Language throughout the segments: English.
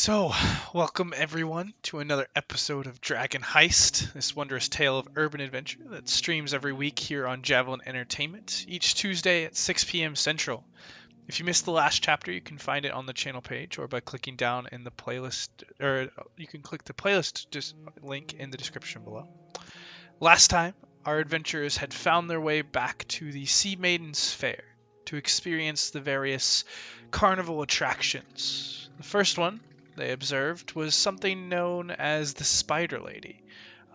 So, welcome everyone to another episode of Dragon Heist, this wondrous tale of urban adventure that streams every week here on Javelin Entertainment, each Tuesday at 6 p.m. Central. If you missed the last chapter, you can find it on the channel page or by clicking down in the playlist, or you can click the playlist link in the description below. Last time, our adventurers had found their way back to the Sea Maiden's Faire to experience the various carnival attractions. The first one they observed was something known as the Spider Lady,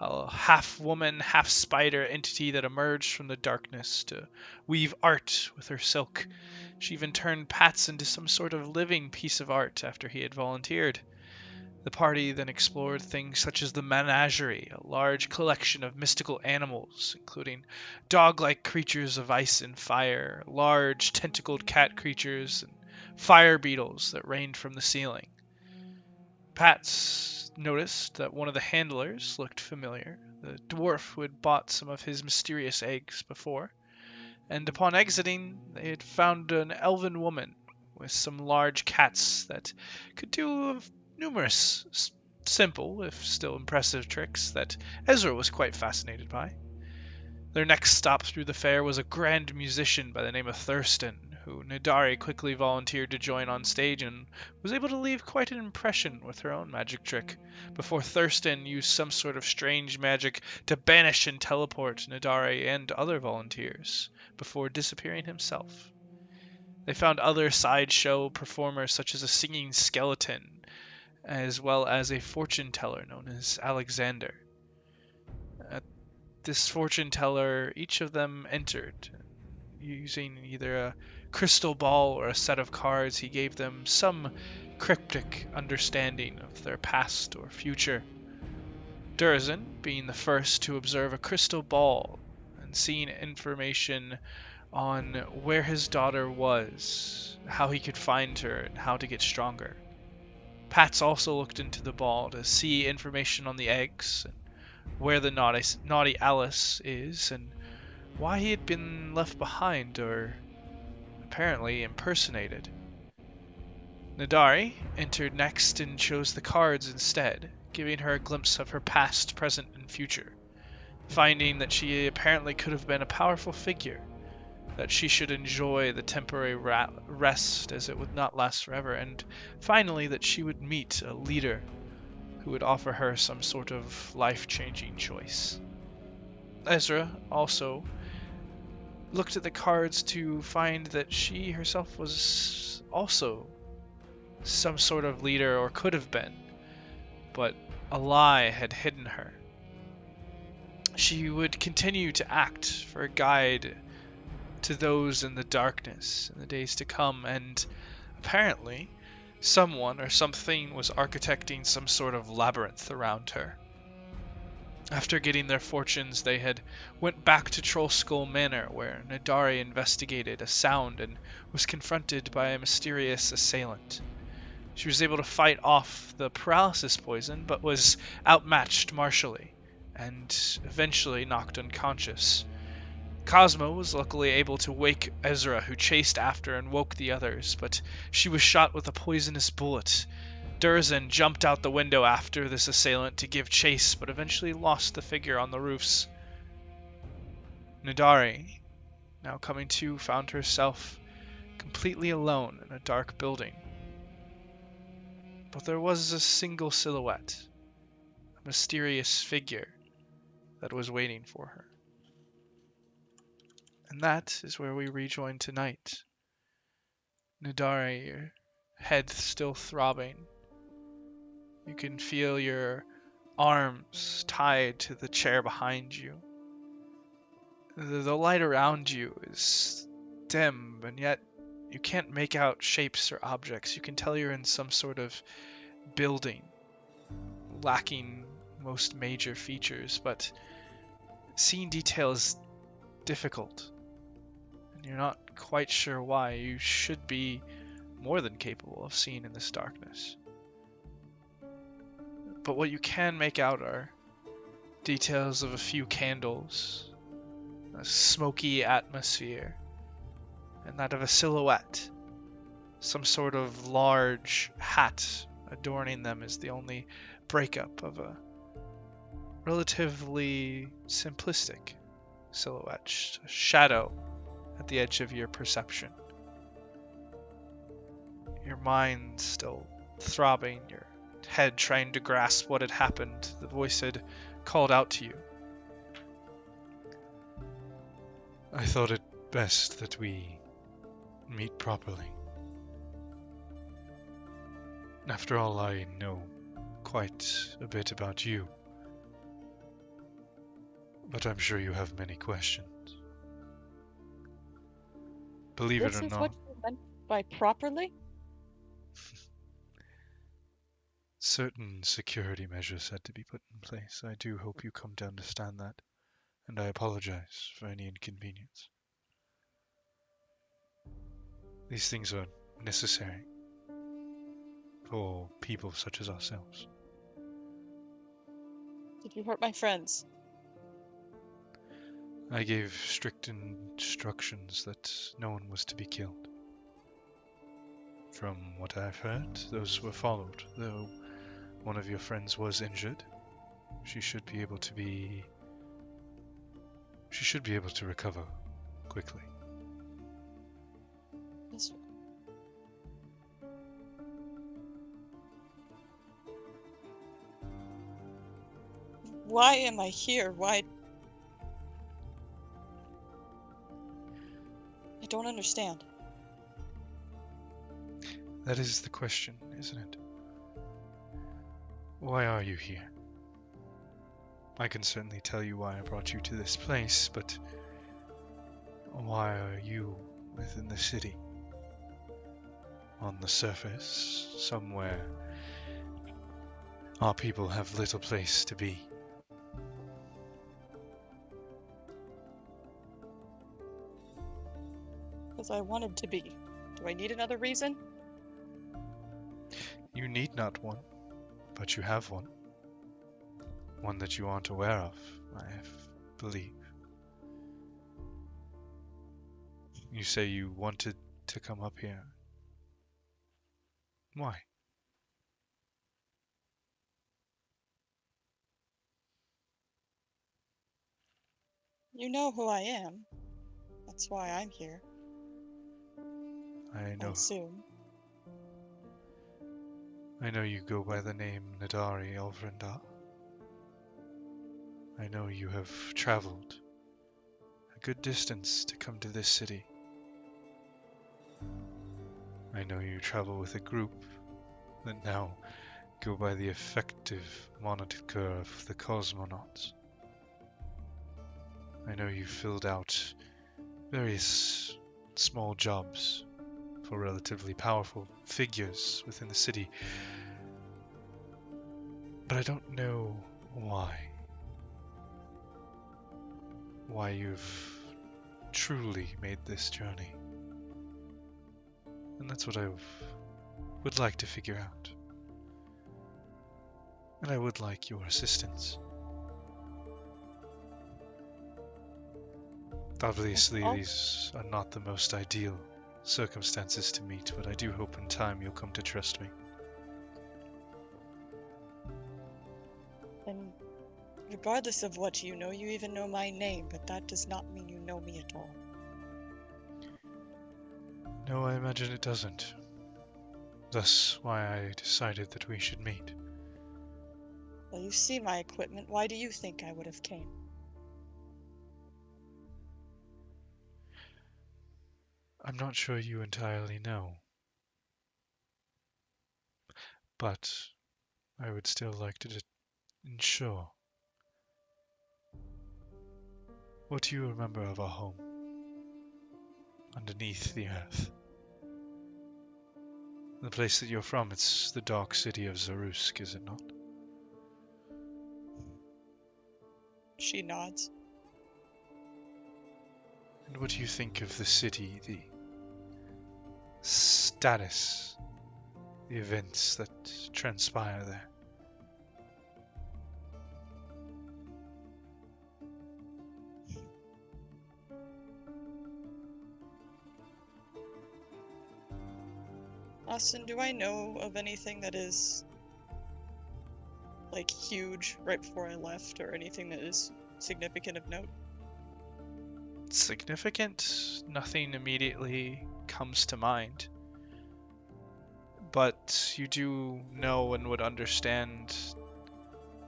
a half-woman, half-spider entity that emerged from the darkness to weave art with her silk. She even turned Pats into some sort of living piece of art after he had volunteered. The party then explored things such as the Menagerie, a large collection of mystical animals, including dog-like creatures of ice and fire, large tentacled cat creatures, and fire beetles that rained from the ceiling. Pats noticed that one of the handlers looked familiar, the dwarf who had bought some of his mysterious eggs before, and upon exiting, they had found an elven woman with some large cats that could do numerous simple, if still impressive, tricks that Ezra was quite fascinated by. Their next stop through the fair was a grand musician by the name of Thurston, who Nidari quickly volunteered to join on stage and was able to leave quite an impression with her own magic trick, before Thurston used some sort of strange magic to banish and teleport Nidari and other volunteers, before disappearing himself. They found other sideshow performers such as a singing skeleton, as well as a fortune teller known as Alekzandyr. At this fortune teller, each of them entered. Using either a crystal ball or a set of cards, he gave them some cryptic understanding of their past or future. Durizen, being the first to observe a crystal ball and seeing information on where his daughter was, how he could find her, and how to get stronger. Pats also looked into the ball to see information on the eggs, and where the naughty Alice is, and why he had been left behind or apparently impersonated. Nidari entered next and chose the cards instead, giving her a glimpse of her past, present, and future, finding that she apparently could have been a powerful figure, that she should enjoy the temporary rest as it would not last forever, and finally that she would meet a leader who would offer her some sort of life-changing choice. Ezra also looked at the cards to find that she herself was also some sort of leader, or could have been, but a lie had hidden her. She would continue to act for a guide to those in the darkness in the days to come, and apparently someone or something was architecting some sort of labyrinth around her. After getting their fortunes, they had went back to Trollskull Manor, where Nidari investigated a sound and was confronted by a mysterious assailant. She was able to fight off the paralysis poison, but was outmatched martially, and eventually knocked unconscious. Cosmo was luckily able to wake Ezra, who chased after and woke the others, but she was shot with a poisonous bullet. Durizen jumped out the window after this assailant to give chase, but eventually lost the figure on the roofs. Nidari, now coming to, found herself completely alone in a dark building. But there was a single silhouette, a mysterious figure that was waiting for her. And that is where we rejoin tonight. Nidari, your head still throbbing. You can feel your arms tied to the chair behind you. The light around you is dim, and yet you can't make out shapes or objects. You can tell you're in some sort of building, lacking most major features, but seeing detail is difficult. And you're not quite sure why. You should be more than capable of seeing in this darkness. But what you can make out are details of a few candles, a smoky atmosphere, and that of a silhouette, some sort of large hat, adorning them is the only breakup of a relatively simplistic silhouette, a shadow at the edge of your perception. Your mind still throbbing, your head trying to grasp what had happened. The voice had called out to you. I thought it best that we meet properly. After all, I know quite a bit about you. But I'm sure you have many questions. Believe it or This is not, what you meant by properly? certain security measures had to be put in place. I do hope you come to understand that, and I apologize for any inconvenience. These things are necessary for people such as ourselves. Did you hurt my friends? I gave strict instructions that no one was to be killed. From what I've heard, those were followed, though one of your friends was injured. She should be able to recover quickly. Yes. Why am I here? Why? I don't understand. That is the question, isn't it? Why are you here? I can certainly tell you why I brought you to this place, but why are you within the city? On the surface, somewhere, our people have little place to be. Because I wanted to be. Do I need another reason? You need not one, but you have one. One that you aren't aware of, I believe. You say you wanted to come up here. Why? You know who I am. That's why I'm here. I I assume. I know you go by the name Nadari Elvrindar. I know you have traveled a good distance to come to this city. I know you travel with a group that now go by the effective moniker of the Cosmonauts. I know you filled out various small jobs for relatively powerful figures within the city, but I don't know why. Why you've truly made this journey. And that's what I would like to figure out. And I would like your assistance. Obviously, these are not the most ideal circumstances to meet, but I do hope in time you'll come to trust me. And regardless of what you know even know my name, but that does not mean you know me at all. No, I imagine it doesn't. Thus why I decided that we should meet. Well, you see my equipment. Why do you think I would have came? I'm not sure you entirely know. But I would still like to ensure. What do you remember of our home? Underneath the earth. The place that you're from, it's the dark city of Zarusk, is it not? She nods. And what do you think of the city, the status, the events that transpire there? Austin, do I know of anything that is, like, huge right before I left, or anything that is significant of note? Significant? Nothing immediately comes to mind. But you do know and would understand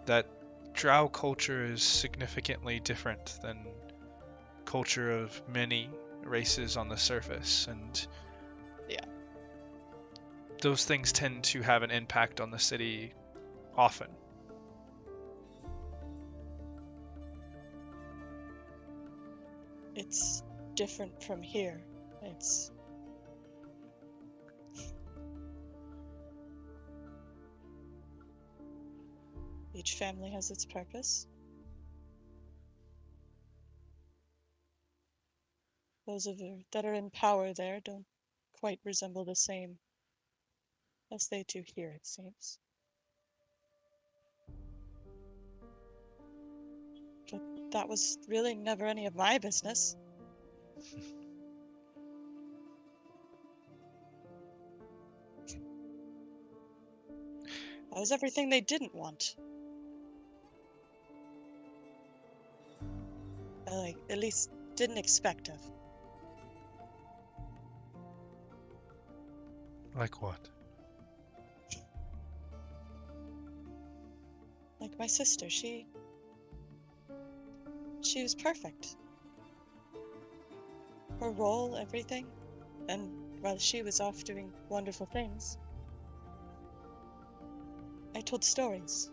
that Drow culture is significantly different than culture of many races on the surface, and Yeah. those things tend to have an impact on the city often. It's different from here. It's... Each family has its purpose. Those that are in power there don't quite resemble the same as they do here, it seems. But that was really never any of my business. That was everything they didn't want. At least didn't expect of. Like what? Like my sister, she was perfect. Her role, everything. And while she was off doing wonderful things, I told stories.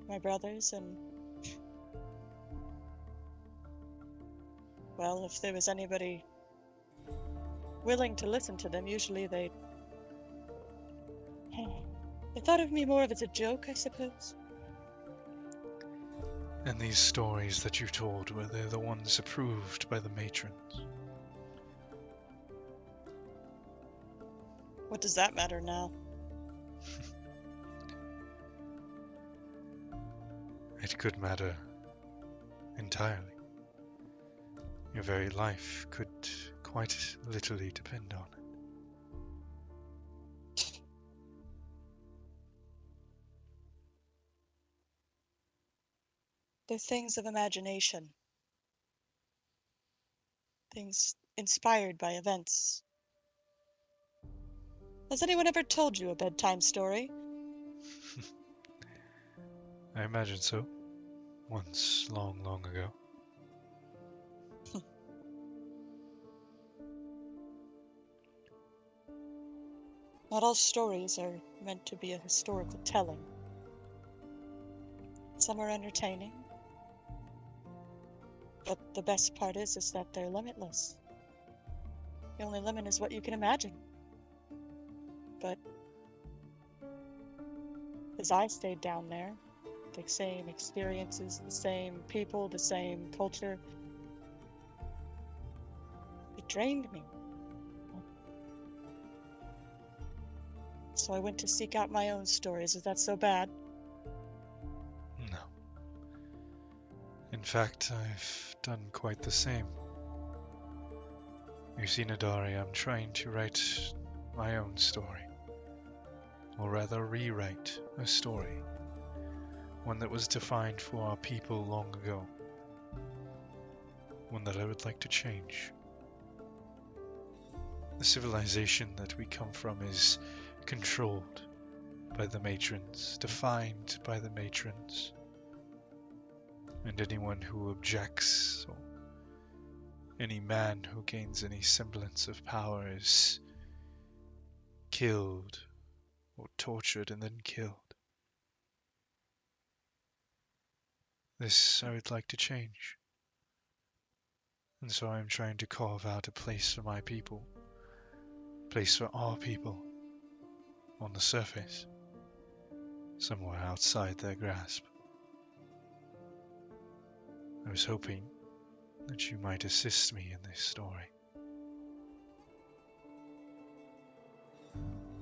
My brothers and... Well, if there was anybody willing to listen to them, usually they thought of me more of as a joke, I suppose. And these stories that you told, were they the ones approved by the matrons? What does that matter now? It could matter entirely. Your very life could quite literally depend on it. They're things of imagination. Things inspired by events. Has anyone ever told you a bedtime story? I imagine so. Once, long, long ago. Not all stories are meant to be a historical telling. Some are entertaining. But the best part is that they're limitless. The only limit is what you can imagine. But as I stayed down there, the same experiences, the same people, the same culture, it drained me. So I went to seek out my own stories. Is that so bad? No. In fact, I've done quite the same. You see, Nadari, I'm trying to write my own story. Or rather, rewrite a story. One that was defined for our people long ago. One that I would like to change. The civilization that we come from is controlled by the matrons, defined by the matrons. And anyone who objects, or any man who gains any semblance of power, is killed or tortured and then killed. This I would like to change. And so I'm trying to carve out a place for my people, a place for our people, on the surface, somewhere outside their grasp. I was hoping that you might assist me in this story.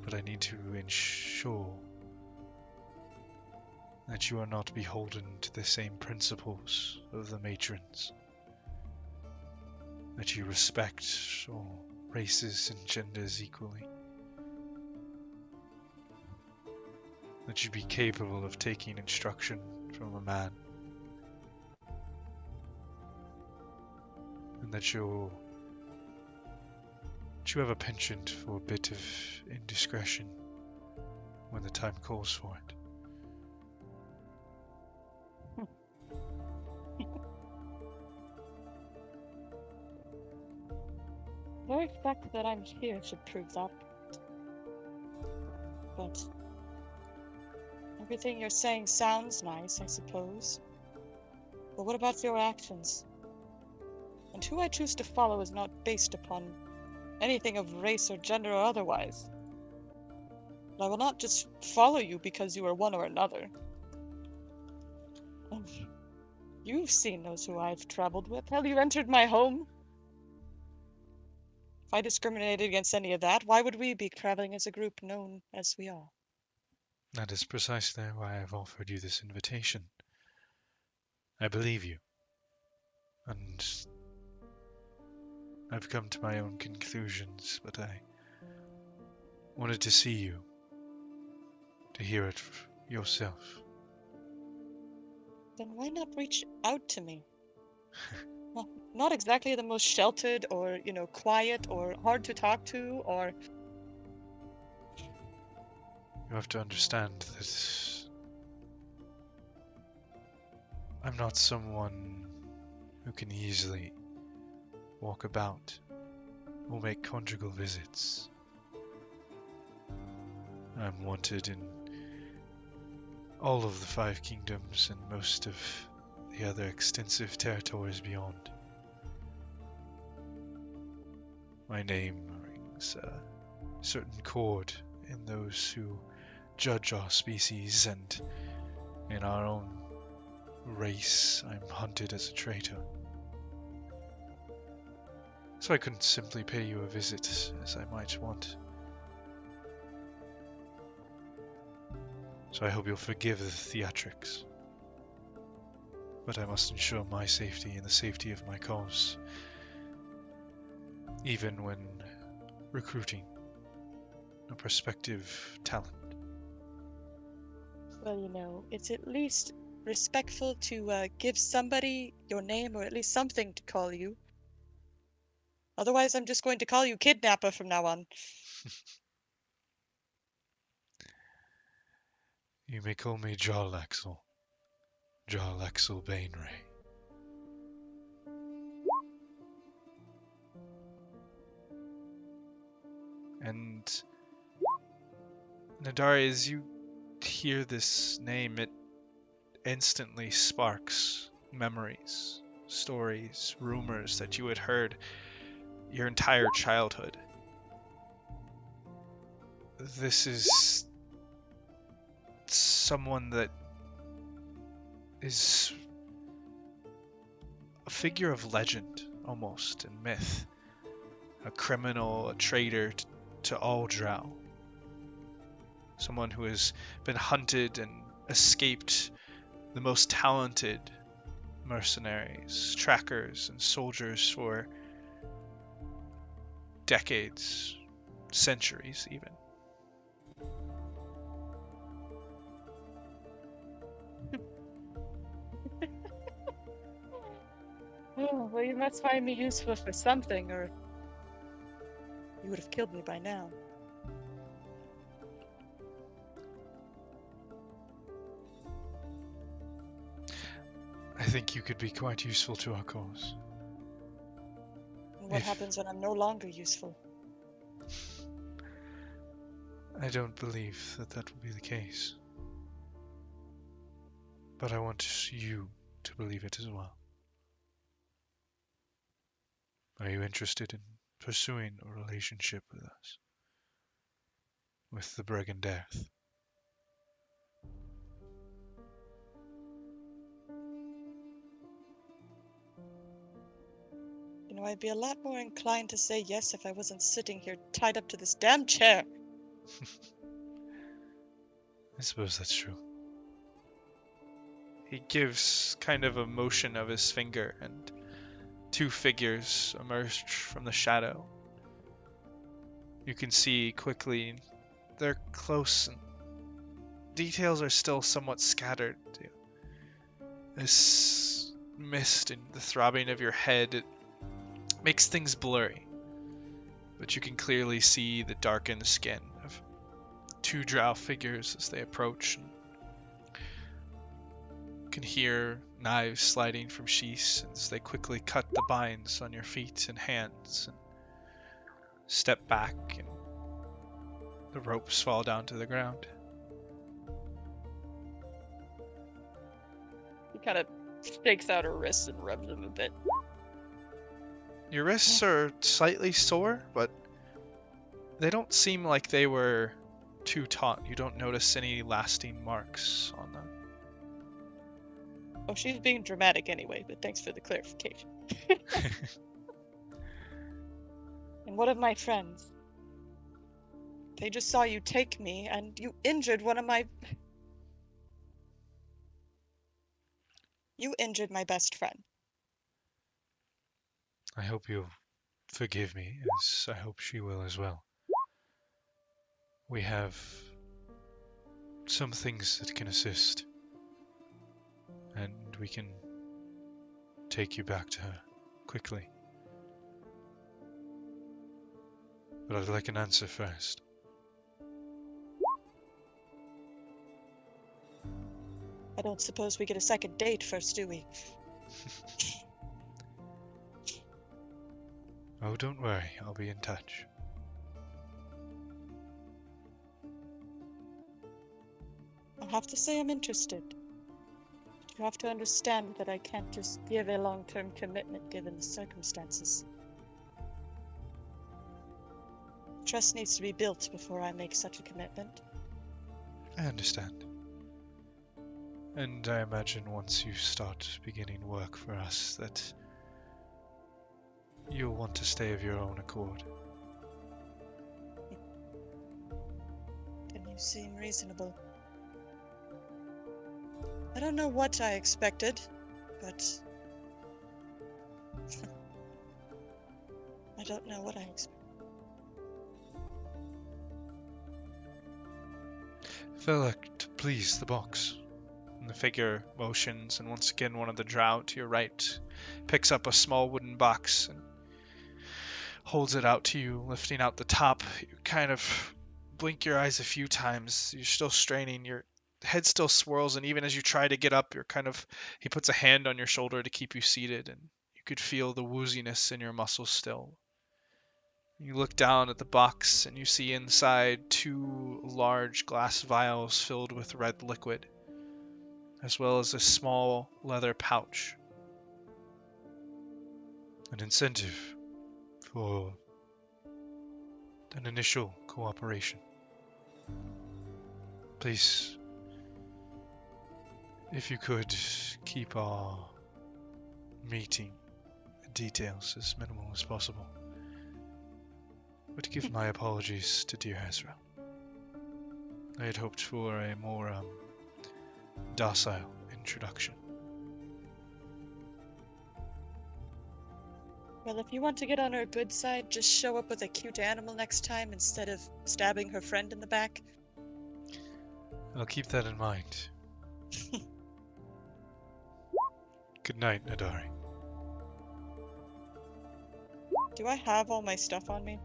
But I need to ensure that you are not beholden to the same principles of the matrons, that you respect or races and genders equally. That you'd be capable of taking instruction from a man. And that you have a penchant for a bit of indiscretion when the time calls for it. The very fact that I'm here should prove that. But everything you're saying sounds nice, I suppose. But what about your actions? And who I choose to follow is not based upon anything of race or gender or otherwise. And I will not just follow you because you are one or another. And you've seen those who I've traveled with. Hell, you entered my home. If I discriminated against any of that, why would we be traveling as a group known as we are? That is precisely why I've offered you this invitation. I believe you. And I've come to my own conclusions, but I wanted to see you, to hear it yourself. Then why not reach out to me? Well, not exactly the most sheltered or, quiet or hard to talk to or... You have to understand that I'm not someone who can easily walk about or make conjugal visits. I'm wanted in all of the 5 kingdoms and most of the other extensive territories beyond. My name rings a certain chord in those who judge our species, and in our own race I'm hunted as a traitor. So I couldn't simply pay you a visit as I might want. So I hope you'll forgive the theatrics. But I must ensure my safety and the safety of my cause, even when recruiting a prospective talent. Well, it's at least respectful to give somebody your name or at least something to call you. Otherwise, I'm just going to call you Kidnapper from now on. You may call me Jarlaxle Bainray. And Nadari, as you hear this name, it instantly sparks memories, stories, rumors that you had heard your entire childhood. This is someone that is a figure of legend, almost, and myth. A criminal, a traitor to all Drow. Someone who has been hunted and escaped the most talented mercenaries, trackers, and soldiers for decades, centuries even. Oh, well, you must find me useful for something, or you would have killed me by now. I think you could be quite useful to our cause. And what happens when I'm no longer useful? I don't believe that will be the case. But I want you to believe it as well. Are you interested in pursuing a relationship with us? With the Brigandath? I'd be a lot more inclined to say yes if I wasn't sitting here tied up to this damn chair. I suppose that's true. He gives kind of a motion of his finger, and 2 figures emerge from the shadow. You can see quickly they're close and details are still somewhat scattered. This mist and the throbbing of your head, it makes things blurry. But you can clearly see the darkened skin of two drow figures as they approach. You can hear knives sliding from sheaths as they quickly cut the binds on your feet and hands and step back, and the ropes fall down to the ground. He kind of stakes out her wrists and rubs them a bit. Your wrists are slightly sore, but they don't seem like they were too taut. You don't notice any lasting marks on them. Oh, she's being dramatic anyway, but thanks for the clarification. And what of my friends? They just saw you take me, and you injured one of my... You injured my best friend. I hope you'll forgive me, as I hope she will as well. We have some things that can assist, and we can take you back to her quickly. But I'd like an answer first. I don't suppose we get a second date first, do we? Oh, don't worry, I'll be in touch. I'll have to say I'm interested. But you have to understand that I can't just give a long-term commitment given the circumstances. Trust needs to be built before I make such a commitment. I understand. And I imagine once you start beginning work for us that you'll want to stay of your own accord. Then you seem reasonable. I don't know what I expected, but... I don't know what I expected. Select, please, the box. And the figure motions, and once again one of the drow to your right picks up a small wooden box and holds it out to you, lifting out the top. You kind of blink your eyes a few times. You're still straining. Your head still swirls, and even as you try to get up, he puts a hand on your shoulder to keep you seated, and you could feel the wooziness in your muscles still. You look down at the box, and you see inside two large glass vials filled with red liquid, as well as a small leather pouch. An incentive for an initial cooperation. Please, if you could keep our meeting details as minimal as possible. But give my apologies to dear Ezra. I had hoped for a more docile introduction. Well, if you want to get on her good side, just show up with a cute animal next time instead of stabbing her friend in the back. I'll keep that in mind. Good night, Nadari. Do I have all my stuff on me?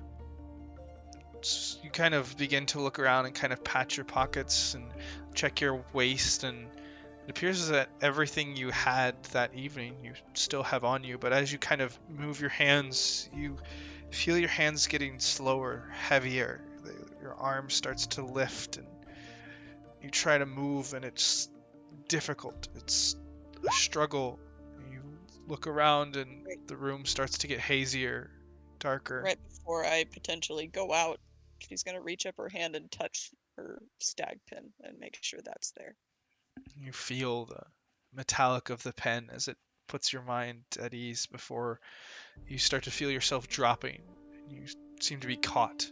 You kind of begin to look around and kind of pat your pockets and check your waist, and it appears that everything you had that evening you still have on you, but as you kind of move your hands, you feel your hands getting slower, heavier. Your arm starts to lift, and you try to move, and it's difficult. It's a struggle. You look around, and the room starts to get hazier, darker. Right before I potentially go out, she's going to reach up her hand and touch her stag pin and make sure that's there. You feel the metallic of the pen as it puts your mind at ease before you start to feel yourself dropping. You seem to be caught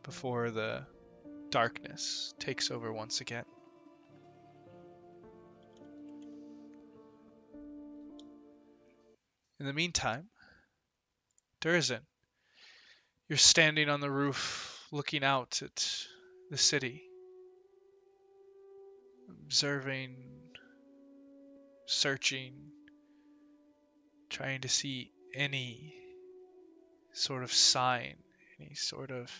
before the darkness takes over once again. In the meantime, Durizen, You're standing on the roof, looking out at the city, observing, searching, trying to see any sort of sign, any sort of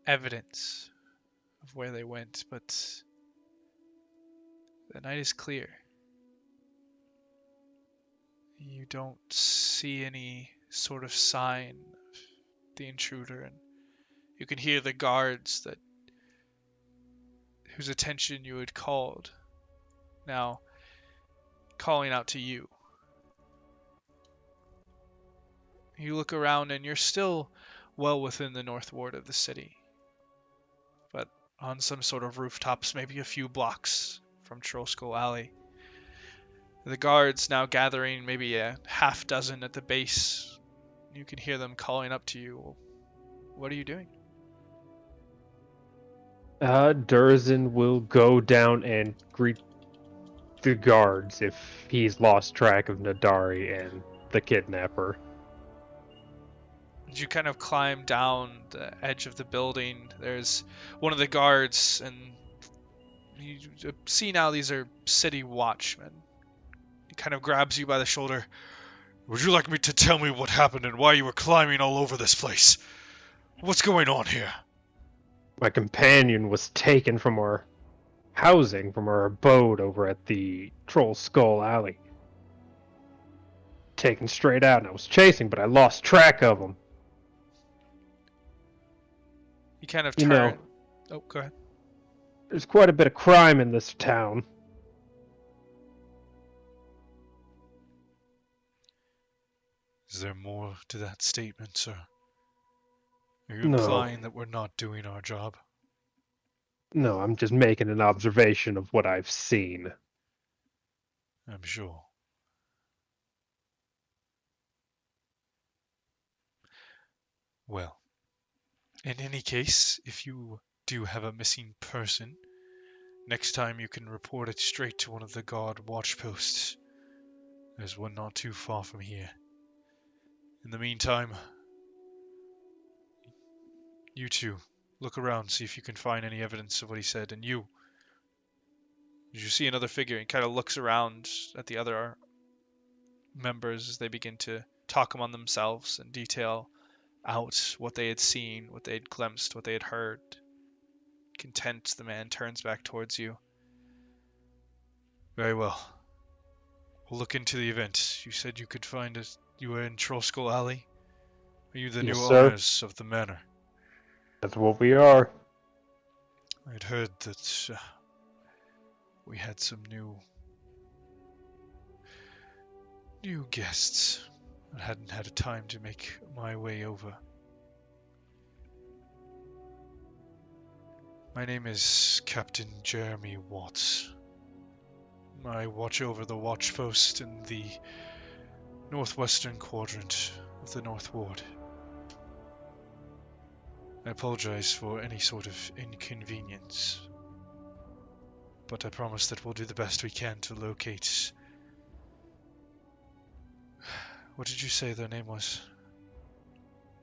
evidence of where they went, but the night is clear. You don't see any sort of sign of the intruder, and you can hear the guards that whose attention you had called now calling out to you. You look around and you're still well within the north ward of the city, but on some sort of rooftops, maybe a few blocks from Trollskull Alley. The guards now gathering, maybe a half dozen at the base. You can hear them calling up to you. What are you doing? Durizen will go down and greet the guards if he's lost track of Nadari and the kidnapper. As you kind of climb down the edge of the building, there's one of the guards, and you see now these are city watchmen. He kind of grabs you by the shoulder. Would you like me to tell me what happened and why you were climbing all over this place? What's going on here? My companion was taken from our housing, from our abode over at the Trollskull Alley. Taken straight out, and I was chasing, but I lost track of him. He kind of You turns. know, Oh, go ahead. there's quite a bit of crime in this town. Is there more to that statement, sir? Are you No. implying that we're not doing our job? No, I'm just making an observation of what I've seen. I'm sure. Well, in any case, if you do have a missing person, next time you can report it straight to one of the guard watch posts. There's one not too far from here. In the meantime, you two, look around, see if you can find any evidence of what he said. And you, did you see another figure? He kind of looks around at the other members as they begin to talk among themselves and detail out what they had seen, what they had glimpsed, what they had heard. Content, the man turns back towards you. Very well. We'll look into the event. You said you could find us. You were in Trollskull Alley? Are you the Yes, new sir. owners of the manor? That's what we are. I'd heard that we had some new guests. I hadn't had a time to make my way over. My name is Captain Jeremy Watts. I watch over the watch post in the northwestern quadrant of the North Ward. I apologize for any sort of inconvenience, but I promise that we'll do the best we can to locate... What did you say their name was?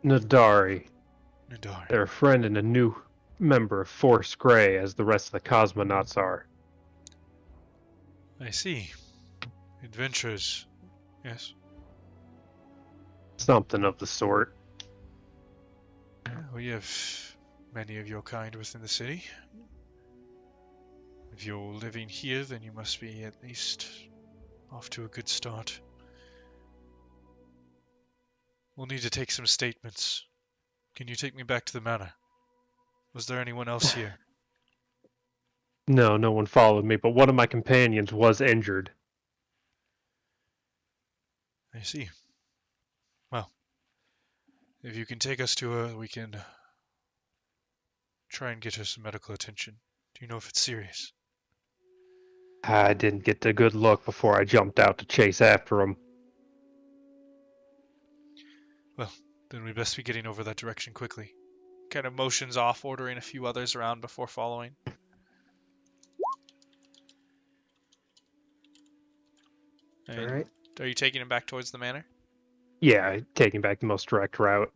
Nadari. Nadari. They're a friend and a new member of Force Grey, as the rest of the cosmonauts are. I see. Adventures. Yes. Something of the sort. We have many of your kind within the city. If you're living here, then you must be at least off to a good start. We'll need to take some statements. Can you take me back to the manor? Was there anyone else here? No one followed me, but one of my companions was injured. I see. Well, if you can take us to her, we can try and get her some medical attention. Do you know if it's serious? I didn't get a good look before I jumped out to chase after him. Well, then we best be getting over that direction quickly. Kind of motions off, ordering a few others around before following. And Alright. are you taking him back towards the manor? Yeah, taking back the most direct route.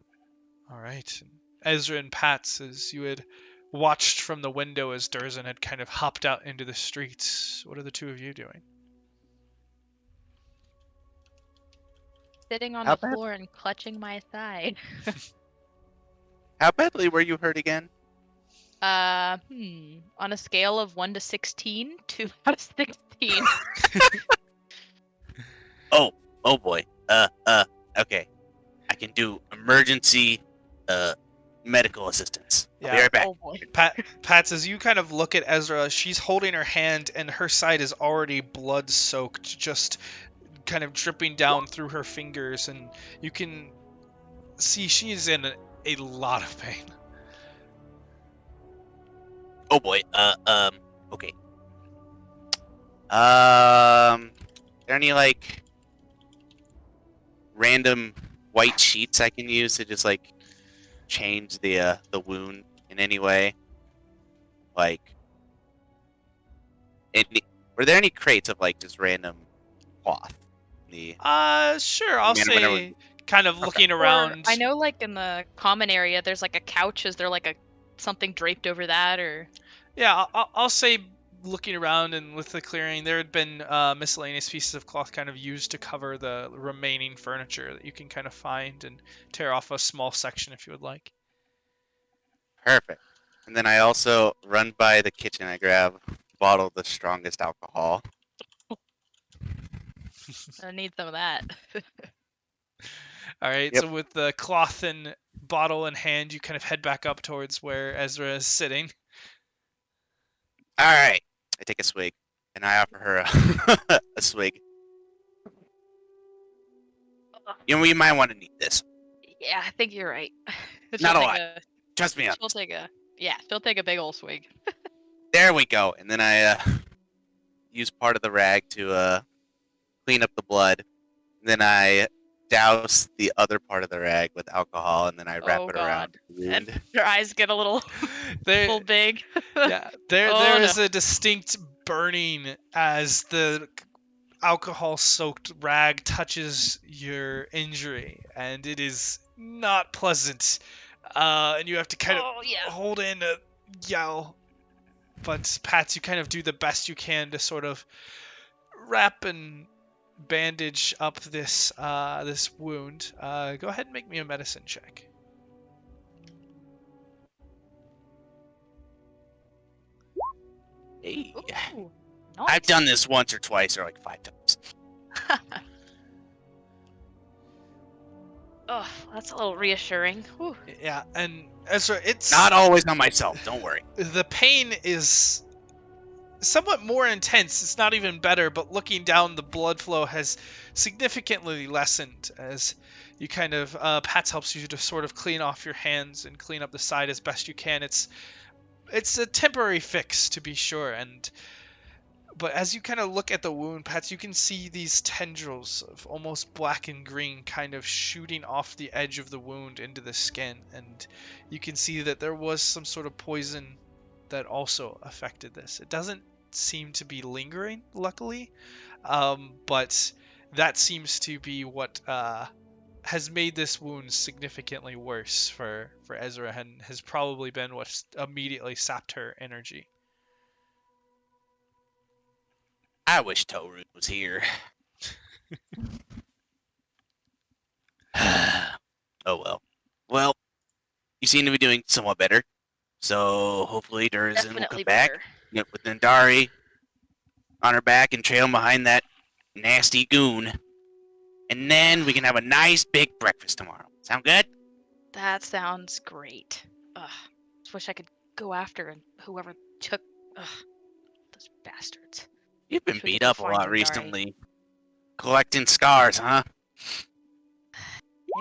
All right. Ezra and Pats, as you had watched from the window as Durizen had kind of hopped out into the streets, what are the two of you doing? Sitting on How the floor and clutching my thigh. How badly were you hurt again? On a scale of 1 to 16, 2 out of 16. Oh boy. Okay. I can do emergency, medical assistance. I'll be Yeah. right back. Oh boy. Pats, as you kind of look at Ezra, she's holding her hand and her side is already blood-soaked, just kind of dripping down through her fingers, and you can see she is in a lot of pain. Oh boy. Okay. Are there any like random white sheets I can use to just like change the wound in any way? Like, were there any crates of like just random cloth? Sure, I'll Man, whenever- say kind of looking around. I know, like in the common area, there's like a couch. Is there like something draped over that, or? Yeah, I'll say looking around and with the clearing, there had been miscellaneous pieces of cloth kind of used to cover the remaining furniture that you can kind of find and tear off a small section if you would like. Perfect. And then I also run by the kitchen. I grab a bottle of the strongest alcohol. I need some of that. All right, Yep. so with the cloth and bottle in hand, you kind of head back up towards where Ezra is sitting. All right. I take a swig, and I offer her a swig. You know, we might want to need this. Yeah, I think you're right. Not a She'll lot. take Trust me on She'll take she'll take a big old swig. There we go. And then I use part of the rag to clean up the blood. Then I douse the other part of the rag with alcohol, and then I wrap Oh, it around God. the wound. And your eyes get a little There, big. yeah, there Oh, no. is a distinct burning as the alcohol-soaked rag touches your injury, and it is not pleasant. And you have to kind of Oh yeah. hold in a yell. But Pats, you kind of do the best you can to sort of wrap and bandage up this this wound. Go ahead and make me a medicine check. Hey. Ooh, I've done this once or twice or like 5 times. Oh, that's a little reassuring. Whew. Yeah, and Ezra, it's Not always on myself, don't worry. the pain is somewhat more intense. It's not even better, but looking down, the blood flow has significantly lessened as you kind of Pats helps you to sort of clean off your hands and clean up the side as best you can. It's a temporary fix, to be sure, but as you kind of look at the wound, Pats, you can see these tendrils of almost black and green kind of shooting off the edge of the wound into the skin, and you can see that there was some sort of poison that also affected this. It doesn't seem to be lingering, luckily, but that seems to be what has made this wound significantly worse for Ezra, and has probably been what's immediately sapped her energy. I wish Torun was here. Oh well. Well, you seem to be doing somewhat better. So hopefully Durizen will come Definitely back better. with Nandari on her back and trail behind that nasty goon. And then we can have a nice big breakfast tomorrow. Sound good? That sounds great. Ugh. Just wish I could go after whoever took those bastards. You've been Wish we beat could go up a find lot Nandari. recently. Collecting scars, huh?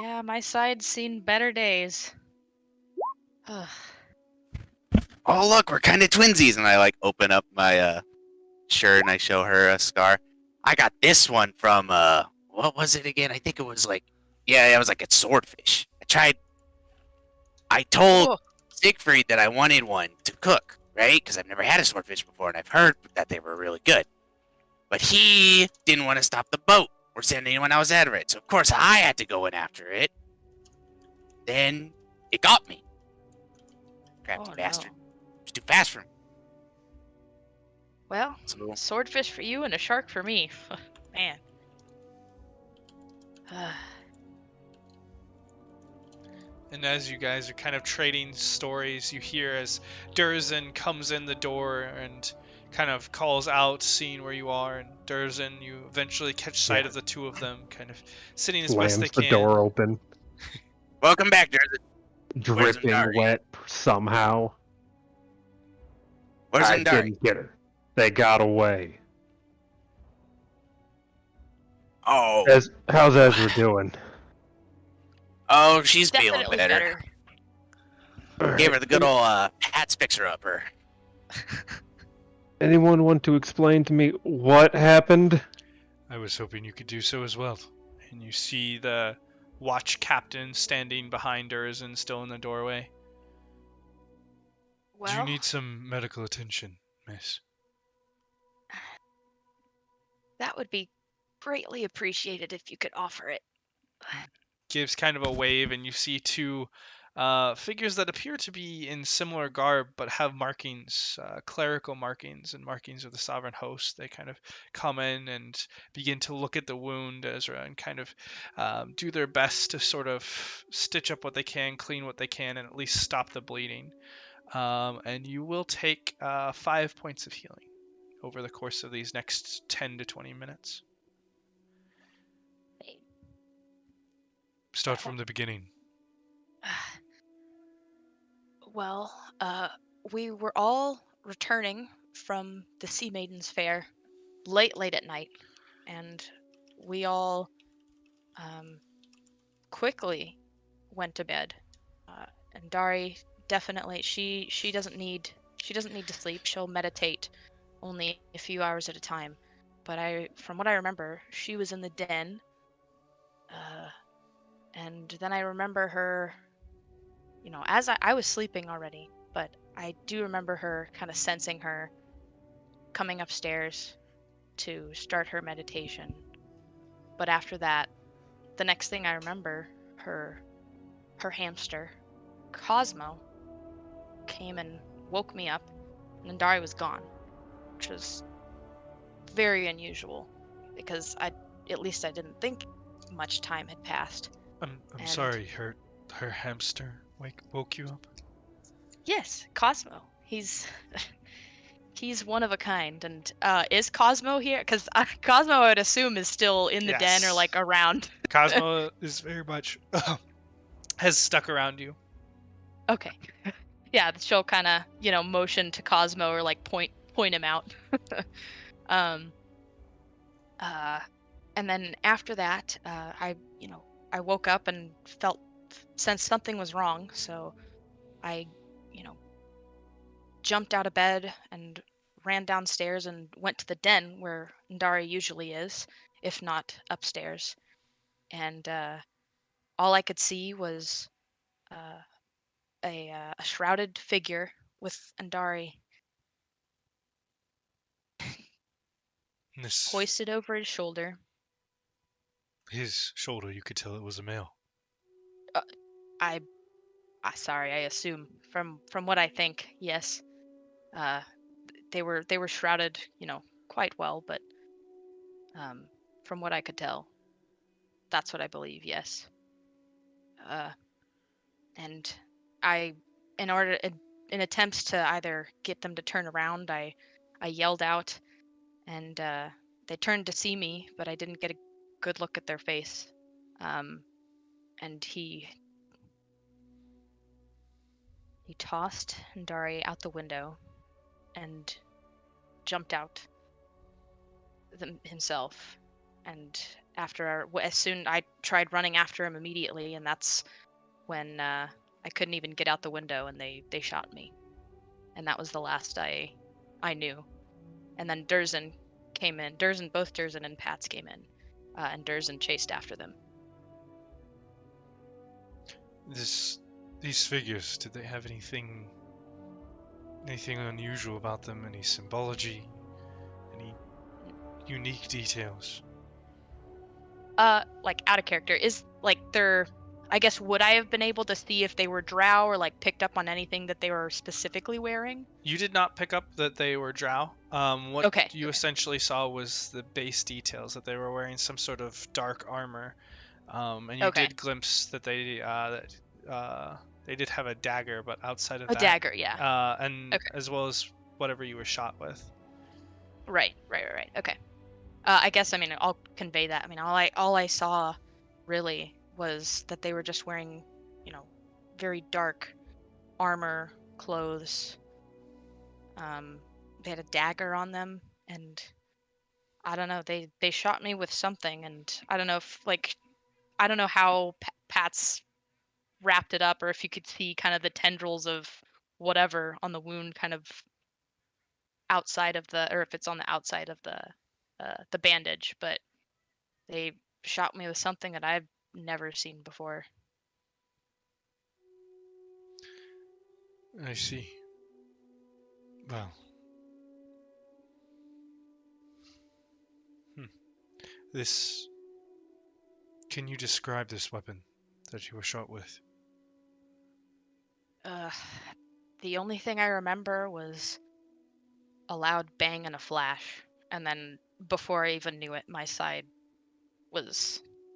Yeah, my side's seen better days. Ugh. Oh look, we're kind of twinsies. And I like open up my shirt and I show her a scar. I got this one from what was it again? I think it was like, yeah, it was like a swordfish. I told Oh, Siegfried that I wanted one to cook, right? Because I've never had a swordfish before and I've heard that they were really good. But he didn't want to stop the boat or send anyone else out of it. So of course I had to go in after it. Then It got me. Crafty Oh, bastard. no. It's too fast for me. Well, So, swordfish for you and a shark for me. Man. And as you guys are kind of trading stories, you hear as Durizen comes in the door and kind of calls out, seeing where you are. And Durizen, you eventually catch sight of the two of them, kind of sitting as best they Slams the can. door open, welcome back, Durizen. Where's dripping Andari? wet somehow. Where's I Andari? didn't get her. They got away. Oh. How's Ezra doing? Oh, she's Definitely feeling better. All Gave right. her the good old Pat's fixer-upper. Anyone want to explain to me what happened? I was hoping you could do so as well. And you see the watch captain standing behind Durizen, still in the doorway. Do you Well, need some medical attention, miss? that would be greatly appreciated if you could offer it. Gives kind of a wave, and you see two figures that appear to be in similar garb but have markings, clerical markings, and markings of the sovereign host. They kind of come in and begin to look at the wound, Ezra, and kind of do their best to sort of stitch up what they can, clean what they can, and at least stop the bleeding. And you will take 5 points of healing over the course of these next 10 to 20 minutes. Start from the beginning. Well, we were all returning from the Sea Maiden's Fair late at night, and we all quickly went to bed. And Dari definitely she doesn't need to sleep. She'll meditate only a few hours at a time. But from what I remember, she was in the den. And then I remember her, as I was sleeping already, but I do remember her kind of sensing her coming upstairs to start her meditation. But after that, the next thing I remember, her hamster, Cosmo, came and woke me up, and Dari was gone, which was very unusual because at least I didn't think much time had passed. I'm And- sorry, her hamster woke you up? Yes, Cosmo. He's one of a kind. And is Cosmo here? Because Cosmo, I would assume, is still in the den or Yes. like around. Cosmo is very much has stuck around you. Okay. Yeah, she'll kind of motion to Cosmo or like point him out. And then after that, I woke up and sensed something was wrong, so I jumped out of bed and ran downstairs and went to the den where Ndari usually is, if not upstairs. And all I could see was a shrouded figure with Ndari This hoisted over his shoulder. his shoulder, you could tell it was a male. Sorry, I assume from what I think, yes. They were shrouded, quite well, but from what I could tell, that's what I believe, yes. And in attempts to either get them to turn around, I yelled out, and they turned to see me, but I didn't get a good look at their face. And he tossed Ndari out the window and jumped out himself. And as soon I tried running after him immediately, and that's when I couldn't even get out the window, and they shot me. And that was the last I knew. And then Durizen came in. Both Durizen and Pats came in, and Durizen chased after them. These figures, did they have anything unusual about them? Any symbology? Any unique details? Like out of character is like their I guess would I have been able to see if they were drow or like picked up on anything that they were specifically wearing? You did not pick up that they were drow. What Okay. you Okay. essentially saw was the base details that they were wearing some sort of dark armor, and you Okay. did glimpse that they did have a dagger, but outside of A that, dagger, yeah. and Okay. as well as whatever you were shot with. Right. Okay. I guess I mean I'll convey that. I mean all I saw really was that they were just wearing, very dark armor, clothes. They had a dagger on them, and I don't know. They shot me with something, and I don't know if I don't know how Pat's wrapped it up, or if you could see kind of the tendrils of whatever on the wound, kind of outside of or if it's on the outside of the bandage, but they shot me with something that I've never seen before. I see. Well. This... Can you describe this weapon that you were shot with? The only thing I remember was a loud bang and a flash, and then before I even knew it, my side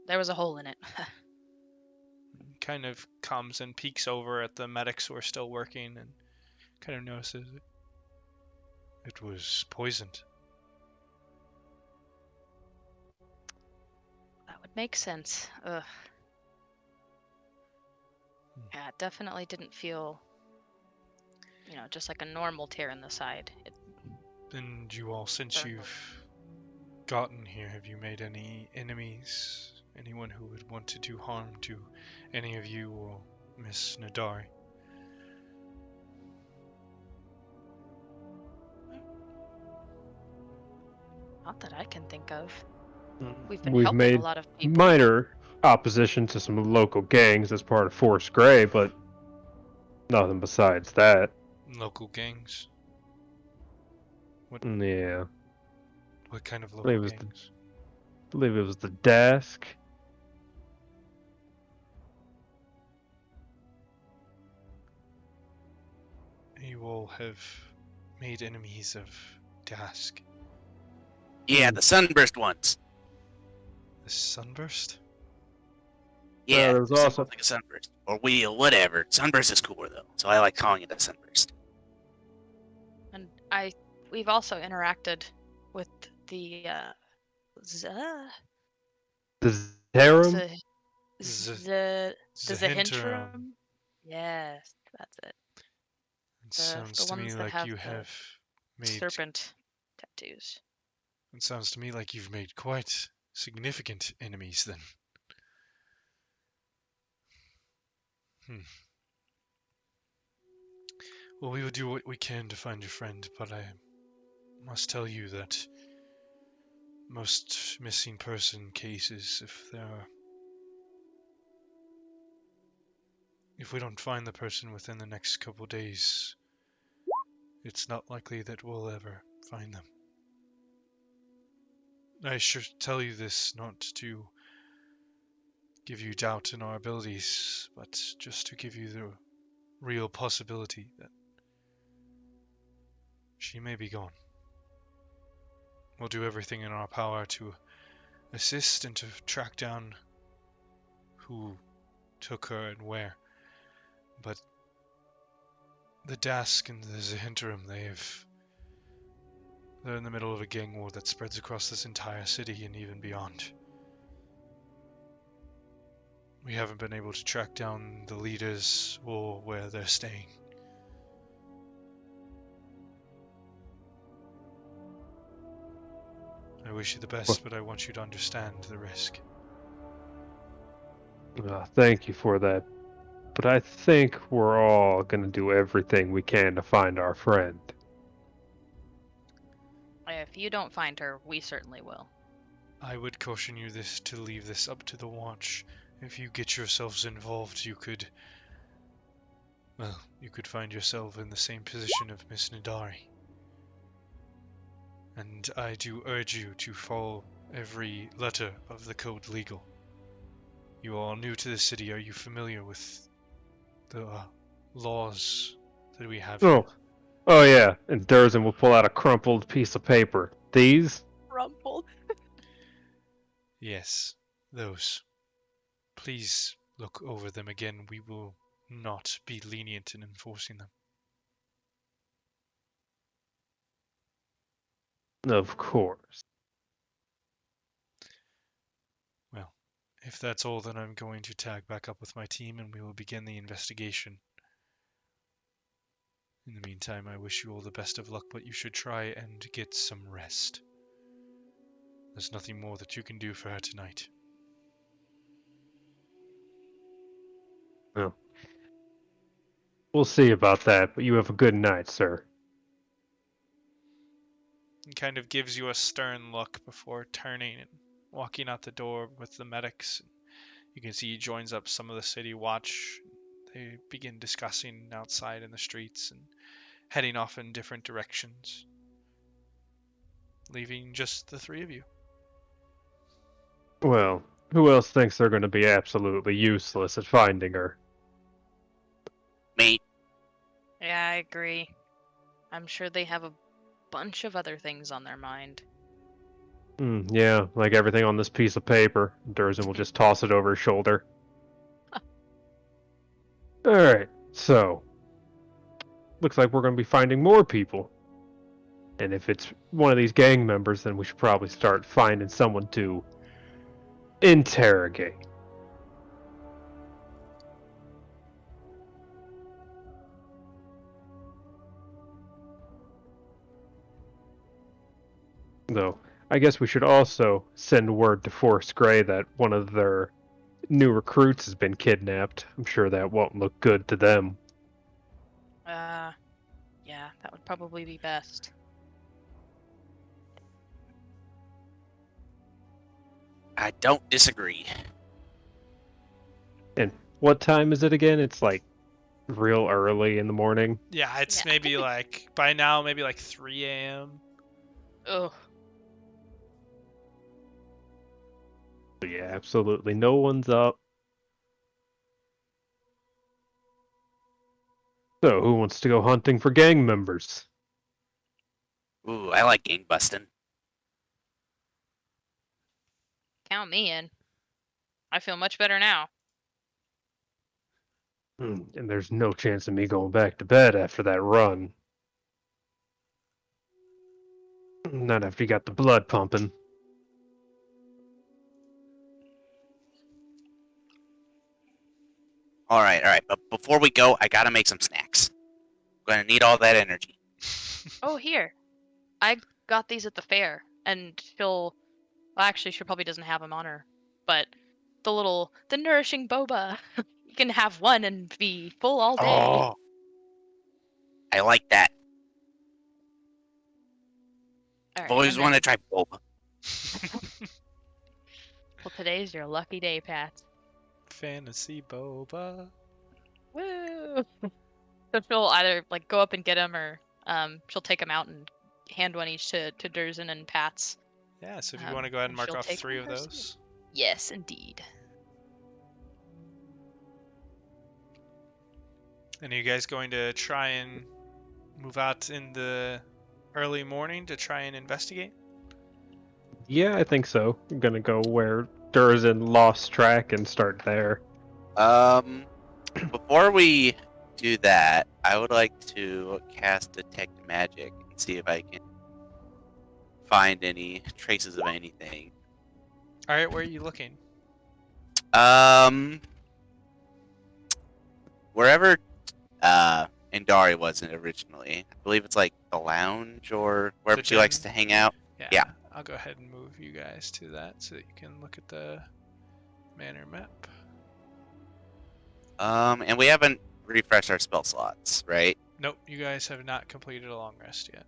there was a hole in it. Kind of comes and peeks over at the medics who are still working and kind of notices it. It was poisoned. That would make sense. Ugh. Yeah, it definitely didn't feel, just like a normal tear in the side. And you all, since Burned. you've gotten here, have you made any enemies? Anyone who would want to do harm to any of you or Miss Nadari? Not that I can think of. Mm. We've been We've helping a made lot of people. minor opposition to some local gangs as part of Force Grey, but nothing besides that. Local gangs? Yeah. What kind of I believe local it was gangs? I believe it was the desk. You all have made enemies of Dask. Yeah, the sunburst ones. The Sunburst? Yeah, there was something also- like a sunburst or wheel, whatever. Sunburst is cooler though, so I like calling it a sunburst. And we've also interacted with the The harem? the Zahentrum. Zahentrum. Yes, that's it. It sounds to me ones that like have you the have made... serpent tattoos. It sounds to me like you've made quite significant enemies then. Well, we will do what we can to find your friend, but I must tell you that most missing person cases, if we don't find the person within the next couple days, it's not likely that we'll ever find them. I should tell you this not to give you doubt in our abilities, but just to give you the real possibility that she may be gone. We'll do everything in our power to assist and to track down who took her and where. But the Dask and the Zahentrum, they're in the middle of a gang war that spreads across this entire city and even beyond. We haven't been able to track down the leaders or where they're staying. I wish you the best, but I want you to understand the risk. Thank you for that. But I think we're all going to do everything we can to find our friend. If you don't find her, we certainly will. I would caution you to leave this up to the watch. If you get yourselves involved, you could find yourself in the same position of Miss Nadari. And I do urge you to follow every letter of the Code Legal. You are new to the city. Are you familiar with the laws that we have here? Oh yeah. And Durizen will pull out a crumpled piece of paper. These? Rumpled. Yes, those. Please look over them again. We will not be lenient in enforcing them. Of course. Well, if that's all, then I'm going to tag back up with my team and we will begin the investigation. In the meantime, I wish you all the best of luck, but you should try and get some rest. There's nothing more that you can do for her tonight. Well, we'll see about that, but you have a good night, sir. He kind of gives you a stern look before turning and walking out the door with the medics. You can see he joins up some of the city watch. They begin discussing outside in the streets and heading off in different directions, leaving just the three of you. Well, who else thinks they're going to be absolutely useless at finding her? Me. Yeah, I agree. I'm sure they have a bunch of other things on their mind. Yeah, like everything on this piece of paper. Durizen will just toss it over his shoulder. Alright, so. Looks like we're going to be finding more people. And if it's one of these gang members, then we should probably start finding someone to interrogate. Though, I guess we should also send word to Forest Grey that one of their new recruits has been kidnapped. I'm sure that won't look good to them. Yeah, that would probably be best. I don't disagree. And what time is it again? It's like real early in the morning. Yeah, it's Yeah. maybe like, by now, maybe like 3 a.m. Ugh. But yeah, absolutely. No one's up. So, who wants to go hunting for gang members? Ooh, I like gang busting. Count me in. I feel much better now. And there's no chance of me going back to bed after that run. Not after you got the blood pumping. All right. But before we go, I gotta make some snacks. I'm gonna need all that energy. Oh, here. I got these at the fair, and well, actually, she probably doesn't have them on her, but the nourishing boba. You can have one and be full all day. Oh, I like that. All I've right, always and wanted then- to try boba. Well, today's your lucky day, Pat. Fantasy boba. Woo! So she'll either like go up and get them, or she'll take them out and hand one each to Durizen and Pat's. Yeah, so if you want to go ahead and and mark she'll off take 3 one of herself. those. Yes, indeed. And are you guys going to try and move out in the early morning to try and investigate? Yeah, I think so. I'm gonna go where Durizen lost track and start there. Before we do that, I would like to cast Detect Magic and see if I can find any traces of anything. All right, where are you looking? Wherever Indari wasn't originally. I believe it's like the lounge or wherever The she likes den? to hang out. Yeah. I'll go ahead and move you guys to that so that you can look at the manor map. And we haven't refreshed our spell slots, right? Nope, you guys have not completed a long rest yet.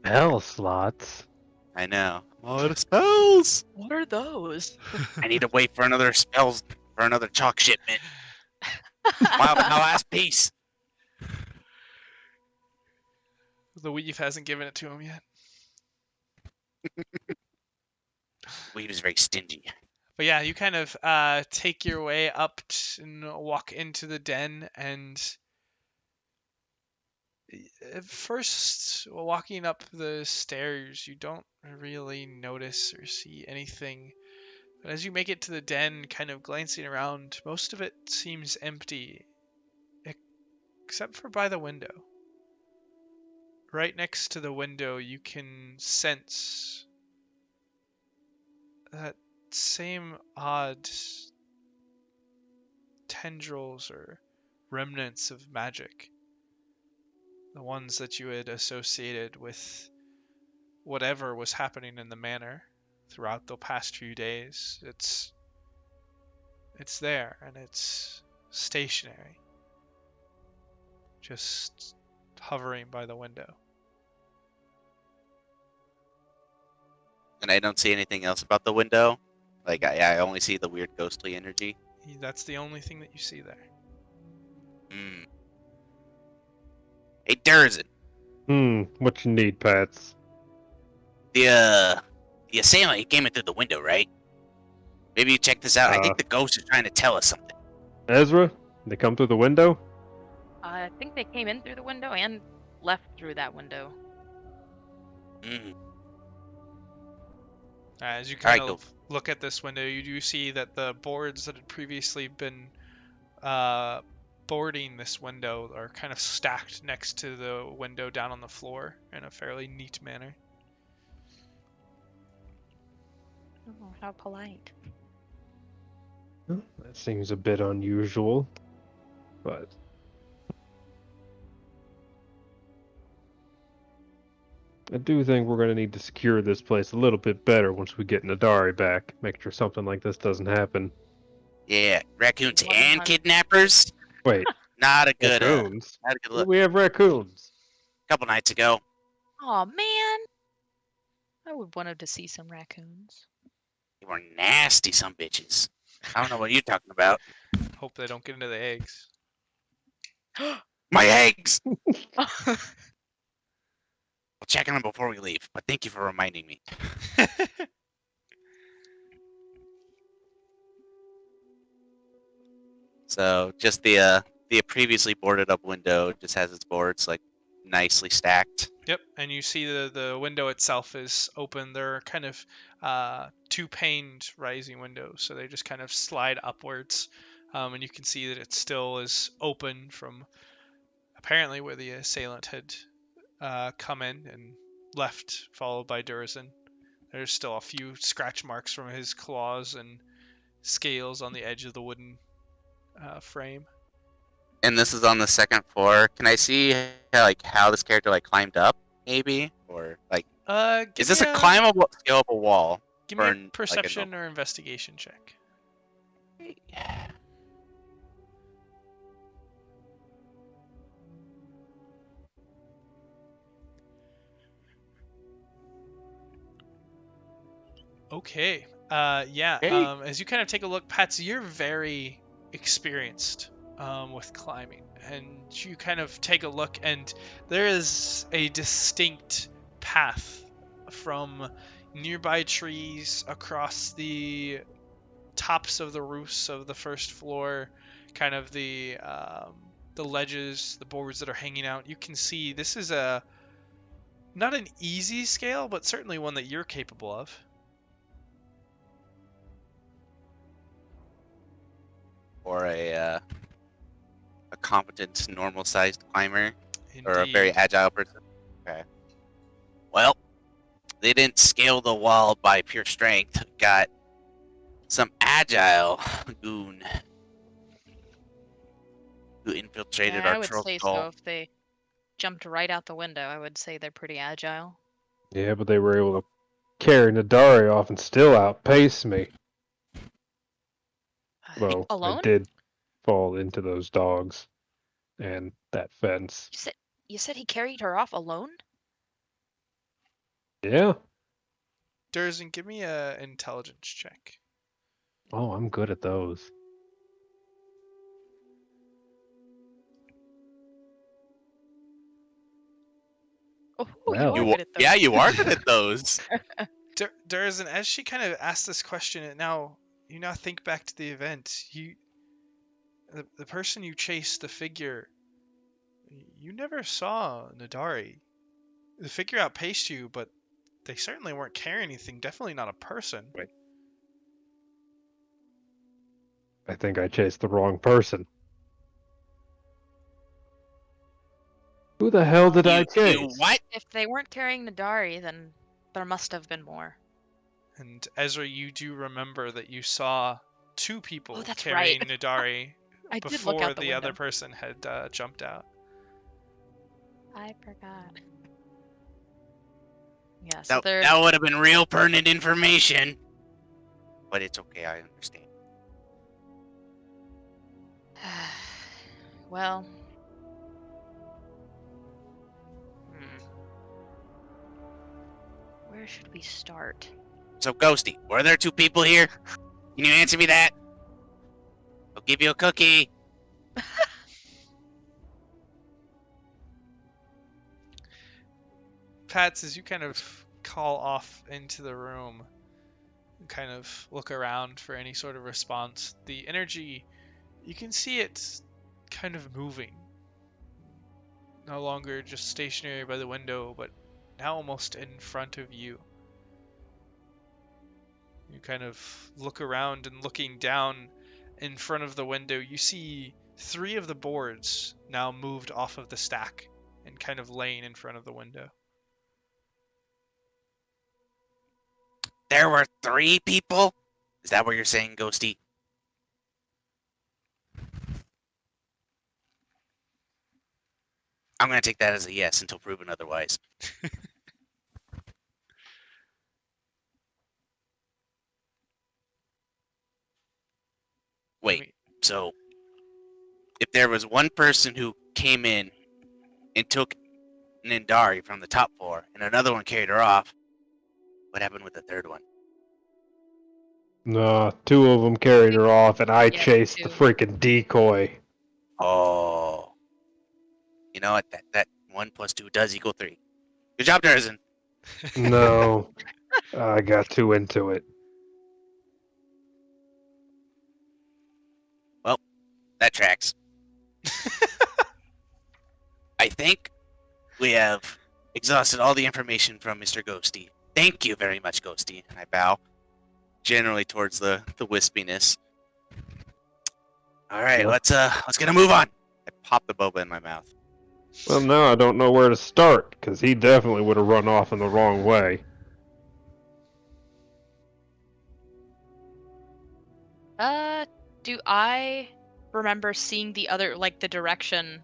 Hell slots. I know. I'm out of spells. What are those? I need to wait for another chalk shipment. Wow, my last piece. The weave hasn't given it to him yet. Weave is very stingy. But yeah, you kind of take your way up and walk into the den, and at first, walking up the stairs, you don't really notice or see anything. But as you make it to the den, kind of glancing around, most of it seems empty, except for by the window. Right next to the window, you can sense that same odd tendrils or remnants of magic. The ones that you had associated with whatever was happening in the manor throughout the past few days. It's there, and it's stationary, just hovering by the window. And I don't see anything else about the window. Like, I only see the weird ghostly energy. That's the only thing that you see there. Hmm. Hey, Durizen. What you need, Pats? The assailant, he came in through the window, right? Maybe you check this out. I think the ghost is trying to tell us something. Ezra? They come through the window? I think they came in through the window and left through that window. Hmm. As you Alright, kind of look at this window, you do see that the boards that had previously been boarding this window are kind of stacked next to the window down on the floor in a fairly neat manner. Oh, how polite. That seems a bit unusual, but I do think we're going to need to secure this place a little bit better once we get Nadari back. Make sure something like this doesn't happen. Yeah, raccoons One and hundred- kidnappers? Wait, Not a good raccoons? not a good look. We have raccoons. A couple nights ago. Aw, man! I would wanted to see some raccoons. They were nasty, some bitches. I don't know what you're talking about. Hope they don't get into the eggs. My eggs! I'll check on them before we leave, but thank you for reminding me. So, just the previously boarded up window just has its boards, like, nicely stacked. Yep, and you see the window itself is open. They're kind of two-paned rising windows, so they just kind of slide upwards. And you can see that it still is open from apparently where the assailant had come in and left, followed by Durizen. There's still a few scratch marks from his claws and scales on the edge of the wooden frame. And this is on the second floor. Can I see, like, how this character, like, climbed up, maybe? Or, like, is this a climbable, scalable wall? Give me for a an- perception or investigation check. Okay. Yeah. Hey. As you kind of take a look, Pats, you're very experienced with climbing, and you kind of take a look, and there is a distinct path from nearby trees across the tops of the roofs of the first floor, kind of the ledges, the boards that are hanging out. You can see this is not an easy scale, but certainly one that you're capable of. Or a competent, normal-sized climber? Or a very Indeed. agile person? Okay. Well, they didn't scale the wall by pure strength. Got some agile goon who infiltrated Yeah, our I would say Trollskull. so. If they jumped right out the window, I would say they're pretty agile. Yeah, but they were able to carry Nadari off and still outpace me. Well, Alone? I did fall into those dogs and that fence. You said he carried her off alone? Yeah. Durizen, give me a intelligence check. Oh, I'm good at those. Oh, Well. you are good at those. Yeah, you are good at those. Durizen, as she kind of asked this question, it now you now think back to the event. The person you chased, the figure, you never saw Nadari. The figure outpaced you, but they certainly weren't carrying anything. Definitely not a person. Wait. I think I chased the wrong person. Who the hell did I chase? You what? If they weren't carrying Nadari, then there must have been more. And Ezra, you do remember that you saw two people Oh, that's carrying right. Nadari I did look before out the the window. other person had jumped out. I forgot. Yeah, so That would have been real pertinent information. But it's okay, I understand. Well. Where should we start? So, Ghosty, were there two people here? Can you answer me that? I'll give you a cookie. Pats, as you kind of call off into the room, and kind of look around for any sort of response, the energy, you can see it kind of moving. No longer just stationary by the window, but now almost in front of you. You kind of look around, and looking down in front of the window, you see 3 of the boards now moved off of the stack and kind of laying in front of the window. There were 3 people? Is that what you're saying, Ghosty? I'm going to take that as a yes until proven otherwise. Wait, so if there was one person who came in and took Nindari from the top floor and another one carried her off, what happened with the third one? No, 2 of them carried her off, and I Yeah, chased the 2. freaking decoy. Oh. You know what? That 1 plus 2 does equal 3. Good job, Durizen. No, I got too into it. Well, that tracks. I think we have exhausted all the information from Mr. Ghosty. Thank you very much, Ghosty. And I bow generally towards the wispiness. All right, Well- let's get a move on. I pop the boba in my mouth. Well, now I don't know where to start, because he definitely would have run off in the wrong way. Do I remember seeing the other, like, the direction?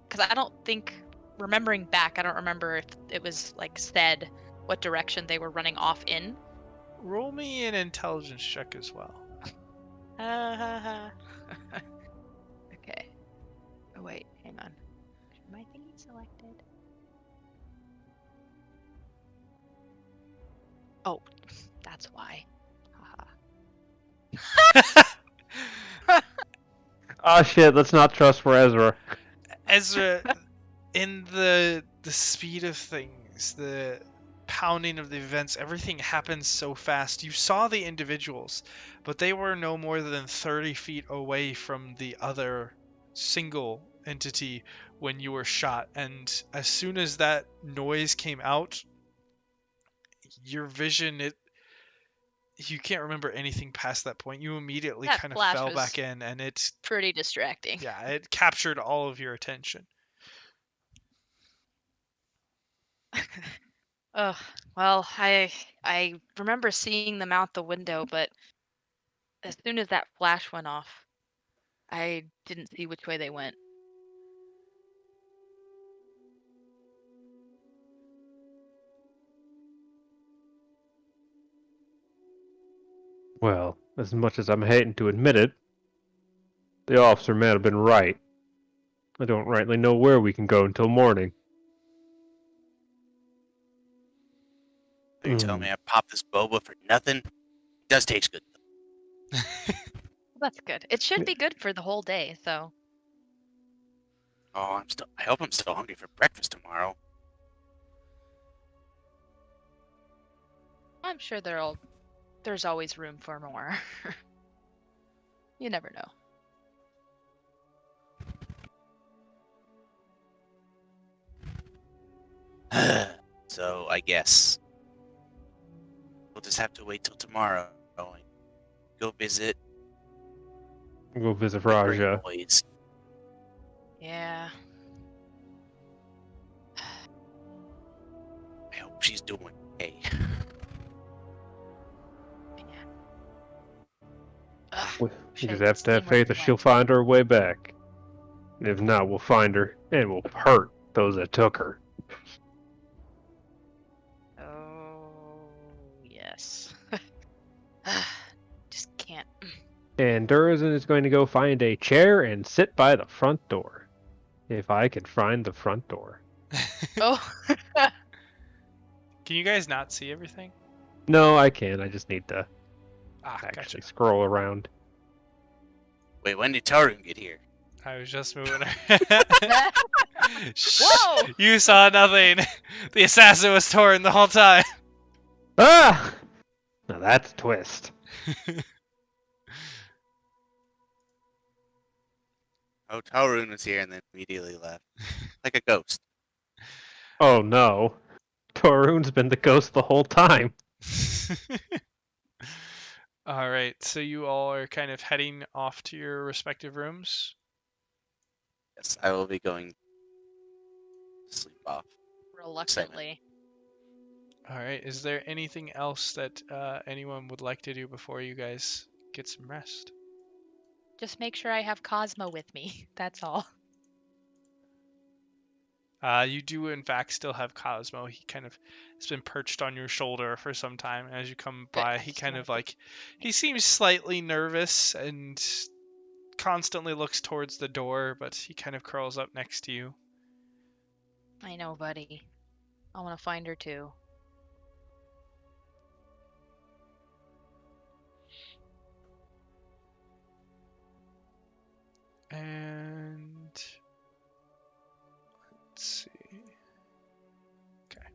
Because I don't think, remembering back, I don't remember if it was, like, said what direction they were running off in. Roll me an intelligence check as well. Okay. Oh, wait, hang on. Is my thingy selected? Oh, that's why. Haha. Ah, shit, let's not trust for Ezra. Ezra, in the speed of things, the pounding of the events, everything happens so fast. You saw the individuals, but they were no more than 30 feet away from the other single entity when you were shot. And as soon as that noise came out, your vision, you can't remember anything past that point. You immediately That kind of flash fell was back in, and it's, pretty distracting. yeah, it captured all of your attention. Ugh. Well, I remember seeing them out the window, but as soon as that flash went off, I didn't see which way they went. Well, as much as I'm hating to admit it, the officer may have been right. I don't rightly know where we can go until morning. Are you telling me I popped this boba for nothing? It does taste good. Well, that's good. It should be good for the whole day, so. Oh, I hope I'm still hungry for breakfast tomorrow. I'm sure there's always room for more. You never know. So I guess we'll just have to wait till tomorrow and go visit We'll visit my great Raja. boys. Yeah. I hope she's doing okay. Man. Ugh, We wish I just could have to have seen where faith she that she'll went. find her way back. And if not, we'll find her and we'll hurt those that took her. Oh, yes. Just can't. And Durizen is going to go find a chair and sit by the front door. If I can find the front door. Oh. Can you guys not see everything? No, I can. I just need to Ah, actually gotcha. scroll around. Wait, when did Tarun get here? I was just moving her. Shh, Whoa! you saw nothing. The assassin was torn the whole time. Ah! Now that's a twist. Oh, Tarun was here and then immediately left. Like a ghost. Oh no. Torun's been the ghost the whole time. All right, so you all are kind of heading off to your respective rooms. Yes, I will be going to sleep off. Reluctantly. All right, is there anything else that anyone would like to do before you guys get some rest? Just make sure I have Cosmo with me. That's all. You do, in fact, still have Cosmo. He kind of has been perched on your shoulder for some time. As you come Good. by, I he just kind wanted of to- like, he seems slightly nervous and constantly looks towards the door, but he kind of curls up next to you. I know, buddy. I want to find her too. And let's see. Okay.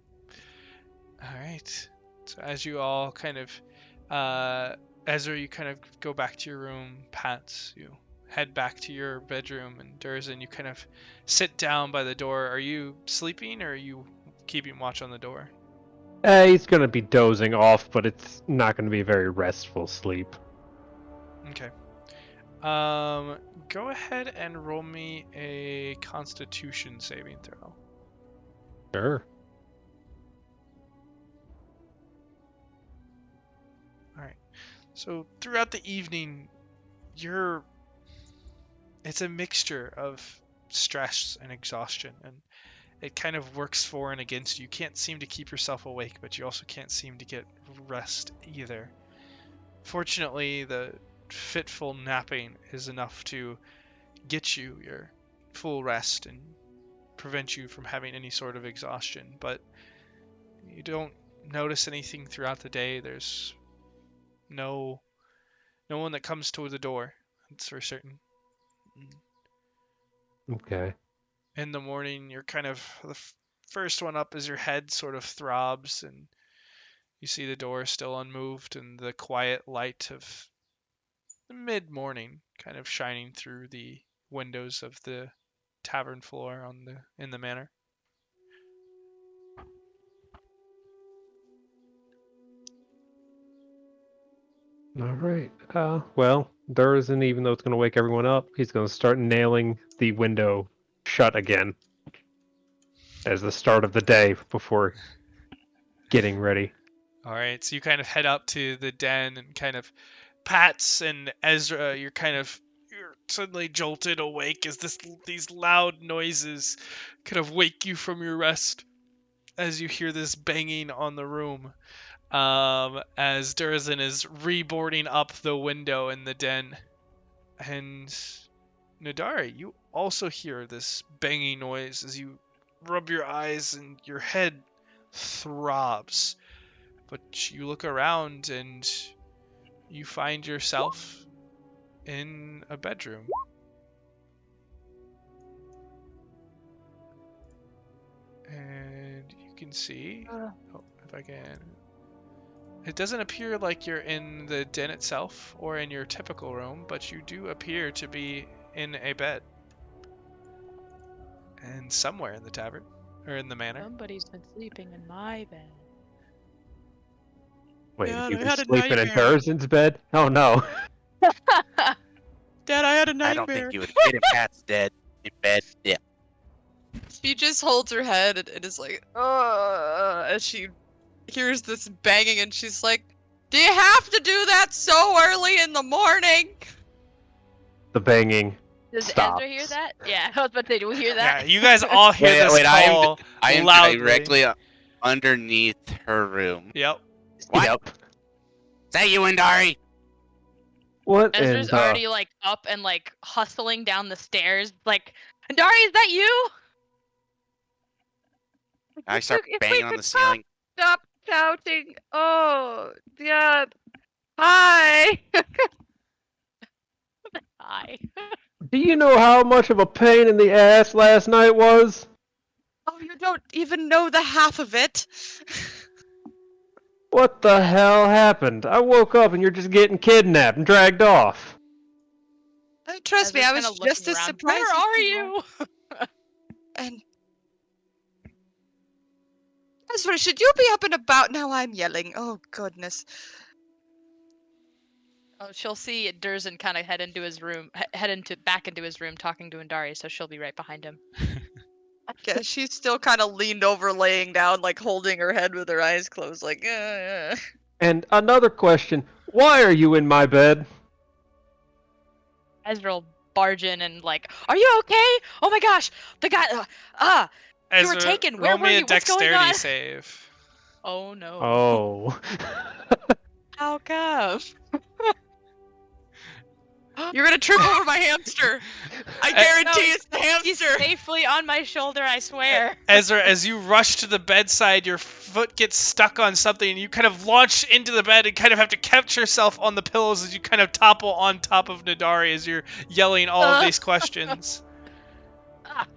All right. So as you all kind of, Ezra, you kind of go back to your room. Pats, you head back to your bedroom, and Durizen, you kind of sit down by the door. Are you sleeping, or are you keeping watch on the door? He's gonna be dozing off, but it's not gonna be a very restful sleep. Okay. Go ahead and roll me a Constitution saving throw. Sure. All right. So throughout the evening, it's a mixture of stress and exhaustion, and it kind of works for and against you. You can't seem to keep yourself awake, but you also can't seem to get rest either. Fortunately, the fitful napping is enough to get you your full rest and prevent you from having any sort of exhaustion, but you don't notice anything throughout the day. There's no one that comes to the door, that's for certain. Okay. In the morning, you're kind of the first one up as your head sort of throbs, and you see the door still unmoved and the quiet light of the mid-morning kind of shining through the windows of the tavern floor in the manor. All right. Well, Durizen, even though it's gonna wake everyone up, he's gonna start nailing the window shut again as the start of the day before getting ready. All right, so you kind of head up to the den and kind of Pats and Ezra, you're suddenly jolted awake as these loud noises kind of wake you from your rest as you hear this banging on the room. As Durizen is reboarding up the window in the den. And Nadari, you also hear this banging noise as you rub your eyes and your head throbs. But you look around and you find yourself in a bedroom. And you can see, if I can It doesn't appear like you're in the den itself or in your typical room, but you do appear to be in a bed. And somewhere in the tavern, or in the manor. Somebody's been sleeping in my bed. Wait, Dad, you've I been had a sleeping in nightmare. Durizen's bed? Oh no. Dad, I had a I nightmare. don't think you would fit in Pat's dead in bed. Yeah. She just holds her head and is like, as she hears this banging, and she's like, "Do you have to do that so early in the morning?" The banging. Does Stops. Ezra hear that? Yeah, I was about to say, do we hear that? Yeah, you guys all hear this call I am loudly. directly underneath her room. Yep. What? Yep. Is that you, Indari? What Ezra's and already like up and like hustling down the stairs. Like, Dari, is that you? I start If we banging on could the ceiling. Stop shouting. Oh, yeah. Hi. Hi. do you know how much of a pain in the ass last night was? Oh, you don't even know the half of it. What the hell happened? I woke up and you're just getting kidnapped and dragged off. Trust me, Ezra's I was kinda just looking as around. surprised. Where as are you you? And Ezra, should you be up and about now? I'm yelling. Oh goodness. Oh, she'll see Durizen kind of head into his room, back into his room, talking to Indari. So she'll be right behind him. Yeah, she's still kind of leaned over, laying down, like holding her head with her eyes closed, like. And another question, why are you in my bed? Ezra will barge in and like, "Are you okay? Oh my gosh, the guy, you were Ezra, taken. Where roll were me a you? What's going dexterity on?" save. Oh no. Oh. How come? You're gonna trip over my hamster. I guarantee it's the He's hamster. safely on my shoulder, I swear. Ezra, as you rush to the bedside, your foot gets stuck on something, and you kind of launch into the bed and kind of have to catch yourself on the pillows as you kind of topple on top of Nadari as you're yelling all of these questions.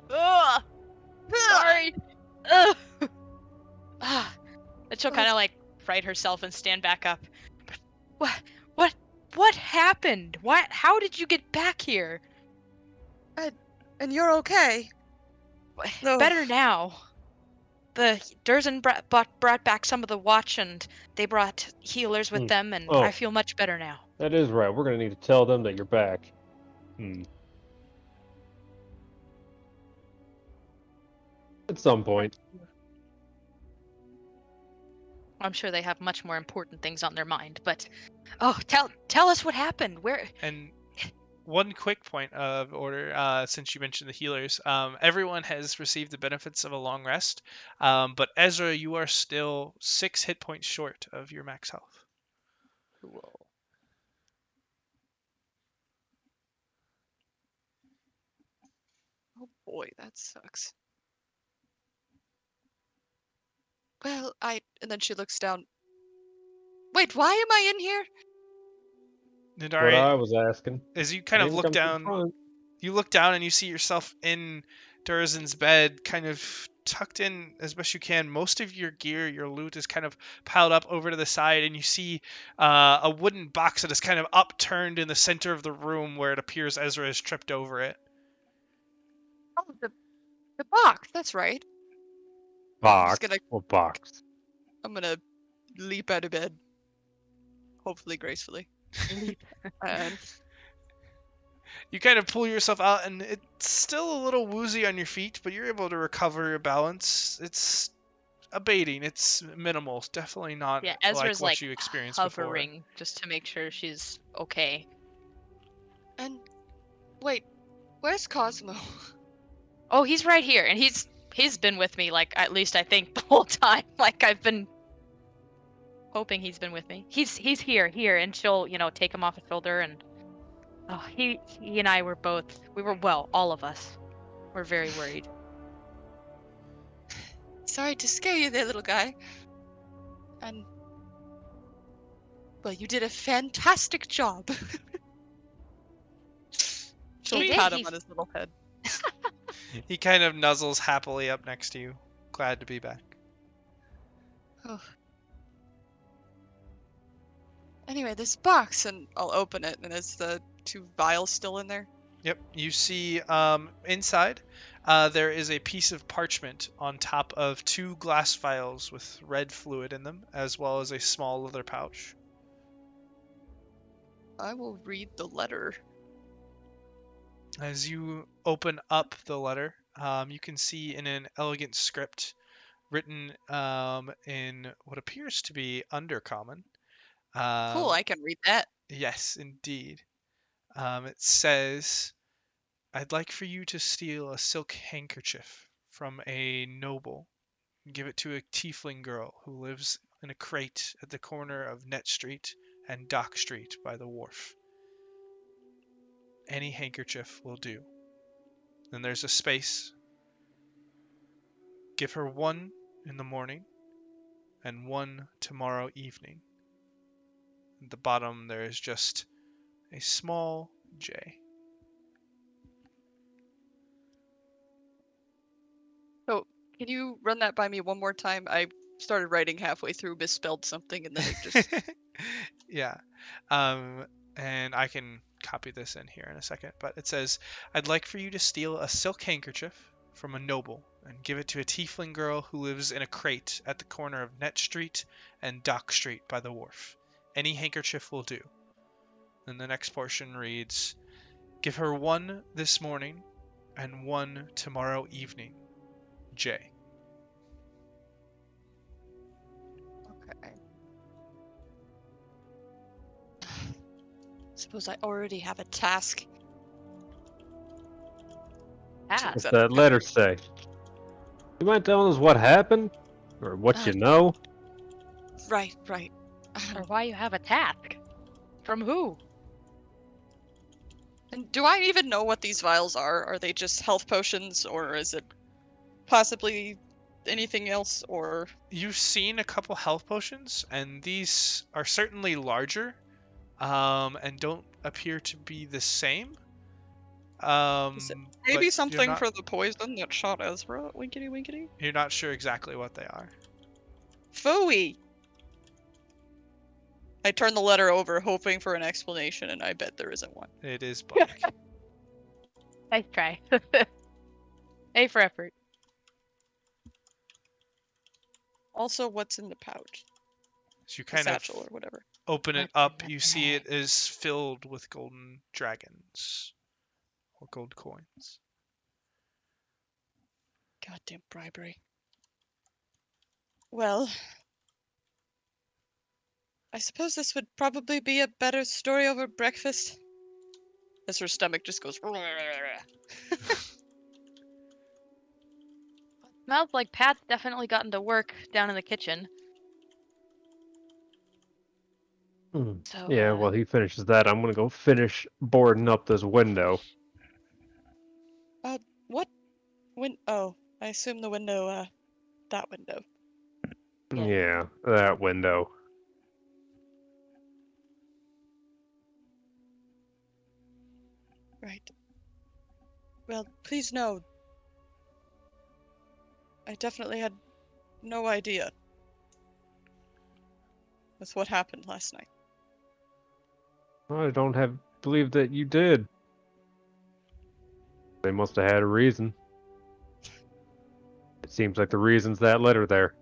Sorry. And she'll kind of like fright herself and stand back up. What happened? How did you get back here? And you're okay. No. Better now. The Durizen brought back some of the watch, and they brought healers with them, and Oh. I feel much better now. That is right. We're gonna need to tell them that you're back. At some point. I'm sure they have much more important things on their mind, but tell us what happened. Where? And one quick point of order, since you mentioned the healers, everyone has received the benefits of a long rest, but Ezra, you are still 6 hit points short of your max health. Cool. Oh boy, that sucks. Well, and then she looks down. Wait, why am I in here? Nadari, What I was asking. as you kind of Didn't look come to the down, front. you look down and you see yourself in Durizen's bed, kind of tucked in as best you can. Most of your gear, your loot, is kind of piled up over to the side, and you see a wooden box that is kind of upturned in the center of the room where it appears Ezra has tripped over it. Oh, the box. That's right. Box. gonna- What box? I'm gonna leap out of bed. Hopefully gracefully. And You kind of pull yourself out, and it's still a little woozy on your feet, but you're able to recover your balance. It's abating. It's minimal. It's definitely not Yeah, like Ezra's what like you experienced hovering just to make sure she's okay. and wait, where's Cosmo? Oh, he's right here, and he's been with me, like, at least I think the whole time. Like, I've been hoping he's been with me. He's here, and she'll, take him off his shoulder, and he and I were all of us were very worried. Sorry to scare you there, little guy. And well, you did a fantastic job. She'll He did, pat him he's- on his little head. He kind of nuzzles happily up next to you. Glad to be back. Oh. Anyway, this box, and I'll open it, and is the 2 vials still in there? Yep, you see inside there is a piece of parchment on top of 2 glass vials with red fluid in them, as well as a small leather pouch. I will read the letter. As you open up the letter, you can see in an elegant script written in what appears to be Undercommon. Cool, I can read that. Yes, indeed. It says, I'd like for you to steal a silk handkerchief from a noble and give it to a tiefling girl who lives in a crate at the corner of Net Street and Dock Street by the wharf. Any handkerchief will do. Then there's a space. Give her 1 in the morning and 1 tomorrow evening. At the bottom there is just a small J. So, can you run that by me one more time? I started writing halfway through, misspelled something, and then it just... Yeah. And I can copy this in here in a second, but it says, I'd like for you to steal a silk handkerchief from a noble and give it to a tiefling girl who lives in a crate at the corner of Net Street and Dock Street by the wharf. Any handkerchief will do. And the next portion reads, give her 1 this morning and 1 tomorrow evening. J. Okay. Suppose I already have a task. Ah, What's that letter say? You mind telling us what happened? Or what you know? Right. or why you have a task? From who? And do I even know what these vials are? Are they just health potions, or is it possibly anything else, or... You've seen a couple health potions, and these are certainly larger, and don't appear to be the same. Is it But maybe you're something not- for the poison that shot Ezra? Winkety winkety? You're not sure exactly what they are. Phooey! I turn the letter over, hoping for an explanation, and I bet there isn't one. It is blank. Nice try. A for effort. Also, what's in the pouch? So you The kind of satchel or whatever. open it What's in up, the you see bag? it is filled with golden dragons. Or gold coins. Goddamn bribery. Well, I suppose this would probably be a better story over breakfast. As her stomach just goes... Smells like Pat's definitely gotten to work down in the kitchen. So, Yeah, while he finishes that, I'm gonna go finish boarding up this window. What? Oh, I assume the window, that window. Yeah. Yeah, that window. Right. Well, please know, I definitely had no idea with what happened last night. I don't have believe that you did. They must have had a reason. It seems like the reason's that letter there.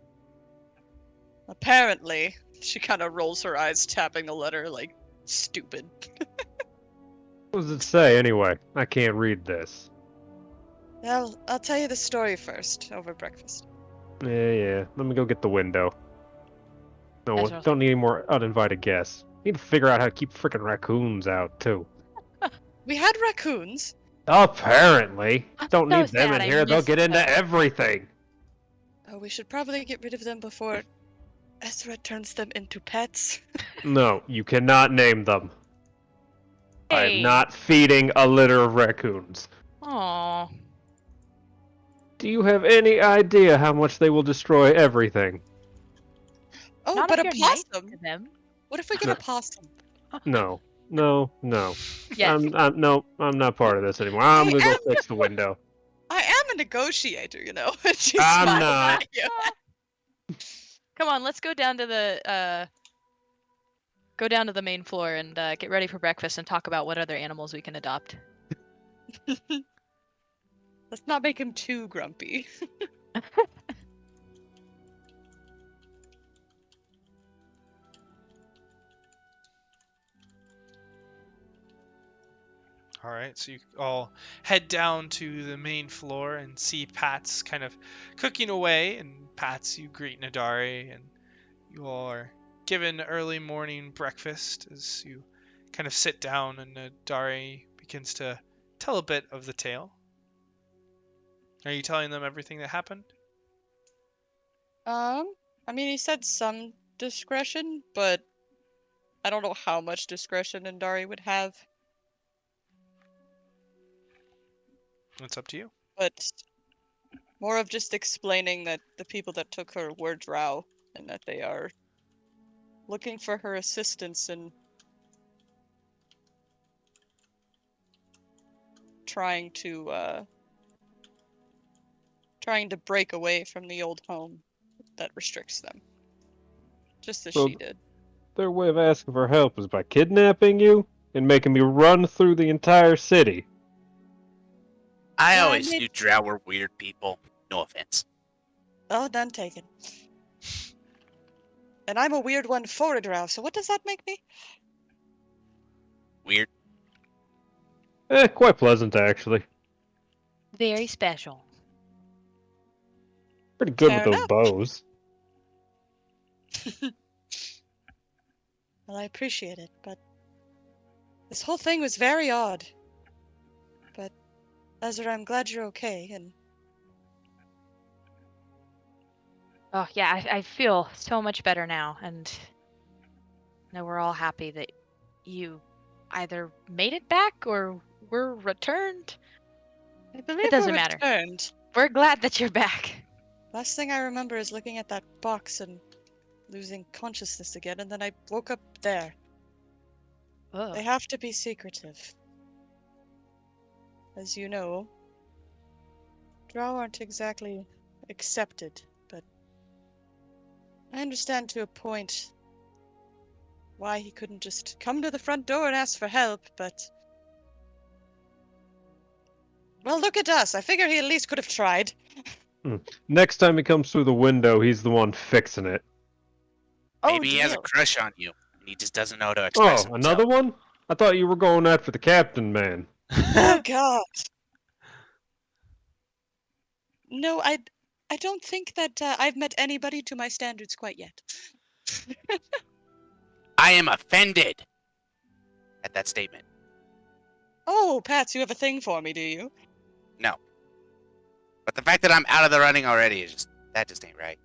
Apparently, she kind of rolls her eyes, tapping the letter like stupid. What does it say anyway? I can't read this. Well, I'll tell you the story first over breakfast. Yeah. Let me go get the window. No, Ezra's don't need any more uninvited guests. Need to figure out how to keep freaking raccoons out too. We had raccoons. Apparently, I'm don't so need them sad in I here. They'll missed get into that. everything. Oh, we should probably get rid of them before Ezra turns them into pets. No, you cannot name them. I Hey. am not feeding a litter of raccoons. Aw. Do you have any idea how much they will destroy everything? Oh, Not but if a you're nice possum. to them. What if we get a possum? No. Yes. I'm not part of this anymore. I'm gonna go fix the window. I am a negotiator, you know. She's I'm smiling not. at you. Come on, let's go down to the go down to the main floor and get ready for breakfast and talk about what other animals we can adopt. Let's not make him too grumpy. All right, so you all head down to the main floor and see Pats kind of cooking away. And Pats, you greet Nadari, and you all are given early morning breakfast as you kind of sit down, and Nadari begins to tell a bit of the tale. Are you telling them everything that happened? I mean, he said some discretion, but I don't know how much discretion Indari would have. It's up to you. But more of just explaining that the people that took her were drow, and that they are looking for her assistance in trying to break away from the old home that restricts them. Just as So she did. Their way of asking for help is by kidnapping you and making me run through the entire city. I Yeah, I always made- knew drow were weird people. No offense. Oh, none taken. And I'm a weird one for a drow, so what does that make me? Weird. Quite pleasant, actually. Very special. Pretty good Fair with those enough. bows. Well, I appreciate it, but this whole thing was very odd. But, Ezra, I'm glad you're okay, and Oh yeah, I feel so much better now, and now we're all happy that you either made it back or were returned. I believe doesn't we're matter. returned. We're glad that you're back. Last thing I remember is looking at that box and losing consciousness again, and then I woke up there. Oh. They have to be secretive. As you know, drow aren't exactly accepted, but I understand to a point why he couldn't just come to the front door and ask for help, but... Well, look at us. I figure he at least could have tried. Next time he comes through the window, he's the one fixing it. Maybe oh, he has a deal. crush on you, and he just doesn't know how to express Oh, himself. another one? I thought you were going after the captain, man. Oh, God. No, I don't think that I've met anybody to my standards quite yet. I am offended at that statement. Oh, Pats, you have a thing for me, do you? No. But the fact that I'm out of the running already is just ain't right.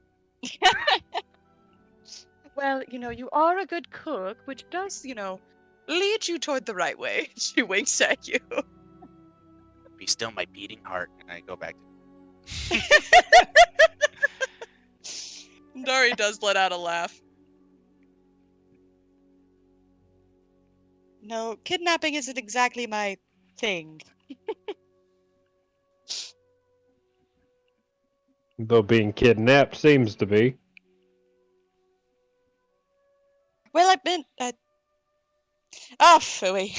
Well, you are a good cook, which does, lead you toward the right way. She winks at you. Be still my beating heart, and I go back to Dari does let out a laugh. No, kidnapping isn't exactly my thing. Though being kidnapped seems to be. Well, I've been... Oh, phooey.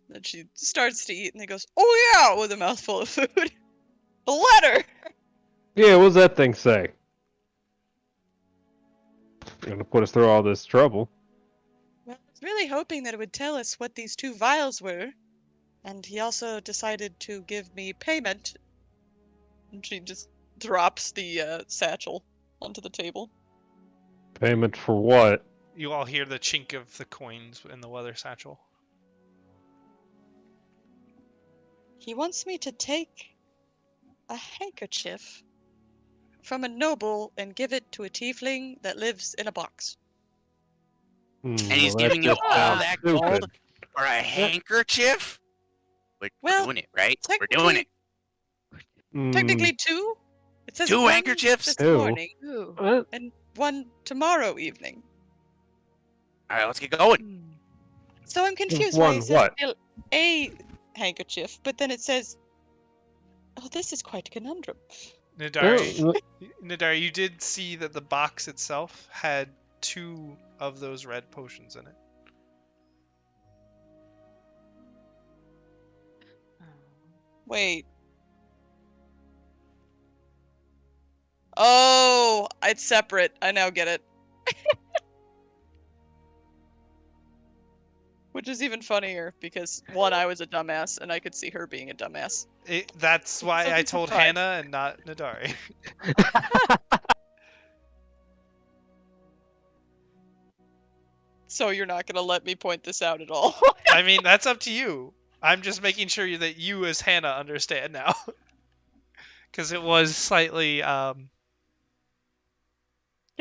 Then she starts to eat, and he goes, "Oh yeah," with a mouthful of food. A letter! Yeah, what's that thing say? Gonna put us through all this trouble. Well, I was really hoping that it would tell us what these 2 vials were. And he also decided to give me payment. And she just drops the satchel onto the table. Payment for what? You all hear the chink of the coins in the leather satchel. He wants me to take a handkerchief from a noble and give it to a tiefling that lives in a box. And he's well, giving that you just all sounds that stupid. gold for a handkerchief? We're Well, doing it, right? We're doing it. Technically 2. It says 2 1 handkerchiefs? this Ew. morning Ooh. What? and 1 tomorrow evening. All right, let's get going. Hmm. So I'm confused why One he says what? a handkerchief, but then it says, "Oh, this is quite a conundrum." Nadari, Nadari, you did see that the box itself had 2 of those red potions in it. Wait. Oh, it's separate. I now get it. Which is even funnier because, one, I was a dumbass, and I could see her being a dumbass. That's why So I this is told fine. Hannah and not Nadari. So you're not gonna let me point this out at all? I mean, that's up to you. I'm just making sure that you as Hannah understand now. Because it was slightly, Can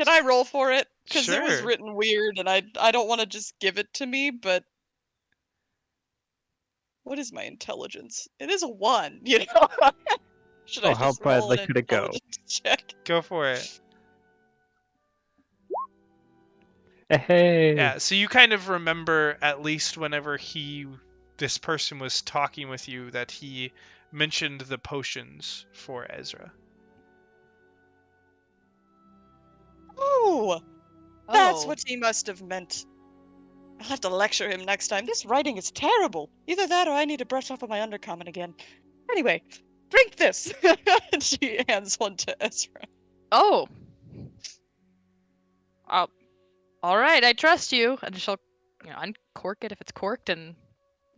I roll for it? Because it was Sure. written weird, and I don't want to just give it to me, but... What is my intelligence? It is a 1, you know? Should I Oh, how just roll badly an could it go? intelligence check? Go for it. Hey. Yeah, so you kind of remember, at least whenever this person was talking with you, that he mentioned the potions for Ezra. Oh! That's Oh. what he must have meant. I'll have to lecture him next time. This writing is terrible. Either that or I need to brush up on my undercommon again. Anyway, drink this! And she hands one to Ezra. Oh. All right, I trust you. And she'll, uncork it if it's corked and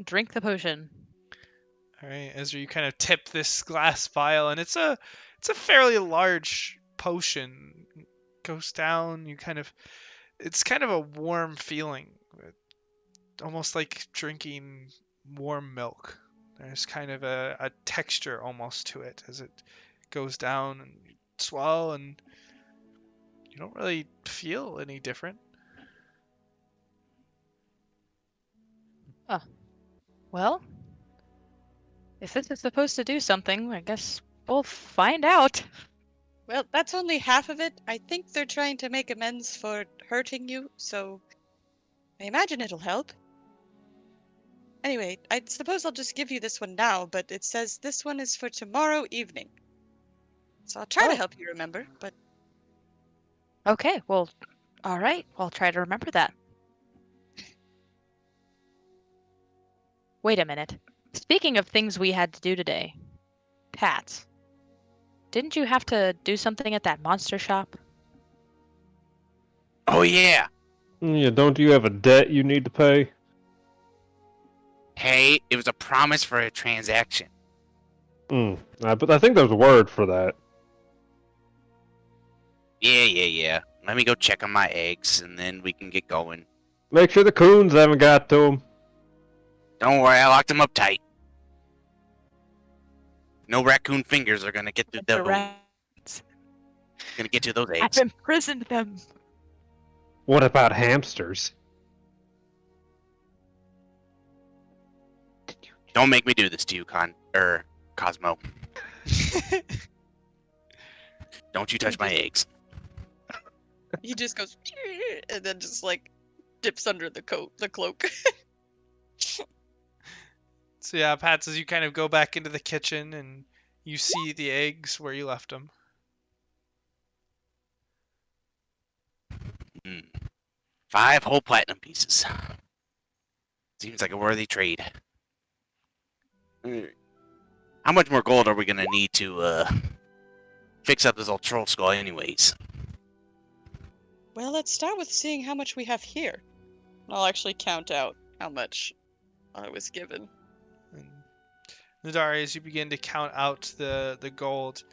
drink the potion. All right, Ezra, you kind of tip this glass vial, and it's a fairly large potion. It goes down. It's kind of a warm feeling, almost like drinking warm milk. There's kind of a texture almost to it as it goes down and you swallow, and you don't really feel any different. Well, if this is supposed to do something, I guess we'll find out. Well, that's only half of it. I think they're trying to make amends for hurting you, so I imagine it'll help. Anyway, I suppose I'll just give you this one now, but it says this one is for tomorrow evening. So I'll try to help you remember, but... Okay, well, all right. I'll try to remember that. Wait a minute. Speaking of things we had to do today, Pat, didn't you have to do something at that monster shop? Oh yeah. Yeah, don't you have a debt you need to pay? Hey, it was a promise for a transaction. But I think there's a word for that. Yeah. Let me go check on my eggs, and then we can get going. Make sure the coons haven't got to them. Don't worry, I locked them up tight. No raccoon fingers are gonna get through The those. rats. Gonna get to those I've eggs. imprisoned them. What about hamsters? Don't make me do this to you, Cosmo. Don't you touch my eggs. He just goes, and then just, like, dips under the cloak. So yeah, Pat, as you kind of go back into the kitchen and you see the eggs where you left them. 5 whole platinum pieces. Seems like a worthy trade. How much more gold are we gonna need to fix up this old troll skull anyways? Well, let's start with seeing how much we have here. I'll actually count out how much I was given. And Nadari, as you begin to count out the gold,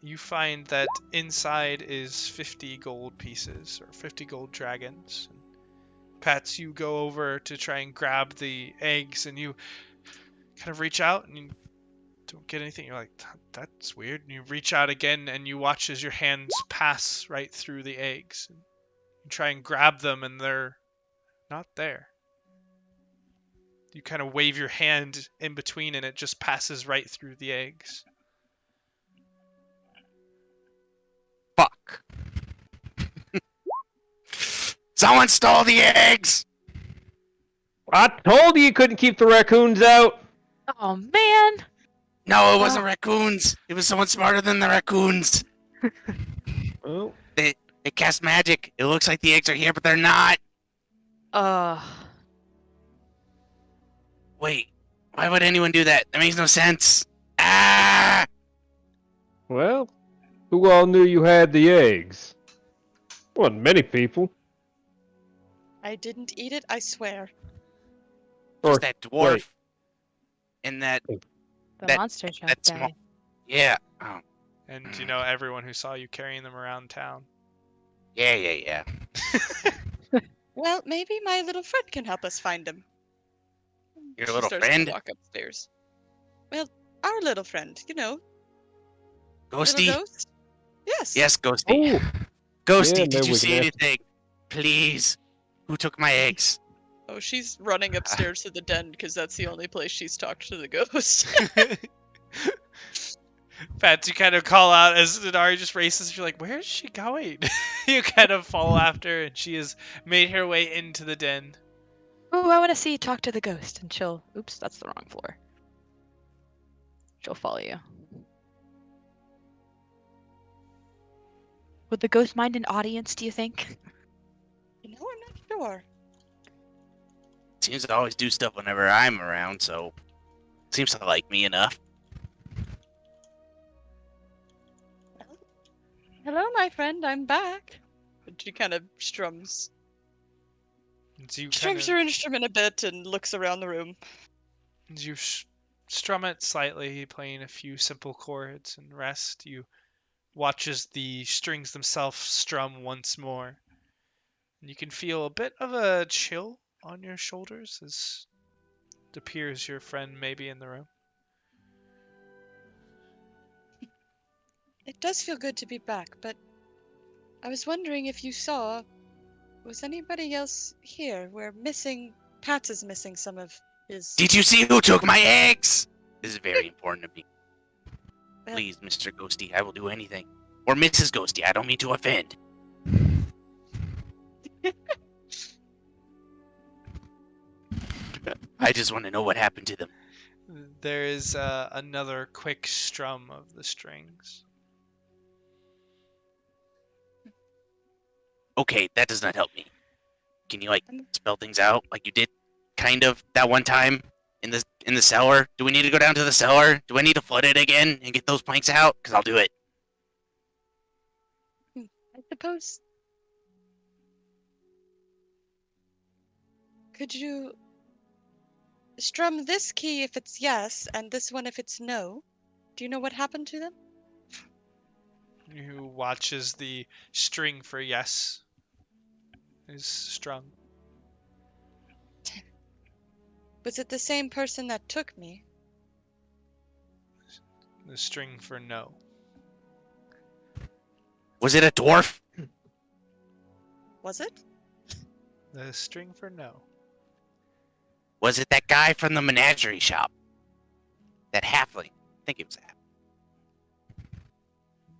you find that inside is 50 gold pieces, or 50 gold dragons. And Pats, you go over to try and grab the eggs, and you kind of reach out, and you don't get anything. You're like, that's weird. And you reach out again, and you watch as your hands pass right through the eggs. And you try and grab them, and they're not there. You kind of wave your hand in between, and it just passes right through the eggs. Fuck. Someone stole the eggs! I told you couldn't keep the raccoons out! Oh man! No, it wasn't raccoons. It was someone smarter than the raccoons. Well, They cast magic. It looks like the eggs are here, but they're not. Wait, why would anyone do that? That makes no sense. Ah! well, who all knew you had the eggs? Wasn't many people. I didn't eat it, I swear. Just that dwarf wait. and that The monster shop that's guy. yeah. Oh, And you know everyone who saw you carrying them around town. yeah. Well, maybe my little friend can help us find him. Your She little starts to friend, walk upstairs. Well, our little friend, you know, Ghosty. little ghost. Yes. Yes, Ghosty. Oh, Ghosty, yeah, did maybe you we see can ask- anything? Please. Who took my eggs? Oh, she's running upstairs to the den because that's the only place she's talked to the ghost. Fats, you kind of call out as Nadari just races. You're like, where is she going? You kind of follow after, and she has made her way into the den. Oh, I want to see you talk to the ghost, and she'll. Oops, that's the wrong floor. She'll follow you. Would the ghost mind an audience, do you think? You know, I'm not sure. Seems to always do stuff whenever I'm around, so seems to like me enough. Hello, my friend, I'm back. And she kind of strums As you her instrument a bit and looks around the room. as you strum it slightly, playing a few simple chords and rest, you watch as the strings themselves strum once more. And you can feel a bit of a chill on your shoulders as it appears your friend may be in the room. It does feel good to be back, but I was wondering if you saw. Was anybody else here? Pats is missing some of his. Did you see who took my eggs? This is very important to me. Well- Please, Mr. Ghosty, I will do anything. Or Mrs. Ghosty, I don't mean to offend. I just want to know what happened to them. There is another quick strum of the strings. Okay, that does not help me. Can you spell things out like you did kind of that one time in the cellar? Do we need to go down to the cellar? Do I need to flood it again and get those planks out? Because I'll do it. I suppose. Could you strum this key if it's yes, and this one if it's no? Do you know what happened to them? Who watches the string for yes is strung. Was it the same person that took me? The string for no. Was it a dwarf? Was it? The string for no. Was it that guy from the Menagerie shop? That halfling? I think it was that.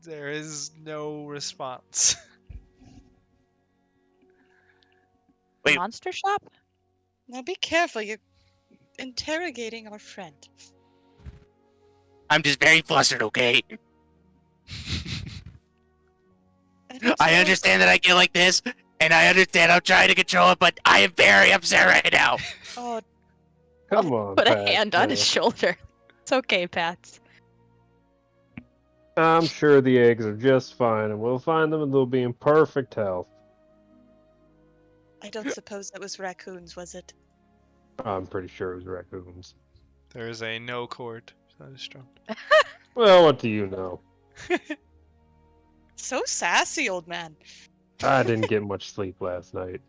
There is no response. Wait. Monster shop? Now be careful, you're interrogating our friend. I'm just very flustered, okay? don't I suppose- understand that I get like this, and I understand I'm trying to control it, but I am very upset right now. Oh, come on, Put a Pat. hand on his shoulder. It's okay, Pats. I'm sure the eggs are just fine, and we'll find them and they'll be in perfect health. I don't suppose that was raccoons, was it? I'm pretty sure it was raccoons. There is a no chord that is strummed. Well, what do you know? So sassy, old man. I didn't get much sleep last night.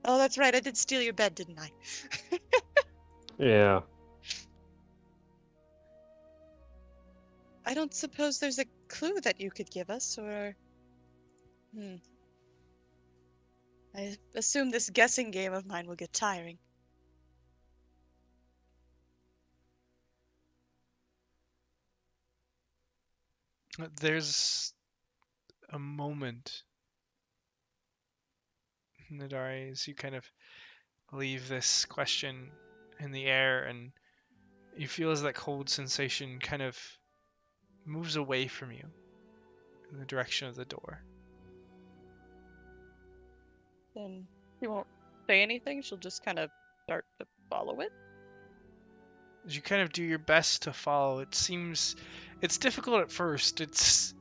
Oh, that's right, I did steal your bed, didn't I? Yeah. I don't suppose there's a clue that you could give us, or... I assume this guessing game of mine will get tiring. There's a moment, Nadari, as you kind of leave this question in the air, and You feel as that cold sensation kind of moves away from you in the direction of the door. Then she won't say anything. She'll just kind of start to follow it. As you kind of do your best to follow, it seems it's difficult at first. It's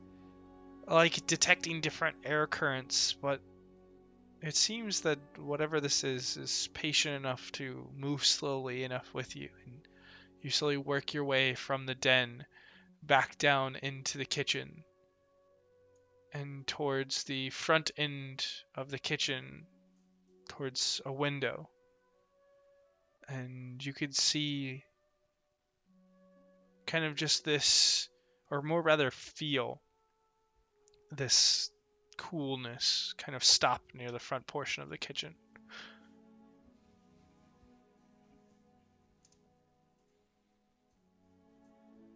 like detecting different air currents, but it seems that whatever this is patient enough to move slowly enough with you, and you slowly work your way from the den back down into the kitchen and towards the front end of the kitchen, towards a window. And you could see kind of just this, or more rather feel this coolness kind of stop near the front portion of the kitchen.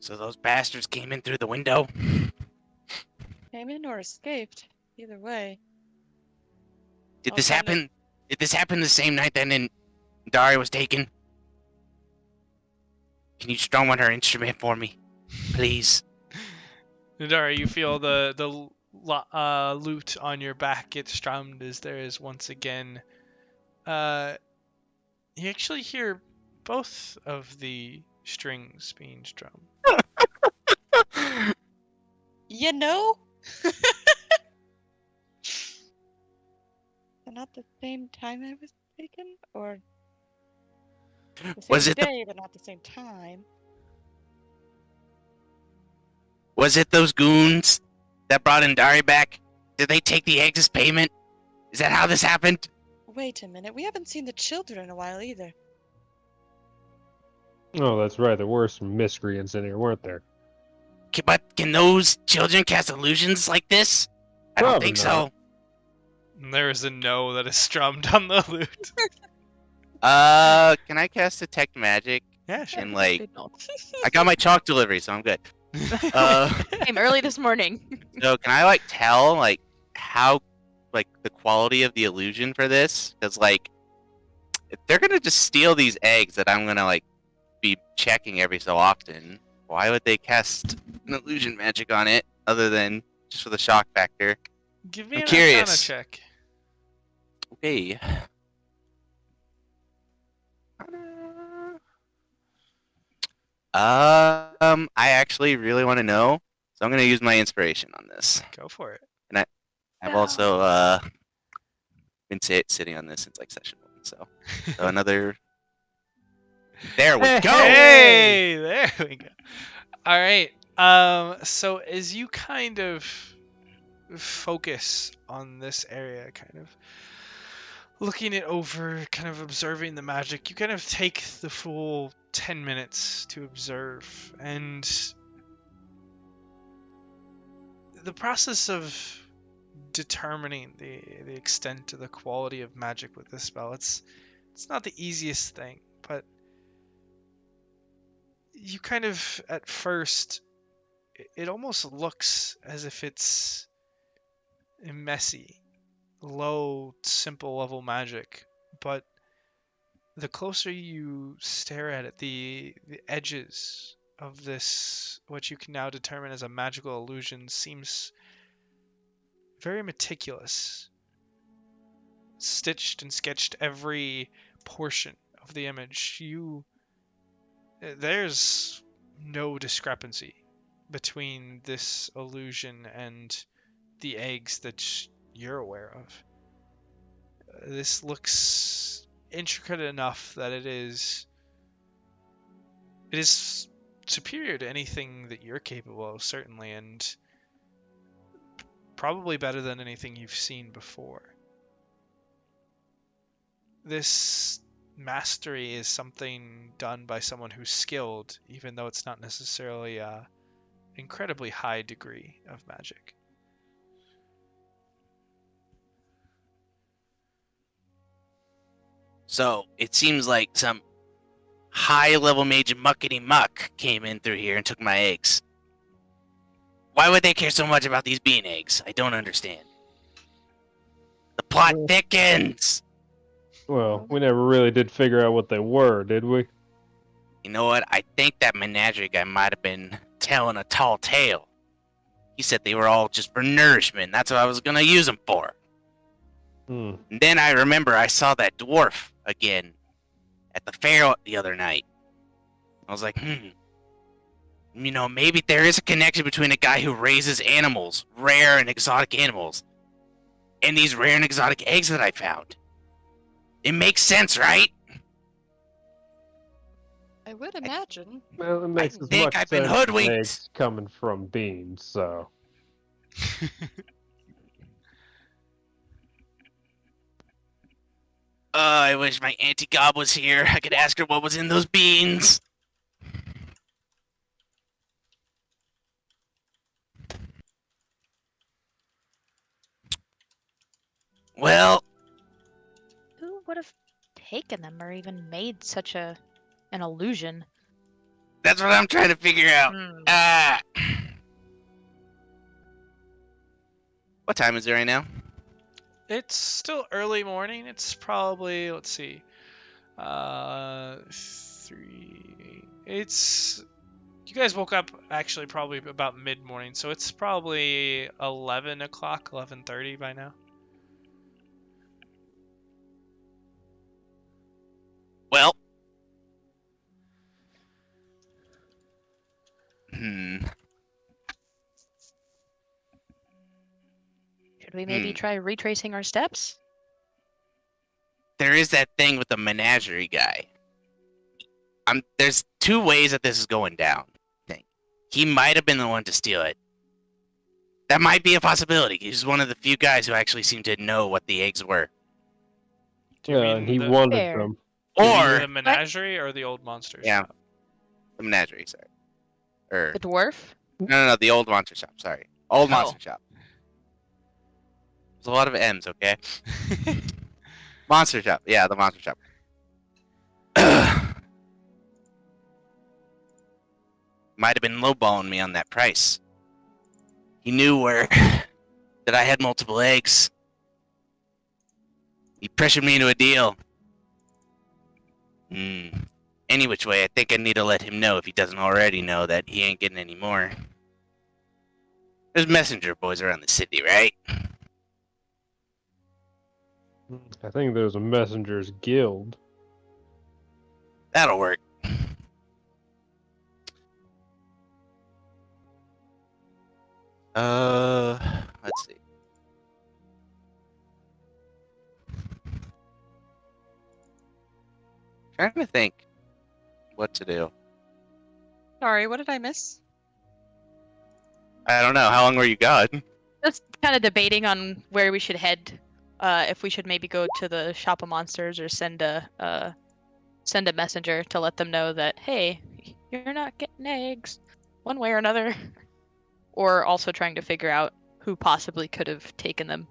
So those bastards came in through the window? Came in or escaped. Either way. Did I'll this send it- happen? Did this happen the same night that Daria was taken? Can you strum on her instrument for me, please? Nadara, you feel the lute on your back get strummed as there is once again. You actually hear both of the strings being strummed. You know? They're not the same time I was taken? Or the same Was it day, but not the same time? Was it those goons that brought Indari back? Did they take the eggs as payment? Is that how this happened? Wait a minute, we haven't seen the children in a while either. Oh, that's right. There were some miscreants in here, weren't there? But can those children cast illusions like this? I don't Probably think not. so. And there is a no that is strummed on the lute. Can I cast detect magic? Yeah, sure. And like, They don't. I got my chalk delivery, so I'm good. Came early this morning. So can I like tell like how like the quality of the illusion for this? Because like, if they're gonna just steal these eggs that I'm gonna like be checking every so often, why would they cast an illusion magic on it other than just for the shock factor? Give me I'm an curious. Arcana check. Okay. I actually really want to know, so I'm gonna use my inspiration on this. Go for it. I've also been sitting on this since like session 1, so another. There we go. Hey, there we go. All right. So as you kind of focus on this area, kind of looking it over, kind of observing the magic, you kind of take the full 10 minutes to observe, and the process of determining the extent of the quality of magic with this spell, it's not the easiest thing, but you kind of at first it almost looks as if it's messy, low, simple level magic, but the closer you stare at it, the edges of this, what you can now determine as a magical illusion, seems very meticulous. Stitched and sketched every portion of the image. There's no discrepancy between this illusion and the eggs that you're aware of. This looks intricate enough that it is superior to anything that you're capable of, certainly, and probably better than anything you've seen before. This mastery is something done by someone who's skilled, even though it's not necessarily a incredibly high degree of magic. So it seems like some high-level mage muckety muck came in through here and took my eggs. Why would they care so much about these bean eggs? I don't understand. The plot thickens. Well, we never really did figure out what they were, did we? You know what? I think that Menagerie guy might have been telling a tall tale. He said they were all just for nourishment. That's what I was gonna use them for. Hmm. And then I remember I saw that dwarf again at the fair the other night. I was like, you know, maybe there is a connection between a guy who raises animals, rare and exotic animals, and these rare and exotic eggs that I found. It makes sense, right? I would imagine. Well, it makes as think much I've been sense as hoodwinked. eggs coming from beans, so. I wish my Auntie Gob was here. I could ask her what was in those beans. Well, Who would have taken them or even made such an illusion? that's what I'm trying to figure out. Hmm. What time is it right now? It's still early morning. It's probably, let's see, 3. It's you guys woke up actually probably about mid morning, so it's probably 11 o'clock, 11:30 by now. Well, Should we maybe try retracing our steps? there is that thing with the Menagerie guy. There's 2 ways that this is going down. I think he might have been the one to steal it. That might be a possibility. He's one of the few guys who actually seem to know what the eggs were. Do you Yeah, mean and he the, wanted Fair. them. do you mean Or the Menagerie or the old monster Yeah. shop? the Menagerie, sorry. Or The dwarf? no, the old monster shop. Sorry, old Oh. monster shop. There's a lot of M's, okay? Monster shop. Yeah, the monster shop. Might have been lowballing me on that price. He knew that I had multiple eggs. He pressured me into a deal. Any which way, I think I need to let him know if he doesn't already know that he ain't getting any more. There's messenger boys around the city, right? I think there's a messenger's guild. That'll work. Let's see. Trying to think what to do. Sorry, what did I miss? I don't know. How long were you gone? Just kind of debating on where we should head. If we should maybe go to the shop of monsters or send a messenger to let them know that, hey, you're not getting eggs, one way or another. Or also trying to figure out who possibly could have taken them.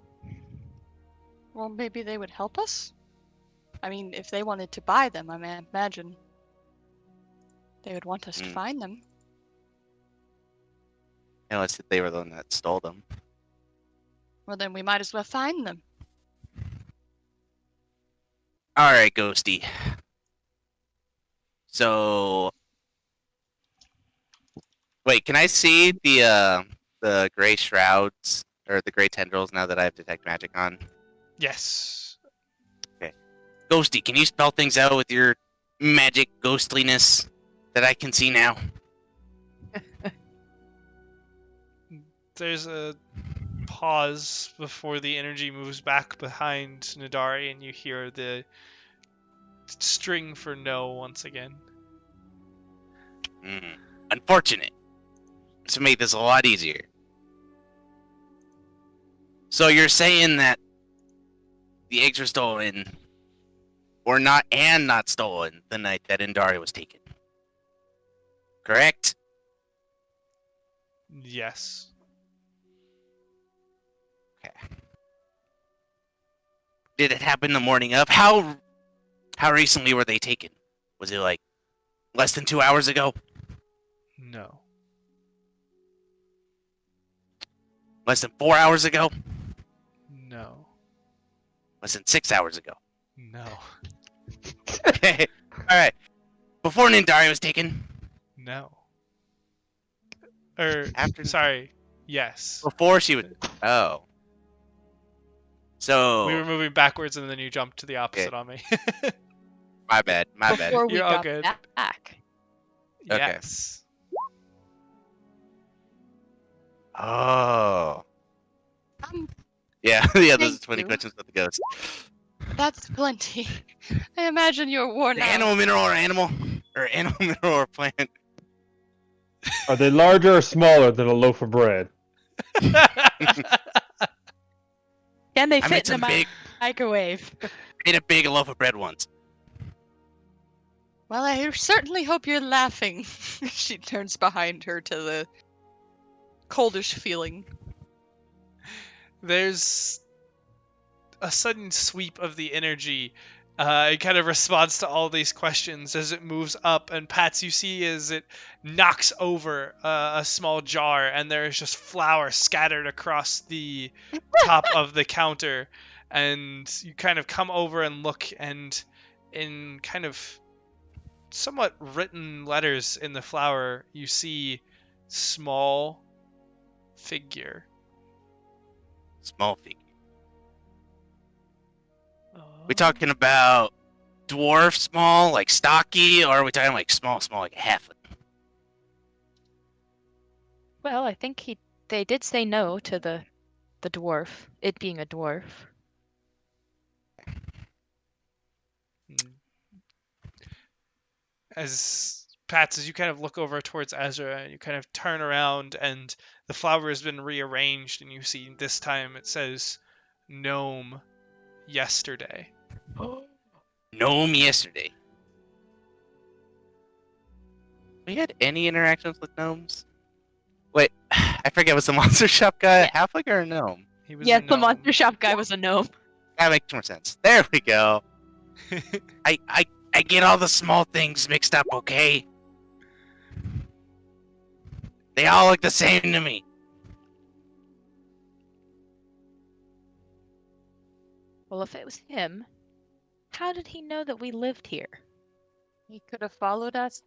Well, maybe they would help us? I mean, if they wanted to buy them, I imagine they would want us to find them. Unless they were the one that stole them. Well, then we might as well find them. Alright, Ghosty. So... Wait, can I see the gray shrouds, or the gray tendrils now that I have detect magic on? Yes. Ghosty, can you spell things out with your magic ghostliness that I can see now? There's a pause before the energy moves back behind Nadari, and you hear the string for no once again. Unfortunate. To make this a lot easier. So you're saying that the eggs were stolen, or not, and not stolen the night that Indari was taken. Correct? Yes. Okay. Did it happen the morning of? How recently were they taken? Was it like less than 2 hours ago? No. Less than 4 hours ago? No. Less than 6 hours ago? No. Okay. Alright. Before Nindari was taken? No. Or, After? sorry, yes. Before she would... Oh. So... We were moving backwards and then you jumped to the opposite Okay. on me. My bad. Before we You're all got good. back. Okay. Yes. Oh. Um, Yeah, yeah, those are Thank 20 you. questions about the ghost. that's plenty. I imagine you're worn An out. animal, mineral, or animal? Or animal, mineral, or plant? Are they larger or smaller than a loaf of bread? Can they I fit made in some the big, microwave? made a big loaf of bread once. Well, I certainly hope you're laughing. She turns behind her to the coldish feeling. There's a sudden sweep of the energy. It kind of responds to all these questions as it moves up, and Pats, you see as it knocks over a small jar, and there is just flour scattered across the top of the counter. And you kind of come over and look, and in kind of somewhat written letters in the flour, you see small figure. Small figure. We talking about dwarf small, like stocky, or are we talking like small, like half? Well, I think they did say no to the dwarf, it being a dwarf. As Pats, as you kind of look over towards Ezra, and you kind of turn around, and the flower has been rearranged, and you see this time it says gnome yesterday. Gnome yesterday. We had any interactions with gnomes? Wait, I forget. Was the monster shop guy a halfling or a gnome? He was Yes, a the gnome. monster shop guy was a gnome. That makes more sense. There we go. I get all the small things mixed up, okay? They all look the same to me. Well, if it was him, how did he know that we lived here? He could have followed us.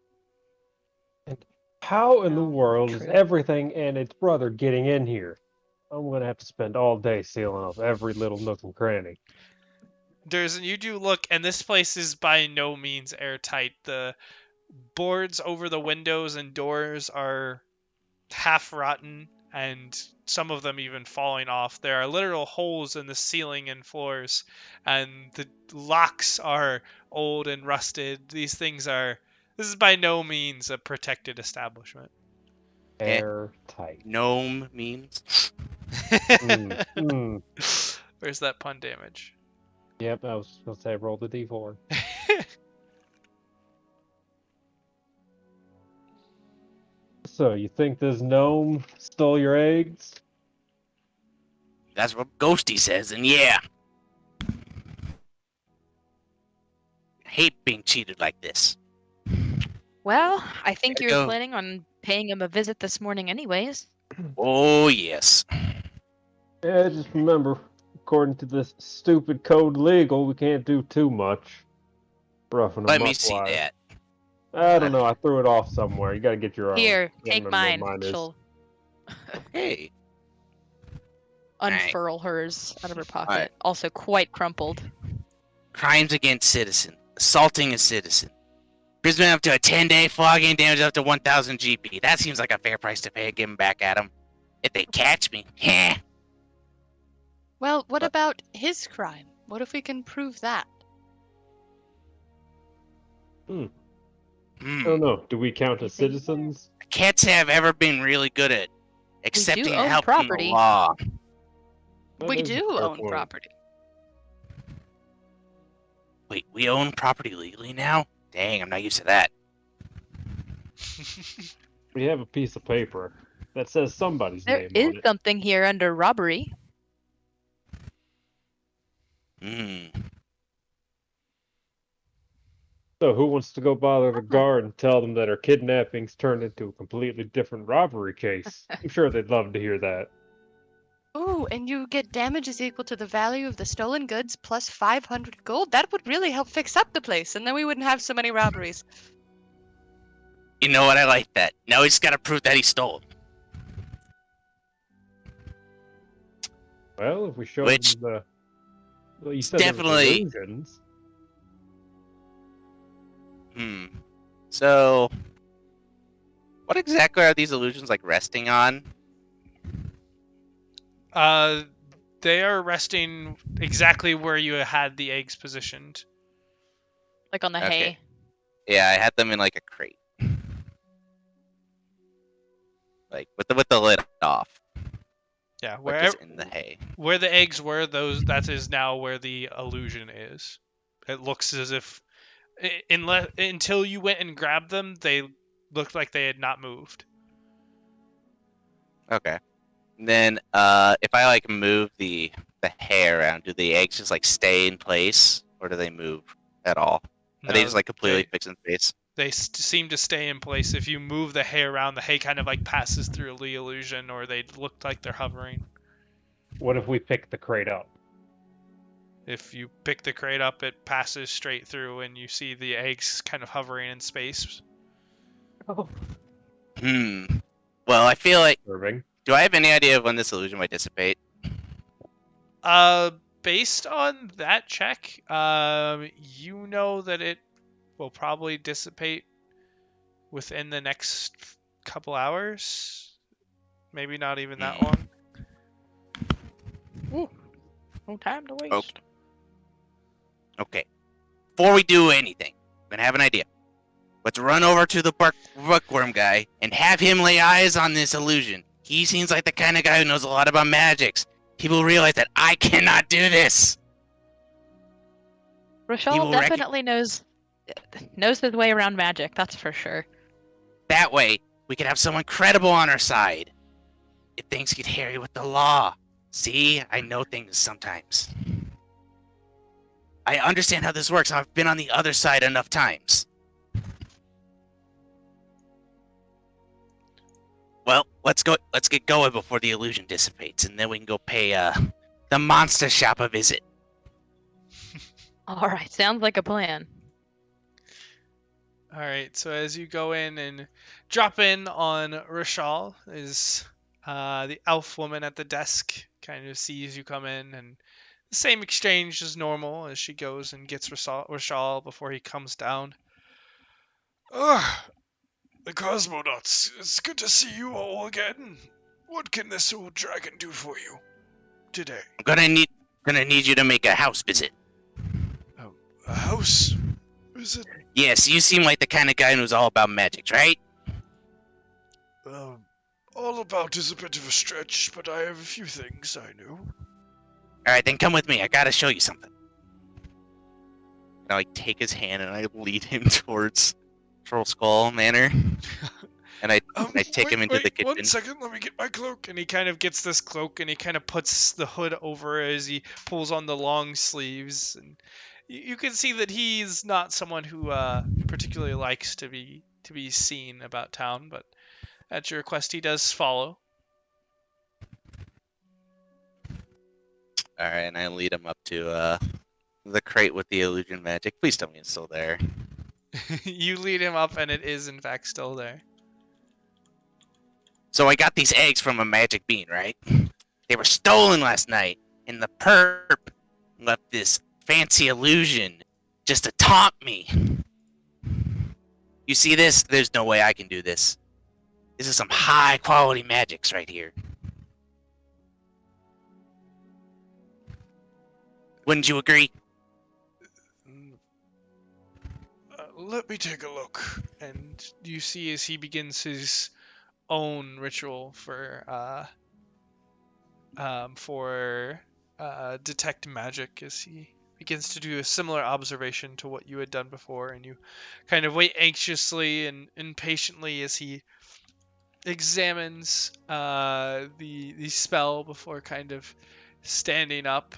How in the No, world is true. everything and its brother getting in here? I'm gonna have to spend all day sealing off every little nook and cranny. Durizen, you do look, and this place is by no means airtight. The boards over the windows and doors are half rotten, and some of them even falling off. There are literal holes in the ceiling and floors, and the locks are old and rusted. This is by no means a protected establishment. Airtight. Gnome means. Where's that pun damage? Yep, I was gonna say roll the d4. So, you think this gnome stole your eggs? That's what Ghosty says, and yeah. I hate being cheated like this. Well, I think There you you were go. planning on paying him a visit this morning anyways. Oh, yes. Yeah, just remember, according to this stupid code legal, we can't do too much. Roughing Let them me up see wise. that. I don't know, I threw it off somewhere. You gotta get your own. Here, I don't take remember what mine. is. She'll Hey. unfurl hers out of her pocket. Alright. Also quite crumpled. Crimes against citizen. Assaulting a citizen. Imprisonment up to a 10-day, flogging, damage up to 1,000 GP. That seems like a fair price to pay to give him back at him. If they catch me. Heh. Well, what about his crime? What if we can prove that? I don't know. Do we count as Anything citizens? I can't say I've ever been really good at accepting own help from the property. law. That We is a do fair own point. property. Wait, we own property legally now? Dang, I'm not used to that. We have a piece of paper that says somebody's There name is on it. something here under robbery. So who wants to go bother the guard and tell them that our kidnapping's turned into a completely different robbery case? I'm sure they'd love to hear that. Oh, and you get damages equal to the value of the stolen goods plus 500 gold. That would really help fix up the place, and then we wouldn't have so many robberies. You know what? I like that. Now he's got to prove that he stole. Well, if we show Which them the... Well, you it's said there was definitely- illusions. So, what exactly are these illusions like resting on? They are resting exactly where you had the eggs positioned. Like on the Okay. hay. Yeah, I had them in like a crate, like with the lid off, Yeah, but wherever just in the hay. where the eggs were, that is now where the illusion is. It looks as if, until you went and grabbed them, they looked like they had not moved. Okay. And then, if I like move the hay around, do the eggs just like stay in place, or do they move at all? Are they No, just like completely fixed in space? They seem to stay in place. If you move the hay around, the hay kind of like passes through the illusion, or they look like they're hovering. What if we pick the crate up? If you pick the crate up, it passes straight through, and you see the eggs kind of hovering in space. Oh. Well, I feel like. Irving. Do I have any idea of when this illusion might dissipate? Based on that check, you know that it will probably dissipate within the next couple hours. Maybe not even that long. Ooh, no time to waste. Okay. Okay. Before we do anything, I'm gonna have an idea. Let's run over to the bookworm guy and have him lay eyes on this illusion. He seems like the kind of guy who knows a lot about magics. He will realize that I cannot do this. Rochelle will definitely knows his way around magic, that's for sure. That way, we can have someone credible on our side. If things get hairy with the law. See, I know things sometimes. I understand how this works. I've been on the other side enough times. Well, let's go. Let's get going before the illusion dissipates, and then we can go pay the monster shop a visit. All right, sounds like a plan. All right, so as you go in and drop in on Rochelle, is the elf woman at the desk kind of sees you come in, and the same exchange as normal as she goes and gets Rochelle before he comes down. The cosmonauts. It's good to see you all again. What can this old dragon do for you today? I'm gonna need you to make a house visit. A house? Is it? Yes, you seem like the kind of guy who knows all about magic, right? All about is a bit of a stretch, but I have a few things I know. Alright, then come with me. I gotta show you something. And I take his hand and I lead him towards Trollskull Manor. And I take him into the kitchen. 1 second, let me get my cloak. And he kind of gets this cloak and he kind of puts the hood over as he pulls on the long sleeves. And you can see that he's not someone who particularly likes to be seen about town, but at your request, he does follow. Alright, and I lead him up to the crate with the illusion magic. Please tell me it's still there. You lead him up, and it is in fact still there. So I got these eggs from a magic bean, right? They were stolen last night, and the perp left this fancy illusion just to taunt me. You see this? There's no way I can do this. This is some high quality magics right here. Wouldn't you agree? Let me take a look. And you see as he begins his own ritual for detect magic, as he begins to do a similar observation to what you had done before, and you kind of wait anxiously and impatiently as he examines the spell before kind of standing up,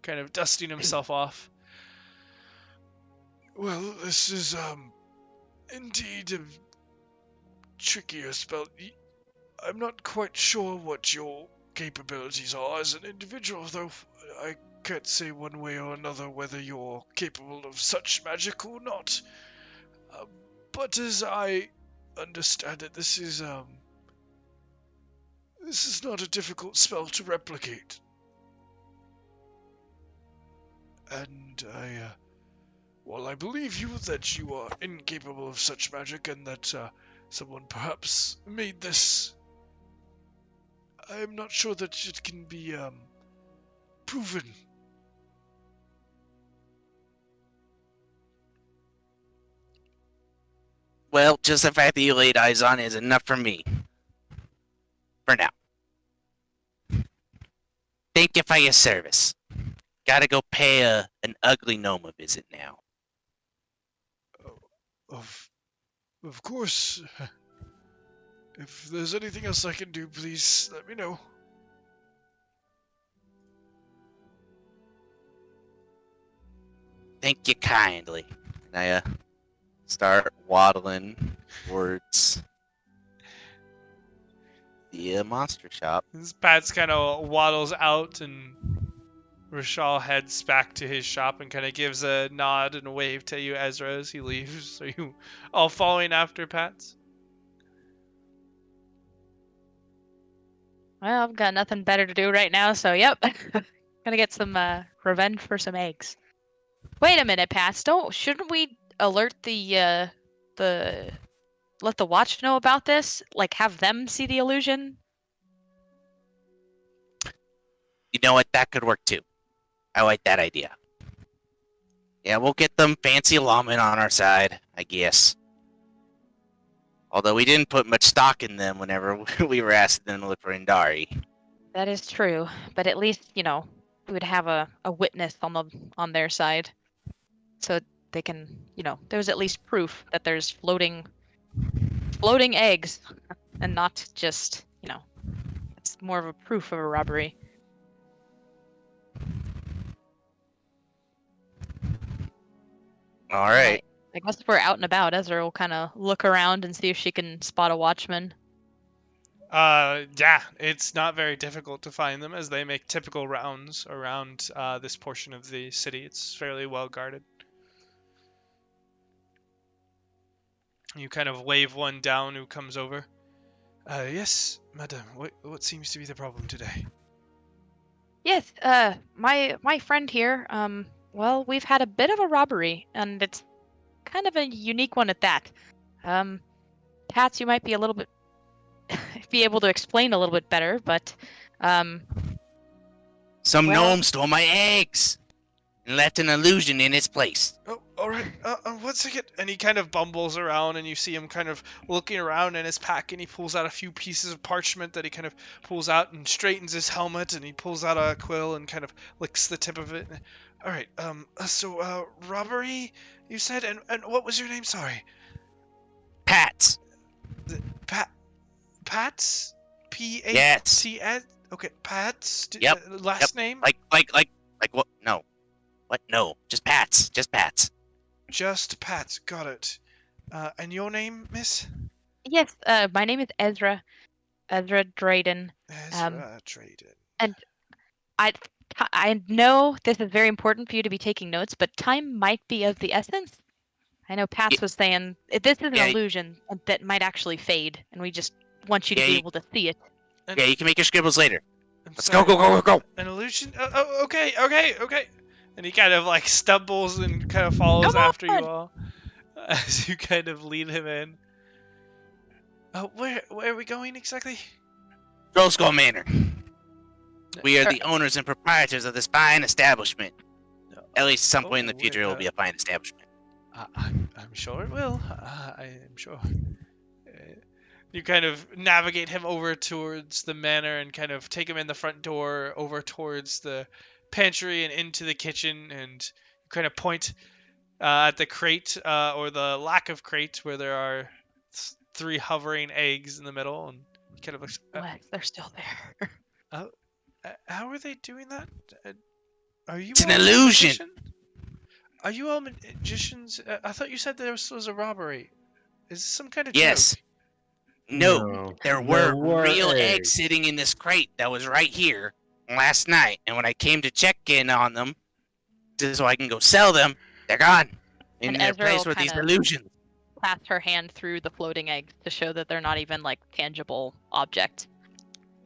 kind of dusting himself off. Well, this is, indeed a trickier spell. I'm not quite sure what your capabilities are as an individual, though I can't say one way or another whether you're capable of such magic or not. But as I understand it. This is not a difficult spell to replicate. And while I believe you that you are incapable of such magic and that someone perhaps made this, I am not sure that it can be proven. Well, just the fact that you laid eyes on it is enough for me. For now. Thank you for your service. Gotta go pay an ugly gnome a visit now. Of course. If there's anything else I can do, please let me know. Thank you kindly. And I start waddling towards the monster shop. This Pats kind of waddles out, and Rashal heads back to his shop and kind of gives a nod and a wave to you, Ezra, as he leaves. Are you all following after Pats? Well, I've got nothing better to do right now, so yep. Gonna get some revenge for some eggs. Wait a minute, Pats. Shouldn't we alert let the watch know about this? Like, have them see the illusion? You know what? That could work too. I like that idea. Yeah, we'll get them fancy lawmen on our side, I guess. Although we didn't put much stock in them whenever we were asking them to look for Indari. That is true, but at least, we would have a witness on their side. So they can, there's at least proof that there's floating eggs and not just, it's more of a proof of a robbery. All right. I guess if we're out and about, Ezra will kind of look around and see if she can spot a watchman. Yeah, it's not very difficult to find them as they make typical rounds around this portion of the city. It's fairly well guarded. You kind of wave one down who comes over. Yes, madam, what seems to be the problem today? Yes, my friend here, well, we've had a bit of a robbery, and it's kind of a unique one at that. Pats, you might be be able to explain a little bit better, but, Some gnome stole my eggs and left an illusion in its place. Oh, alright, 1 second. And he kind of bumbles around, and you see him kind of looking around in his pack, and he pulls out a few pieces of parchment that he kind of pulls out and straightens his helmet, and he pulls out a quill and kind of licks the tip of it. Alright, so, robbery, you said, and what was your name? Sorry. Pats. Pats? Yes. P-A-T-S? Okay, Pats? Yep. Last name? Like what? No. What? No. Just Pats. Just Pats. Just Pats, got it. And your name, miss? yes, my name is Ezra Drayden. Ezra Drayden. And I know this is very important for you to be taking notes, but time might be of the essence. I know Pats was saying this is an illusion that might actually fade, and we just want you to be able to see it. Yeah, you can make your scribbles later. Let's sorry, go. An illusion? Okay. And he kind of like stumbles and kind of follows after you all as you kind of lead him in. Where are we going exactly? Trollskull Manor. We are the owners and proprietors of this fine establishment. At least at some point in the future, it will be a fine establishment. I'm sure it will. I am sure. You kind of navigate him over towards the manor and kind of take him in the front door over towards the pantry and into the kitchen, and you kind of point at the crate or the lack of crate where there are 3 hovering eggs in the middle, and he kind of looks. They're still there. How are they doing that? Are you? It's an illusion. Magician? Are you all magicians? I thought you said there was a robbery. Is this some kind of joke? No, there were real eggs sitting in this crate that was right here last night, and when I came to check in on them, so I can go sell them, they're gone in their place with these illusions. pass her hand through the floating eggs to show that they're not even like tangible object.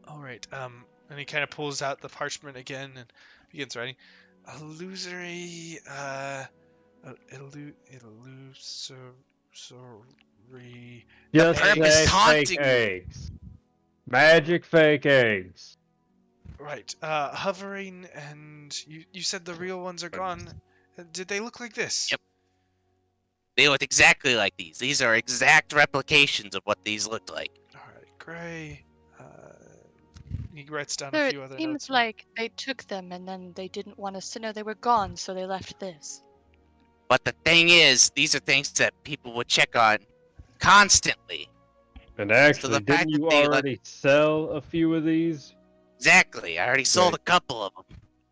All right. And he kind of pulls out the parchment again and begins writing. Illusory. Illusory. Just purpose say fake taunting me. eggs. Magic fake eggs. Right. Hovering, and you said the real ones are gone. Did they look like this? Yep. They look exactly like these. These are exact replications of what these looked like. All right. Gray. He writes down Sir, a few it other seems notes. like they took them and then they didn't want us to know they were gone, so they left this. But the thing is, these are things that people would check on constantly. And actually, the fact didn't you that they let- already sell a few of these? Exactly. I already sold Right. a couple of them.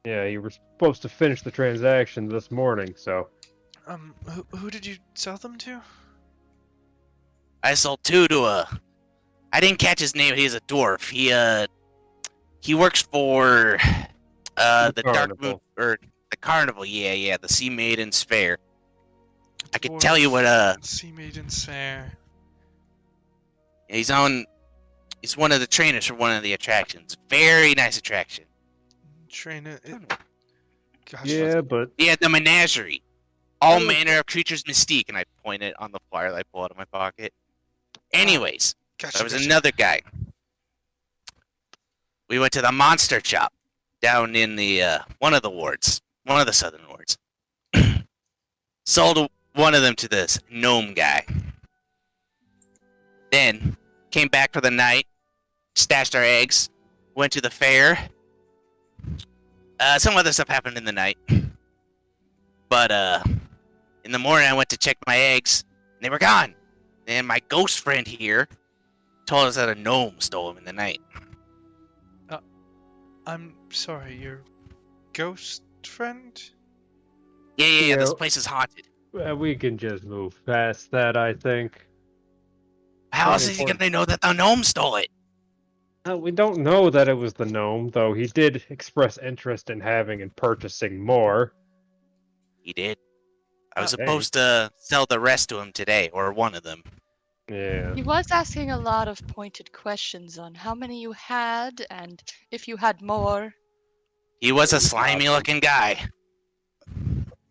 Yeah, you were supposed to finish the transaction this morning, so. Who did you sell them to? I sold 2 to I didn't catch his name. He's a dwarf. He works for the Dark Moon Carnival. or the carnival. Yeah, the Sea Maiden's Faire. I could Dwarf, tell you what Sea Maiden's Faire. he's one of the trainers for one of the attractions. Very nice attraction. Trainer. Gosh. Yeah, but Yeah, the Menagerie. All Oh. manner of creatures mystique, and I point it on the flyer that I pull out of my pocket. Anyways, Gotcha. there was gotcha. another guy. We went to the monster shop down in the one of the wards, one of the southern wards. Sold one of them to this gnome guy. Then came back for the night, stashed our eggs, went to the fair. Some other stuff happened in the night, but in the morning I went to check my eggs, and they were gone. And my ghost friend here told us that a gnome stole them in the night. I'm sorry, your ghost friend? Yeah, this Yeah. place is haunted. we can just move past that, I think. How Very else is he important. gonna know that the gnome stole it? We don't know that it was the gnome, though he did express interest in having and purchasing more. He did. I was Hey. supposed to sell the rest to him today, or one of them. Yeah. He was asking a lot of pointed questions on how many you had and if you had more. He was a Oh, slimy-looking guy.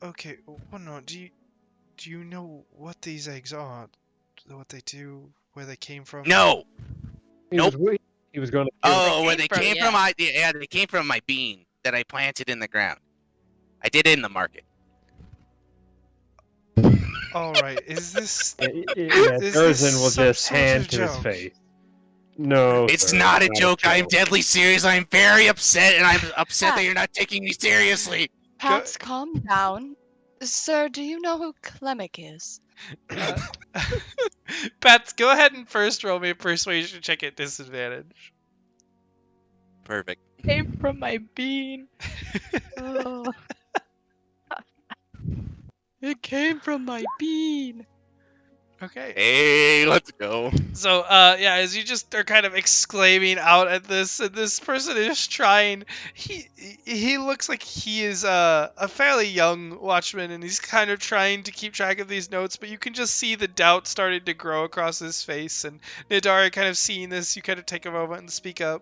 Okay, one note. Do you know what these eggs are? What they do? Where they came from? No. He was going to kill Oh, where came they from, came yeah. from? Yeah, they came from my bean that I planted in the ground. I did it in the market. All right. Is this? Yeah, Is Durizen this will some just sort of hand to his joke? face. No, It's sir, not a joke. I'm deadly serious. I'm very upset, and I'm upset that you're not taking me seriously. Pats, calm down. Sir, do you know who Clemic is? Pats, go ahead and first roll me a persuasion check at disadvantage. Perfect. Came from my bean. Oh. It came from my bean. Okay. Hey, let's go. So, yeah, as you just are kind of exclaiming out at this, and this person is trying. He looks like he is a fairly young watchman, and he's kind of trying to keep track of these notes. But you can just see the doubt starting to grow across his face. And Nidara, kind of seeing this, you kind of take a moment and speak up.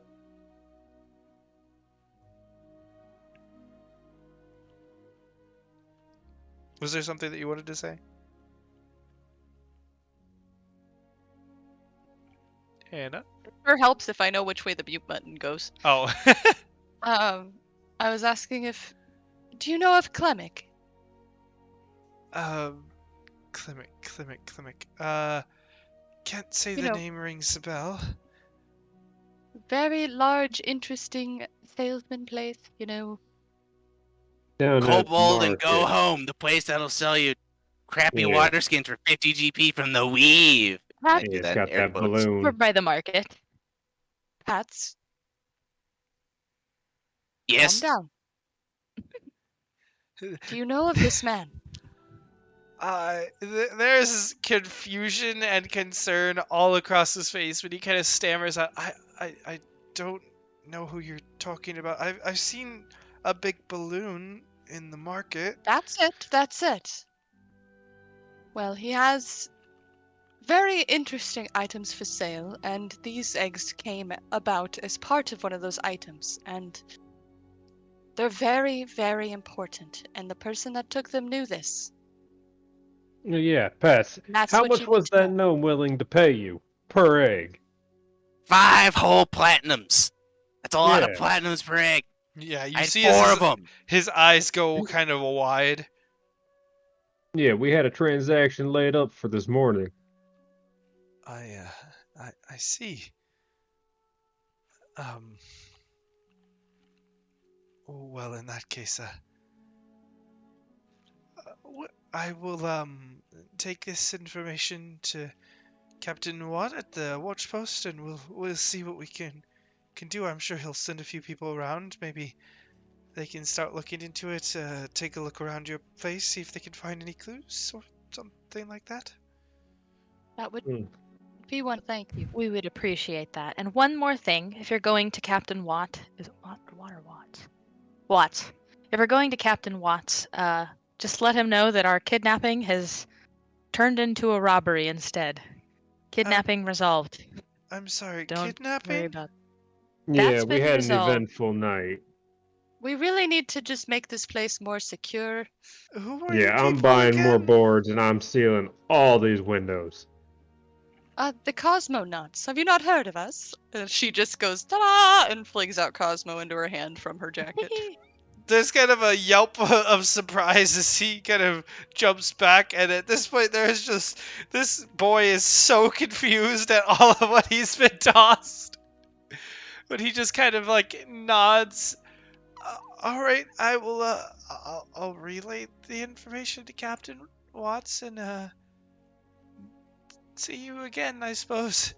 Was there something that you wanted to say? Hannah? Sure helps if I know which way the mute button goes. Oh. I was asking if... Do you know of Clemic? Clemic. Can't say You the know- name rings a bell. Very large, interesting salesman place, you know. Down at Kobold and go market. home. The place that'll sell you crappy Yeah. water skins for 50 GP from the weave. Pat, I do He's that in got air that quotes. balloon. We're by the market. Pats, Yes. calm down. Do you know of this man? There's confusion and concern all across his face when he kind of stammers out. I don't know who you're talking about. I've seen a big balloon in the market. That's it. Well, he has very interesting items for sale, and these eggs came about as part of one of those items, and they're very, very important, and the person that took them knew this. Yeah, Pets. And that's How what much you was need to that know. gnome willing to pay you per egg? 5 whole platinums. That's a lot of Yeah. platinums per egg. Yeah, you I had see 4 of them. his eyes go kind of wide. Yeah, we had a transaction laid up for this morning. I see. Um. Well, in that case, I will take this information to Captain Watt at the watch post, and we'll see what we can do. I'm sure he'll send a few people around. Maybe they can start looking into it. Take a look around your place, see if they can find any clues or something like that. That would Hmm. be one. Thank you. We would appreciate that. And one more thing, if you're going to Captain Watt, is it Watt or Watts? Watts. If you're going to Captain Watts, just let him know that our kidnapping has turned into a robbery instead. Kidnapping resolved. I'm sorry, Don't worry kidnapping? about. Yeah, That's we been had resolved. an eventful night. We really need to just make this place more secure. Who are you Yeah, I'm people buying more again? boards and I'm sealing all these windows. The Cosmo nuts. Have you not heard of us? She just goes ta-da and flings out Cosmo into her hand from her jacket. There's kind of a yelp of surprise as he kind of jumps back, and at this point, there's just this boy is so confused at all of what he's been tossed, but he just kind of like nods. All right, I will. I'll relay the information to Captain Watts and see you again, I suppose.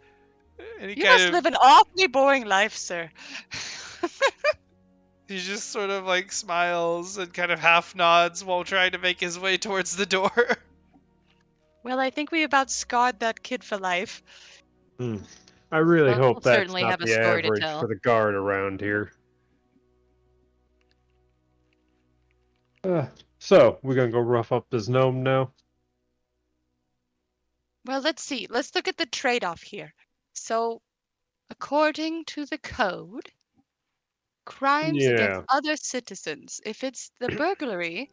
And he You kind must of live an awfully boring life, sir. he just sort of like smiles and kind of half nods while trying to make his way towards the door. Well, I think we about scarred that kid for life. I really Well, hope we'll that's certainly not have a the story to average tell. for the guard around here. So, we're gonna go rough up this gnome now? Well, let's see. Let's look at the trade-off here. So, according to the code, crimes against Yeah. other citizens, if it's the burglary,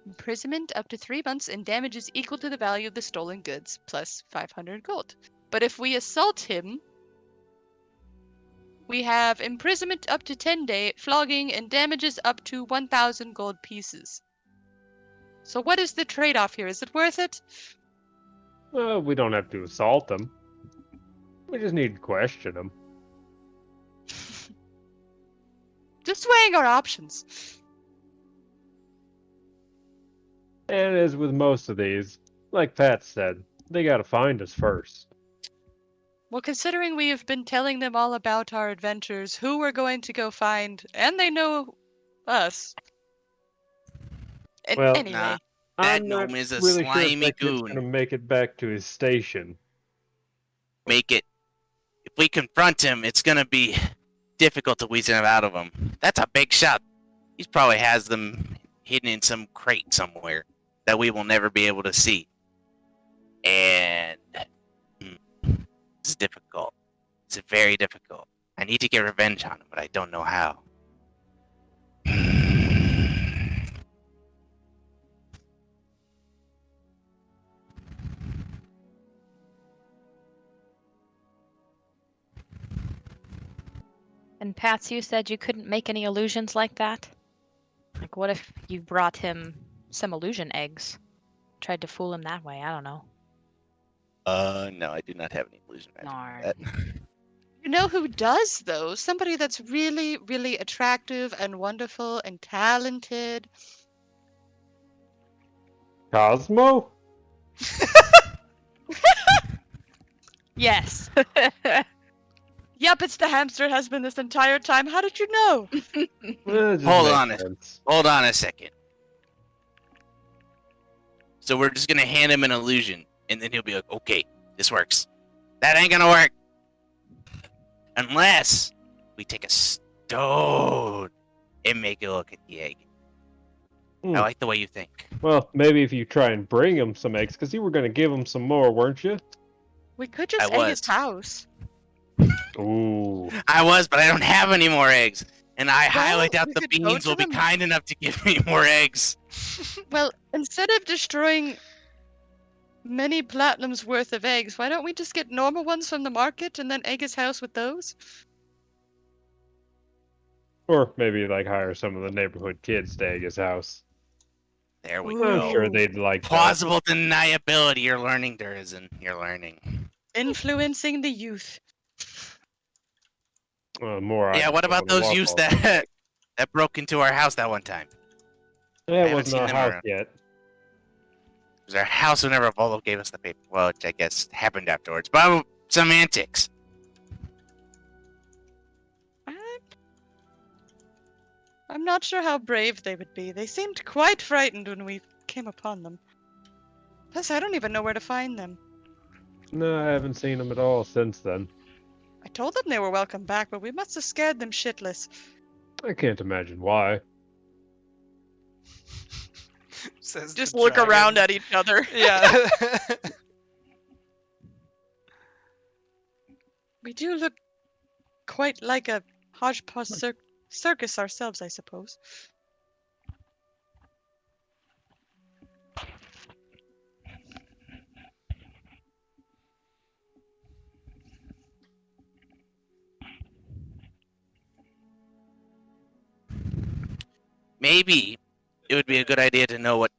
imprisonment up to 3 months and damages equal to the value of the stolen goods plus 500 gold. But if we assault him, we have imprisonment up to 10-day, flogging, and damages up to 1,000 gold pieces. So what is the trade-off here? Is it worth it? We don't have to assault them. We just need to question them. Just weighing our options. And as with most of these, like Pat said, they gotta find us first. Well, considering we have been telling them all about our adventures, who we're going to go find, and they know us. Well, Anyway, Nah, that I'm not gnome is a really sure if slimy that kid's gonna goon. make it back to his station. Make it. If we confront him, it's gonna be difficult to weasel him out of him. That's a big shot. He probably has them hidden in some crate somewhere that we will never be able to see. And it's difficult. It's very difficult. I need to get revenge on him, but I don't know how. And Pats, you said you couldn't make any illusions like that? Like, what if you brought him some illusion eggs? Tried to fool him that way, I don't know. No, I do not have any illusion magic Darn. for that. you know who does, though? Somebody that's really, really attractive and wonderful and talented. Cosmo? Yes. Yep, it's the hamster has been this entire time. How did you know? Well, it just Hold makes on sense. Hold on a second. So we're just gonna hand him an illusion, and then he'll be like, okay, this works. That ain't gonna work. Unless we take a stone and make it look at the egg. I like the way you think. Well, maybe if you try and bring him some eggs, because you were going to give him some more, weren't you? We could just I egg his was. house. Ooh. I was, but I don't have any more eggs. And I highly Well, doubt we the could go beans to will be them. kind enough to give me more eggs. Well, instead of destroying many platinums worth of eggs, why don't we just get normal ones from the market and then egg his house with those? Or maybe like hire some of the neighborhood kids to egg his house. There we Ooh. I'm go. sure they'd like that. Plausible deniability. You're learning, Durizen. You're learning. Influencing the youth. More Yeah, items what go about on the those wall youths ball. that broke into our house that one time? Yeah, I it haven't wasn't seen our them house around. yet. It was our house whenever Volo gave us the paper. Well, which I guess happened afterwards. But semantics. I'm not sure how brave they would be. They seemed quite frightened when we came upon them. Plus, I don't even know where to find them. No, I haven't seen them at all since then. I told them they were welcome back, but we must have scared them shitless. I can't imagine why. Says Just the look dragon. around at each other. Yeah. We do look quite like a hodgepodge circus ourselves, I suppose. Maybe it would be a good idea to know what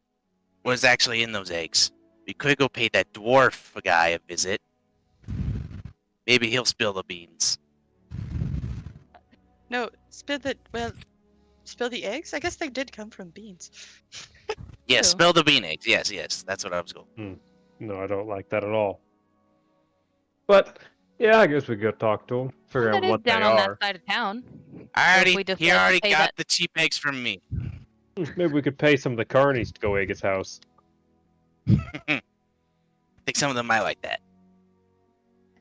was actually in those eggs. We could go pay that dwarf guy a visit. Maybe he'll spill the beans. No, spill the eggs? I guess they did come from beans. Yes, True. spill the bean eggs. Yes, yes, that's what I was going. No, I don't like that at all. But yeah, I guess we could talk to them, figure out That is what they down on are. that side of town. He already pay got that- the cheap eggs from me. Maybe we could pay some of the carnies to go egg his house. I think some of them might like that.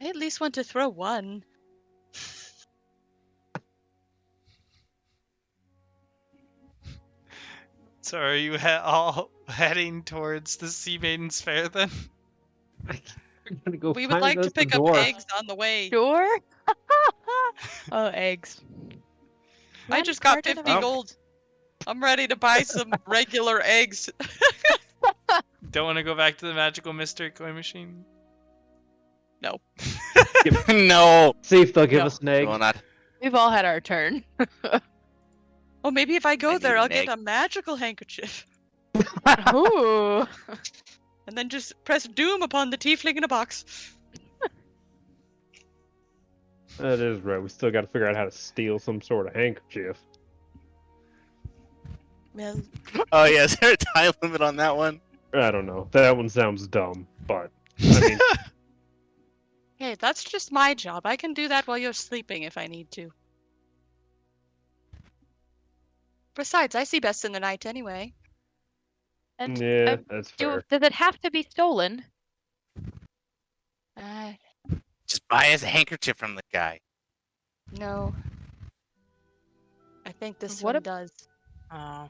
I at least want to throw one. So are you all heading towards the Sea Maiden's Fair then? We're gonna go We would find like us to the pick up dwarf. eggs on the way. Sure. Oh, eggs. I One just got carton of 50 eggs. gold. I'm ready to buy some regular eggs. Don't want to go back to the magical mystery coin machine? No. No. See if they'll give No. us an egg. Well, not. We've all had our turn. Oh, maybe if I go I there, need I'll an get egg. a magical handkerchief. Ooh. And then just press doom upon the tiefling in a box. That is right. We still got to figure out how to steal some sort of handkerchief. Well, Oh yeah, is there a time limit on that one? I don't know. That one sounds dumb, but I mean, hey, that's just my job. I can do that while you're sleeping if I need to. Besides, I see best in the night anyway. And yeah, that's fair. does it have to be stolen? Just buy us a handkerchief from the guy. No. I think this What one if- does. Oh.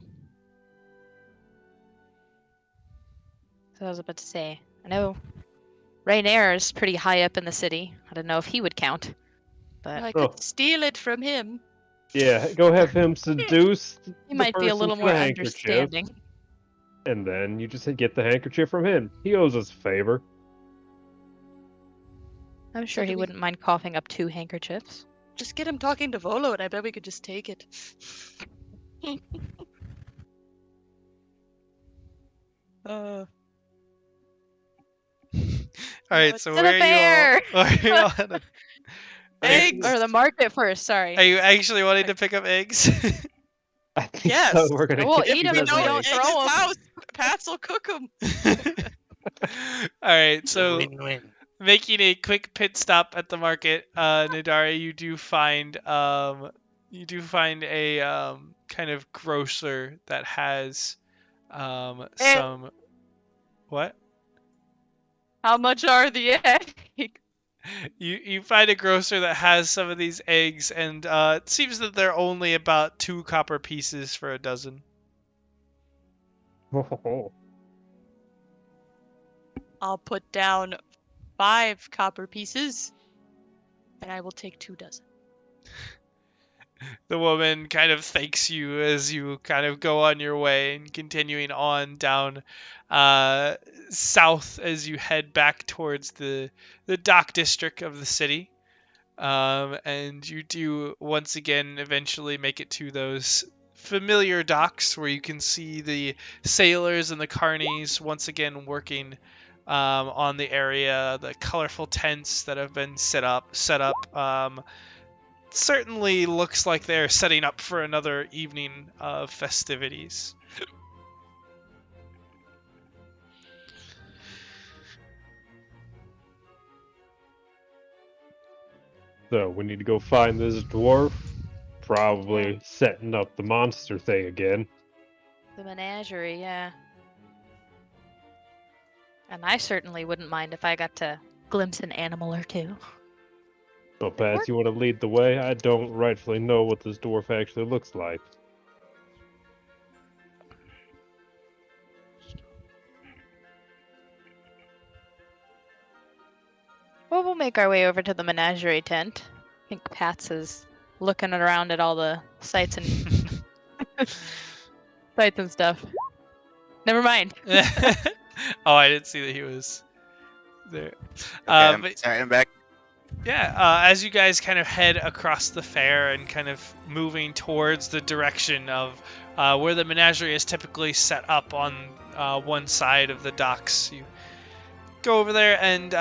So I was about to say, I know Rainier is pretty high up in the city. I don't know if he would count. But I could Oh. steal it from him. Yeah, go have him seduce he the might be a person little for more the handkerchief, understanding. and then you just get the handkerchief from him. He owes us a favor. I'm sure do he we- wouldn't mind coughing up 2 handkerchiefs. Just get him talking to Volo, and I bet we could just take it. uh, Alright, so To the where are fair! you all? Where are you all headed? Eggs! Or the market first, sorry. Are you actually wanting to pick up eggs? I think Yes. so. We're gonna We'll get eat you 'em those if we don't eggs. egg throw his 'em. house. Pats will cook them. Alright, so Win-win. making a quick pit stop at the market, Nadara, you do find a kind of grocer that has some what? How much are the eggs? You find a grocer that has some of these eggs, and it seems that they're only about 2 copper pieces for a dozen. Oh, I'll put down 5 copper pieces, and I will take 2 dozen. The woman kind of thanks you as you kind of go on your way and continuing on down south as you head back towards the dock district of the city. And you do once again eventually make it to those familiar docks where you can see the sailors and the carnies once again working on the area, the colorful tents that have been set up. Certainly looks like they're setting up for another evening of festivities. So we need to go find this dwarf. Probably setting up the monster thing again. The menagerie, yeah. And I certainly wouldn't mind if I got to glimpse an animal or two. So, Pat, you want to lead the way? I don't rightfully know what this dwarf actually looks like. Well, we'll make our way over to the menagerie tent. I think Pats is looking around at all the sights and sights and stuff. Never mind. Oh, I didn't see that he was there. Okay, I'm back. Yeah, as you guys kind of head across the fair and kind of moving towards the direction of where the menagerie is typically set up on one side of the docks, you go over there, and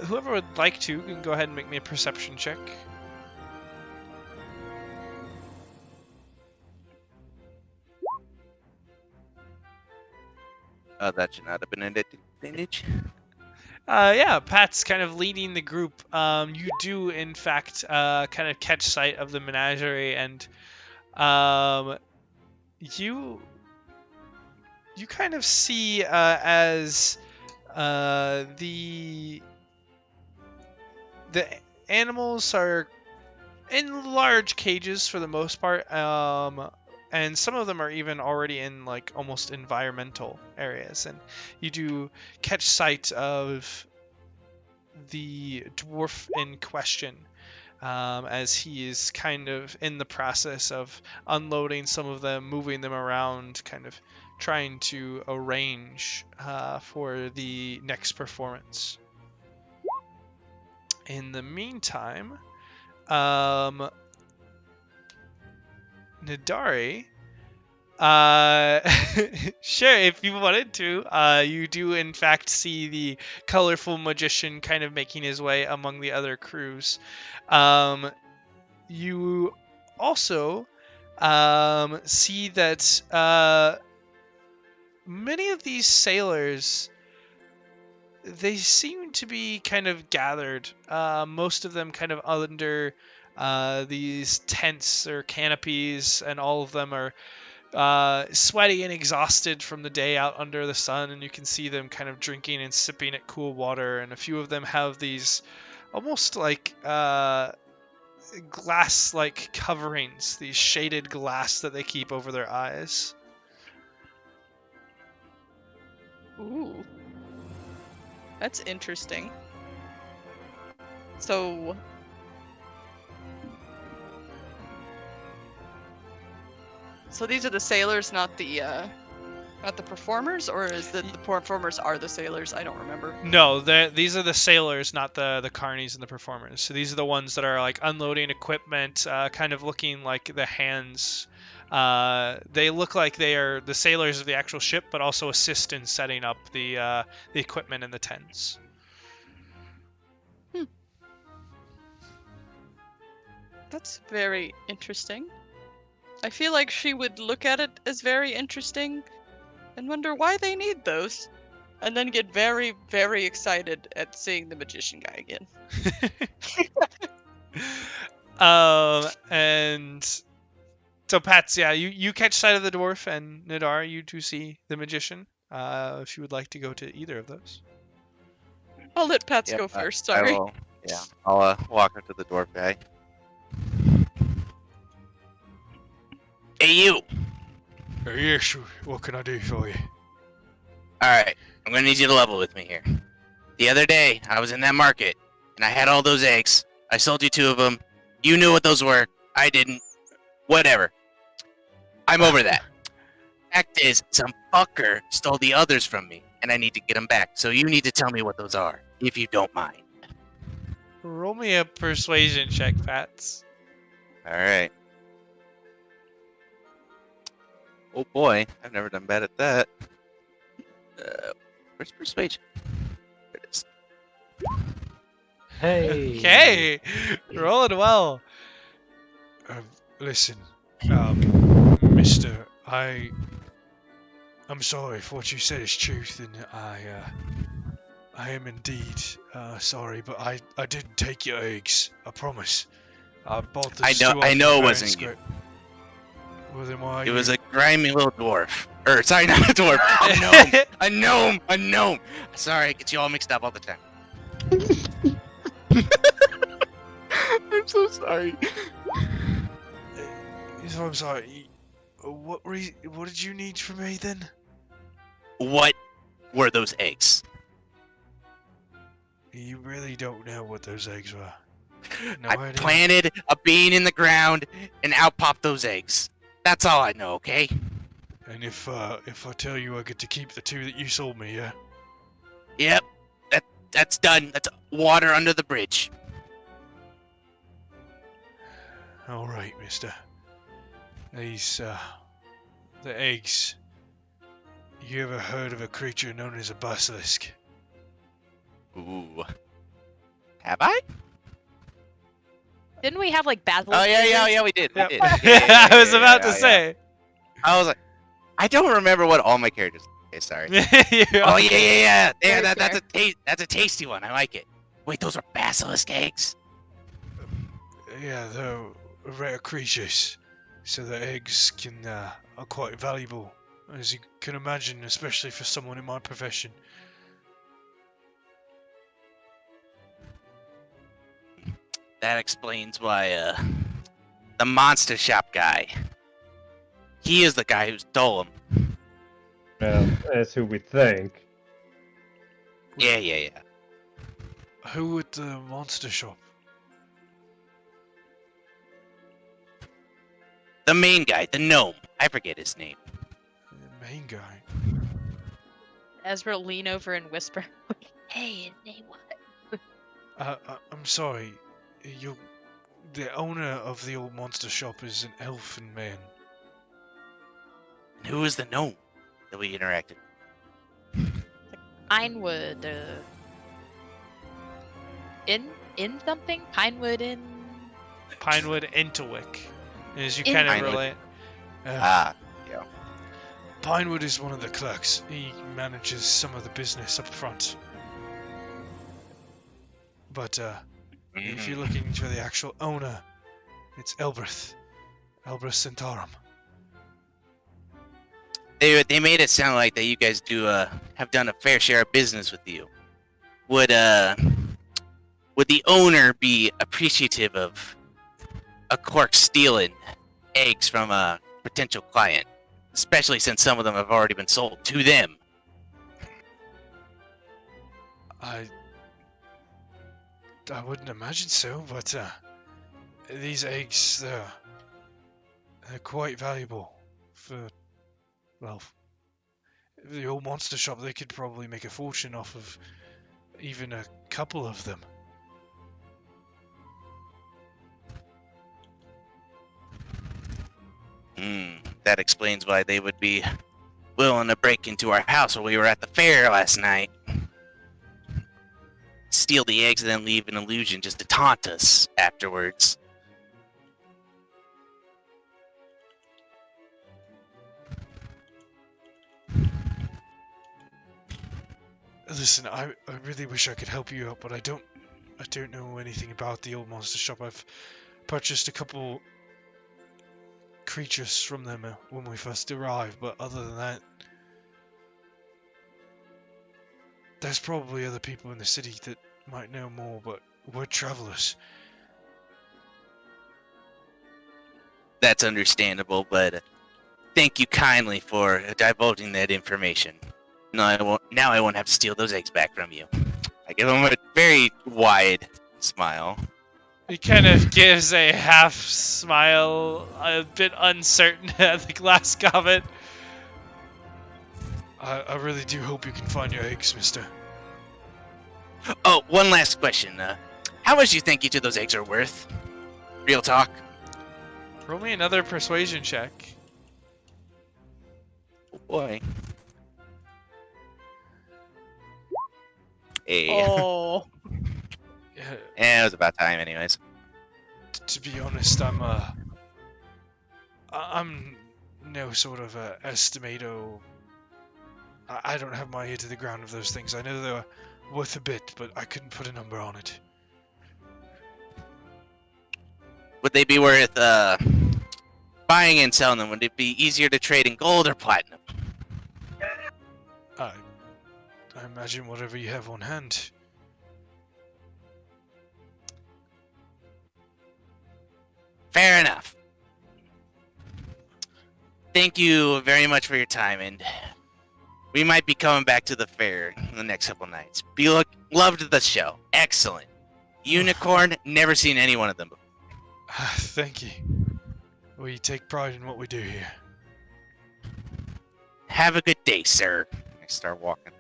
whoever would like to can go ahead and make me a perception check. That should not have been an advantage. Yeah, Pat's kind of leading the group. You do, in fact, kind of catch sight of the menagerie, and you kind of see as the animals are in large cages for the most part, and some of them are even already in like almost environmental areas, and you do catch sight of the dwarf in question as he is kind of in the process of unloading some of them, moving them around, kind of trying to arrange for the next performance. In the meantime, Nidari, sure, if you wanted to, you do in fact see the colorful magician kind of making his way among the other crews. You also see that many of these sailors, they seem to be kind of gathered, most of them kind of under these tents or canopies, and all of them are sweaty and exhausted from the day out under the sun, and you can see them kind of drinking and sipping at cool water, and a few of them have these almost like glass-like coverings, these shaded glass that they keep over their eyes. Ooh. That's interesting. So these are the sailors, not the performers, or is the performers are the sailors? I don't remember. No, these are the sailors, not the carnies and the performers. So these are the ones that are like unloading equipment, kind of looking like the hands. They look like they are the sailors of the actual ship, but also assist in setting up the equipment in the tents. That's very interesting. I feel like she would look at it as very interesting and wonder why they need those, and then get very, very excited at seeing the magician guy again. And so Pats, yeah, you catch sight of the dwarf, and Nidar, you two see the magician. If you would like to go to either of those. I'll let Pats Yep, go first, I sorry. will, yeah, I'll walk up to the dwarf guy. Hey, you! Yes, what can I do for you? Alright, I'm gonna need you to level with me here. The other day, I was in that market, and I had all those eggs. I sold you 2 of them. You knew what those were. I didn't. Whatever. I'm over that. Fact is, some fucker stole the others from me, and I need to get them back. So you need to tell me what those are, if you don't mind. Roll me a persuasion check, Pats. Alright. Oh boy, I've never done bad at that. Where's persuasion? There it is. Hey. Okay, rolling well. Listen, Mister, I'm sorry if what you said is truth, and I am indeed sorry, but I didn't take your eggs. I promise. I bought the I know it wasn't you. Well, then why? It was a grimy little dwarf. Or, sorry, not a dwarf. A gnome. A gnome. A gnome. Sorry, I get you all mixed up all the time. I'm so sorry. I'm sorry. What did you need from me then? What were those eggs? You really don't know what those eggs were. No I idea. planted a bean in the ground and out popped those eggs. That's all I know, okay? And if I tell you I get to keep the 2 that you sold me, yeah? Yep. That's done. That's water under the bridge. All right, mister. These, the eggs. You ever heard of a creature known as a basilisk? Ooh. Have I? Didn't we have like basilisk? Oh, yeah, figures? we did. Yep. We did. Yeah, I was about to yeah. say. I was like, I don't remember what all my characters. Okay, sorry. Oh yeah. Very That's fair. that's a tasty one. I like it. Wait, those are basilisk eggs? Yeah, they're rare creatures, so the eggs are quite valuable, as you can imagine, especially for someone in my profession. That explains why the monster shop guy. He is the guy who stole them. Well, that's who we think. Yeah. Who at the monster shop? The main guy, the gnome. I forget his name. The main guy. Ezra lean over and whisper, "Hey, his name what?" I'm sorry. The owner of the old monster shop is an elfin man. Who is the gnome that we interacted? Pinewood. In something? Pinewood in. Pinewood Intelwick, as you In- kind of Pinewood. relate. Yeah. Pinewood is one of the clerks. He manages some of the business up front. But if you're looking for the actual owner, it's Elbrith Centarum. They made it sound like that you guys do have done a fair share of business with you. Would the owner be appreciative of a cork stealing eggs from a potential client, especially since some of them have already been sold to them? I wouldn't imagine so, but these eggs, they're quite valuable for, well, the old monster shop. They could probably make a fortune off of even a couple of them. That explains why they would be willing to break into our house while we were at the fair last night. Steal the eggs and then leave an illusion just to taunt us afterwards. Listen, I really wish I could help you out, but I don't know anything about the old monster shop. I've purchased a couple creatures from them when we first arrived, but other than that, there's probably other people in the city that might know more, but we're travelers. That's understandable, but thank you kindly for divulging that information. Now I won't have to steal those eggs back from you. I give him a very wide smile. He kind of gives a half smile, a bit uncertain at the glass goblet. I really do hope you can find your eggs, mister. Oh, one last question. How much do you think each of those eggs are worth? Real talk. Roll me another persuasion check. Oh boy. Hey. Oh. Yeah, it was about time, anyways. To be honest, I'm no sort of a estimato. I don't have my ear to the ground of those things. I know they're worth a bit, but I couldn't put a number on it. Would they be worth buying and selling them? Would it be easier to trade in gold or platinum? I imagine whatever you have on hand. Fair enough. Thank you very much for your time, and we might be coming back to the fair in the next couple nights. Loved the show. Excellent. Unicorn, never seen any one of them before. Thank you. We take pride in what we do here. Have a good day, sir. I start walking.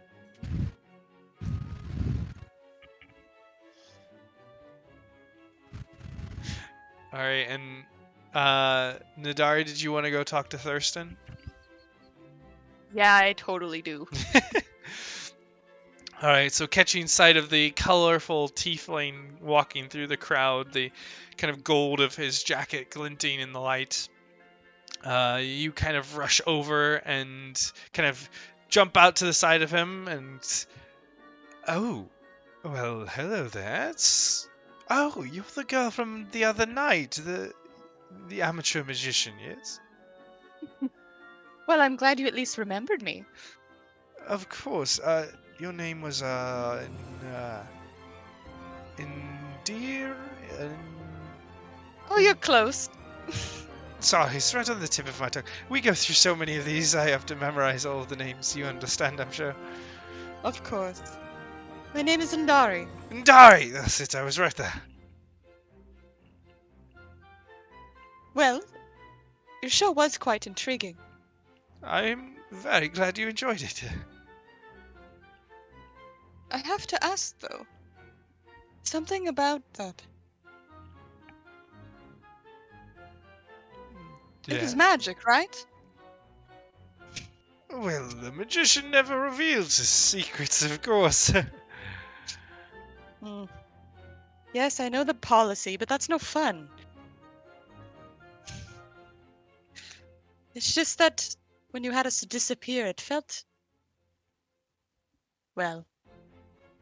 All right, and Nadari, did you want to go talk to Thurston? Yeah, I totally do. All right, so catching sight of the colorful tiefling walking through the crowd, the kind of gold of his jacket glinting in the light, you kind of rush over and kind of jump out to the side of him and... Oh, well, hello there. Oh, you're the girl from the other night, the amateur magician, yes? Well, I'm glad you at least remembered me. Of course. Your name was Endear. Oh, you're close. Sorry, it's right on the tip of my tongue. We go through so many of these, I have to memorize all of the names. You understand, I'm sure. Of course. My name is Ndari. Ndari! That's it, I was right there. Well, your show was quite intriguing. I'm very glad you enjoyed it. I have to ask, though. Something about that. It was magic, right? Well, the magician never reveals his secrets, of course. Hmm. Yes, I know the policy, but that's no fun. It's just that when you had us disappear, it felt... Well,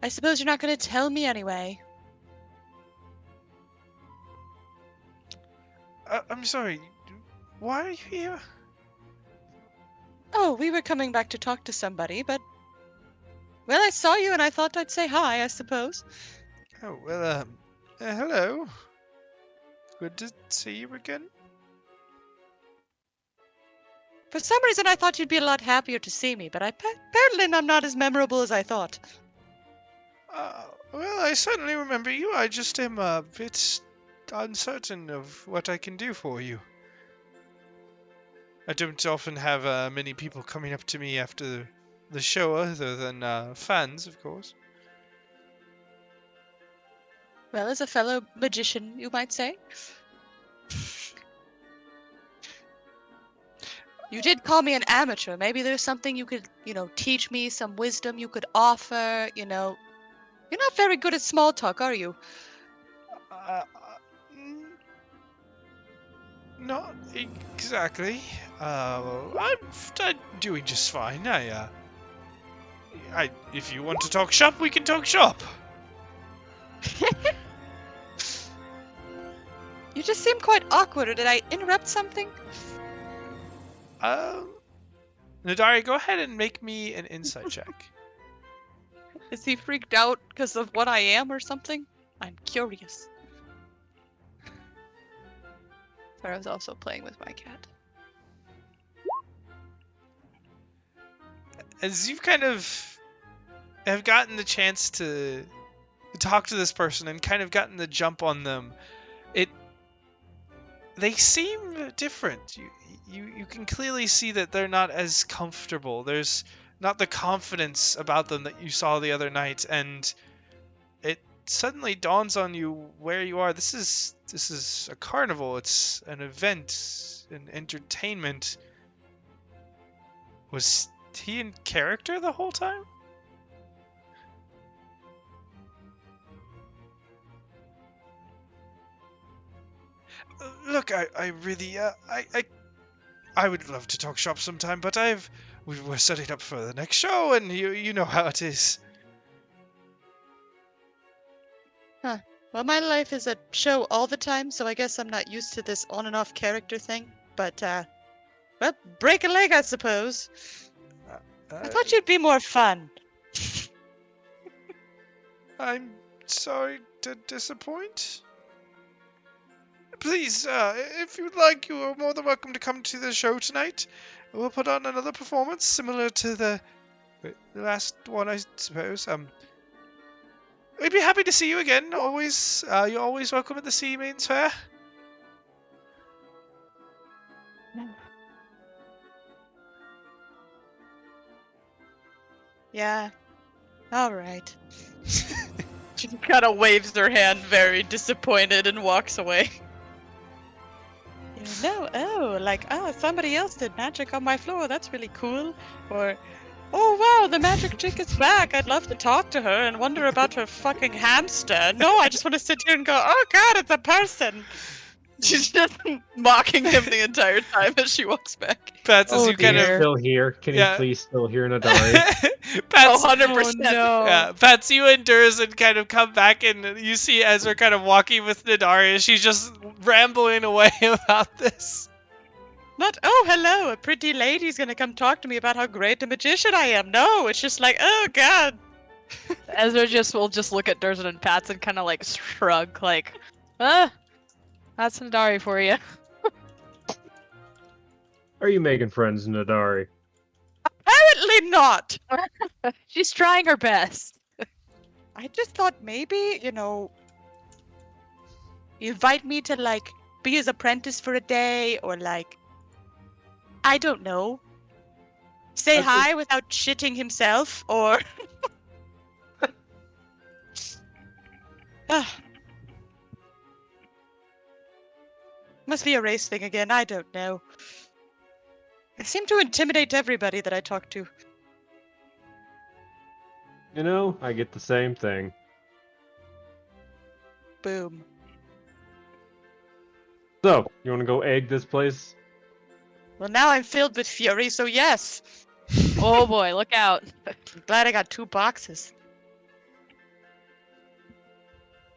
I suppose you're not going to tell me anyway. I'm sorry, why are you here? Oh, we were coming back to talk to somebody, but... Well, I saw you and I thought I'd say hi, I suppose. Oh, well, hello. Good to see you again. For some reason, I thought you'd be a lot happier to see me, but apparently I'm not as memorable as I thought. Well, I certainly remember you. I just am a bit uncertain of what I can do for you. I don't often have many people coming up to me after the show other than fans, of course. Well, as a fellow magician, you might say. You did call me an amateur. Maybe there's something you could, teach me, some wisdom you could offer, You're not very good at small talk, are you? Not exactly. I'm doing just fine. If you want to talk shop, we can talk shop. You just seem quite awkward. Did I interrupt something? Nadari, go ahead and make me an insight check. Is he freaked out because of what I am or something? I'm curious. Sorry, I was also playing with my cat. As you've kind of have gotten the chance to talk to this person and kind of gotten the jump on them, they seem different. You can clearly see that they're not as comfortable. There's not the confidence about them that you saw the other night, and it suddenly dawns on you where you are. This is a carnival. It's an event, an entertainment. Was he in character the whole time? Look, I really, I would love to talk shop sometime, but we're setting up for the next show, and you know how it is. Well, my life is a show all the time, so I guess I'm not used to this on and off character thing. But, well, break a leg, I suppose. I thought you'd be more fun. I'm sorry to disappoint. Please, if you'd like, you are more than welcome to come to the show tonight. We'll put on another performance similar to the last one, I suppose. We'd be happy to see you again. Always, you're always welcome at the Sea Maidens Fair. Yeah. All right. She kind of waves her hand, very disappointed, and walks away. Somebody else did magic on my floor. That's really cool. Or, oh wow, the magic chick is back. I'd love to talk to her and wonder about her fucking hamster. No, I just want to sit here and go, oh god, it's a person. She's just mocking him the entire time as she walks back. Pats, as you kind of Still here? Can Yeah. you please still hear Nadari? Pats, 100%. no. yeah, Pats, you and Durizen kind of come back, and you see Ezra kind of walking with Nadari, and she's just rambling away about this. Not, oh, hello, a pretty lady's gonna come talk to me about how great a magician I am. No, it's just like, oh god. Ezra will just look at Durizen and Pats and kind of like shrug, like, that's Nadari for you. Are you making friends, Nadari? Apparently not. She's trying her best. I just thought maybe, invite me to, like, be his apprentice for a day, or, like, I don't know. Say That's hi without shitting himself, or... Ah. Must be a race thing again, I don't know. I seem to intimidate everybody that I talk to. I get the same thing. Boom. So, you want to go egg this place? Well, now I'm filled with fury, so yes. Oh boy, look out. I'm glad I got 2 boxes.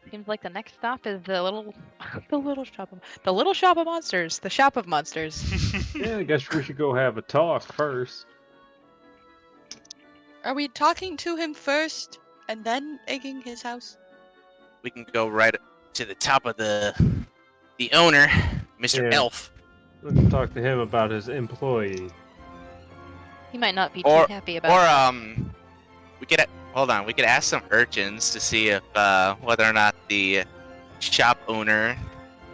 Seems like the next stop is the little shop of monsters. The shop of monsters. Yeah, I guess we should go have a talk first. Are we talking to him first, and then egging his house? We can go right to the top of the owner, Mr. Yeah. Elf. Let's talk to him about his employee. He might not be Or- too happy about it. We could ask some urchins to see if whether or not the shop owner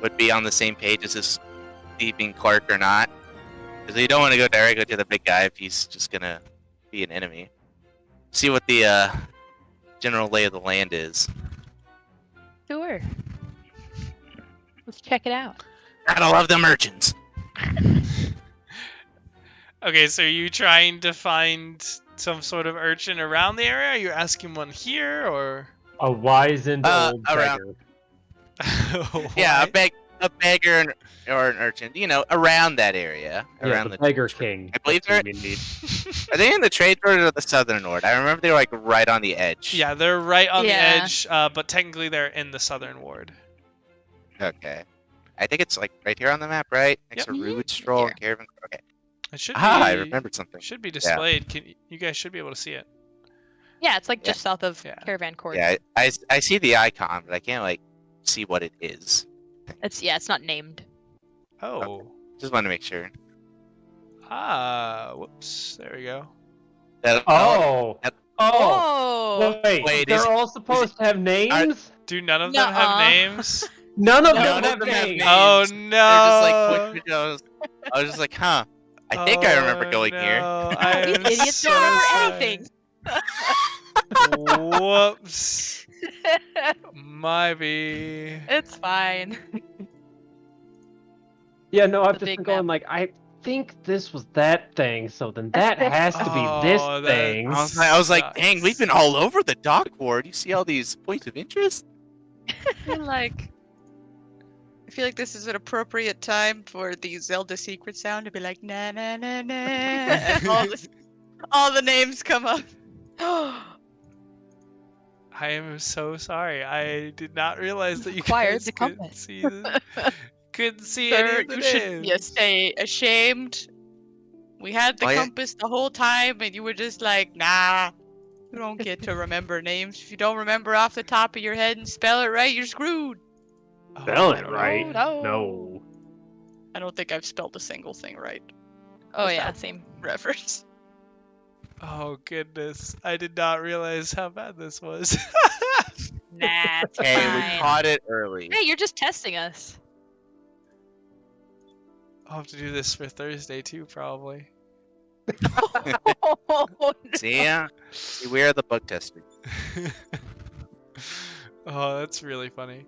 would be on the same page as this thieving clerk or not. Because you don't want to go directly to the big guy if he's just gonna be an enemy. See what the general lay of the land is. Sure. Let's check it out. Gotta love them urchins. Okay, so are you trying to find some sort of urchin around the area? Are you asking one here, or? A wizened old around- beggar. Yeah, Why? a beggar or an urchin. Around that area. Yeah, Around the beggar king. I believe That's they're- who we need. Are they in the trade road or the southern ward? I remember they were like right on the edge. Yeah, they're right on Yeah. the edge, but technically they're in the southern ward. Okay. I think it's like right here on the map, right? Next Yep. to Rude Stroll Here. and Caravan. Okay. It should I be. remembered something. Should be displayed. You guys should be able to see it. Yeah, it's like Yeah. just south of Yeah. Caravan Court. Yeah, I see the icon, but I can't like see what it is. It's not named. Oh. Just want to make sure. Ah. Whoops. There we go. That, Oh! Oh, wait, Wait, they're is- all supposed to have names? Do none of them have Nuh-uh. names? None of None them of have them have names. names. Oh They're no! just like, which I was just like, huh. I think I remember going here. No, I You am idiots so don't remember sorry. anything. Whoops. Maybe. It's fine. Yeah, no, I've The just big been going map. like, I think this was that thing, so then that has to be this Oh, that thing. I was like, dang, we've been sucks. all over the dock board. You see all these points of interest? I feel like this is an appropriate time for the Zelda secret sound to be like na na na na, and all the names come up. I am so sorry. I did not realize that you Acquired guys the couldn't compass. see couldn't see any Sir, of the you should be names. ashamed. We had the Oh, yeah. compass the whole time, and you were just like, nah. You don't get to remember names. If you don't remember off the top of your head and spell it right, you're screwed. Spell Oh, it right. no. No. I don't think I've spelled a single thing right. Oh With yeah, that same. reference. Oh goodness. I did not realize how bad this was. Nah, it's Hey, we fine. caught it early. Hey, you're just testing us. I'll have to do this for Thursday too, probably. See ya? See, we are the bug testers. Oh, that's really funny.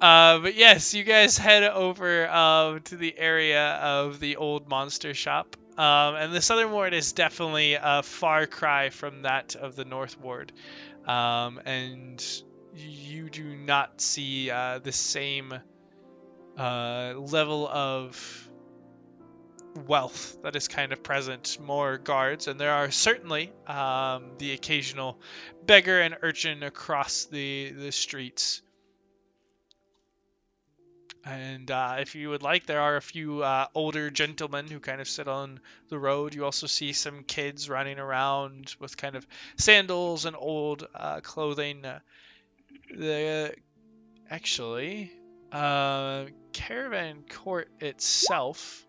But yes, you guys head over to the area of the old monster shop. And the southern ward is definitely a far cry from that of the north ward. And you do not see the same level of wealth that is kind of present. More guards, and there are certainly the occasional beggar and urchin across the streets. And if you would like, there are a few older gentlemen who kind of sit on the road. You also see some kids running around with kind of sandals and old clothing. Caravan Court itself,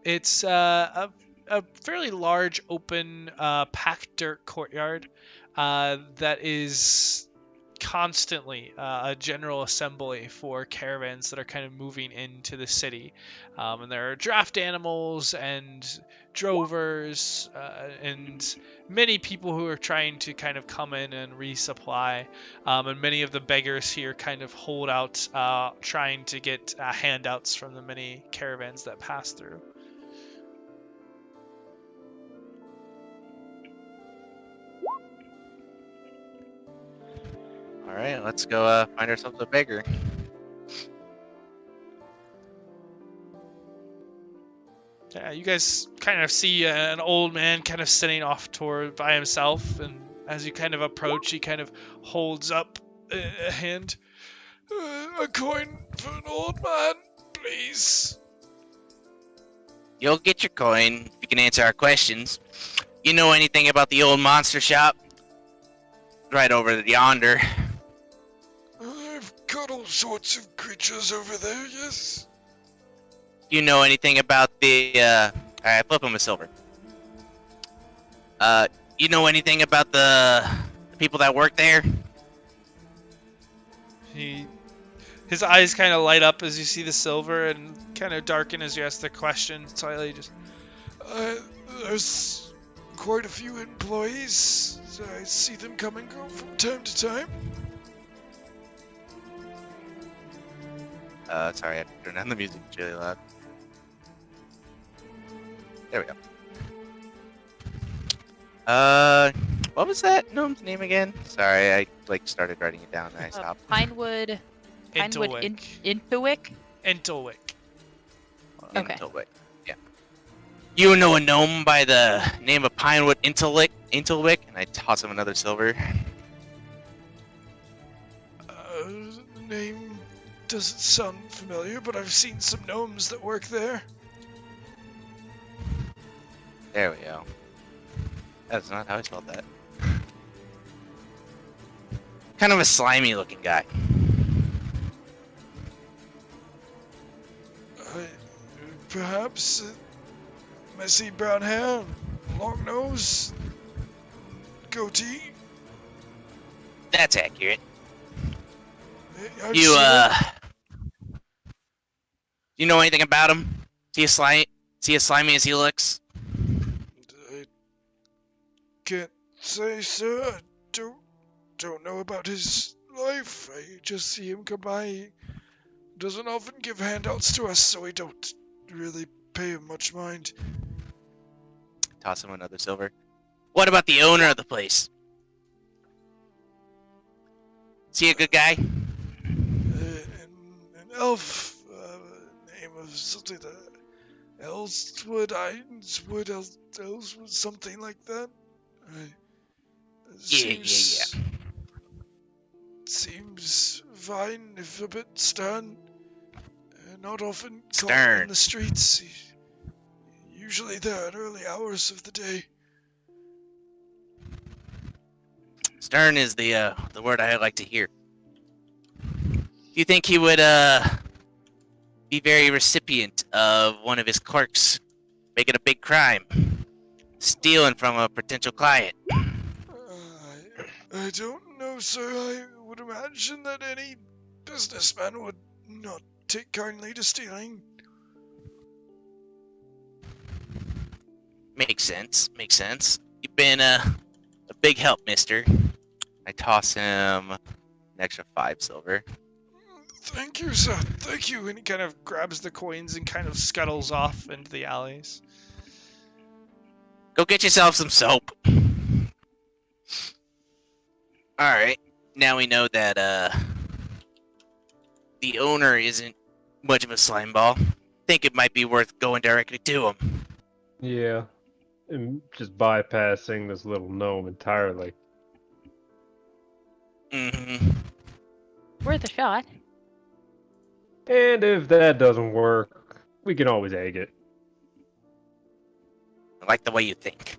it's a fairly large, open, packed dirt courtyard that is constantly a general assembly for caravans that are kind of moving into the city. And there are draft animals and drovers and many people who are trying to kind of come in and resupply. And many of the beggars here kind of hold out, trying to get handouts from the many caravans that pass through. All right, let's go find ourselves a beggar. Yeah, you guys kind of see an old man kind of sitting off toward by himself, and as you kind of approach, he kind of holds up a hand. A coin for an old man, please. You'll get your coin if you can answer our questions. You know anything about the old monster shop? Right over yonder. I've got all sorts of creatures over there, yes. You know anything about the, alright, flip him a silver. You know anything about the people that work there? His eyes kind of light up as you see the silver, and kind of darken as you ask the question slightly. Just, There's quite a few employees. I see them come and go from time to time. Sorry, I had to turn down the music. It's really loud. There we go. What was that gnome's name again? Sorry, I started writing it down and I stopped. Pinewood Intelwick. Intuick? Intelwick. Okay. Intelwick. Yeah. You know a gnome by the name of Pinewood Intelwick? And I toss him another silver. Name doesn't sound familiar, but I've seen some gnomes that work there. There we go. That's not how I spelled that. Kind of a slimy looking guy. Perhaps messy brown hair, long nose, goatee. That's accurate. I've You, seen him. you know anything about him? Is he as slimy as he looks? I can't say, sir. I don't know about his life. I just see him come by. He doesn't often give handouts to us, so we don't really pay him much mind. Toss him another silver. What about the owner of the place? Is he a good guy? An elf, name of something Elswood, Ironswood, Elswood, something like that. Seems fine, if a bit stern. Not often caught in the streets. Usually there at early hours of the day. Stern is the word I like to hear. Do you think he would be very recipient of one of his clerks making a big crime, stealing from a potential client? I don't know, sir. I would imagine that any businessman would not take kindly to stealing. Makes sense. Makes sense. You've been a big help, mister. I toss him an extra 5 silver. Thank you, sir. Thank you. And he kind of grabs the coins and kind of scuttles off into the alleys. Go get yourself some soap. Alright. Now we know that the owner isn't much of a slime ball. Think it might be worth going directly to him. Yeah. And just bypassing this little gnome entirely. Mm-hmm. Worth a shot. And if that doesn't work, we can always egg it. I like the way you think.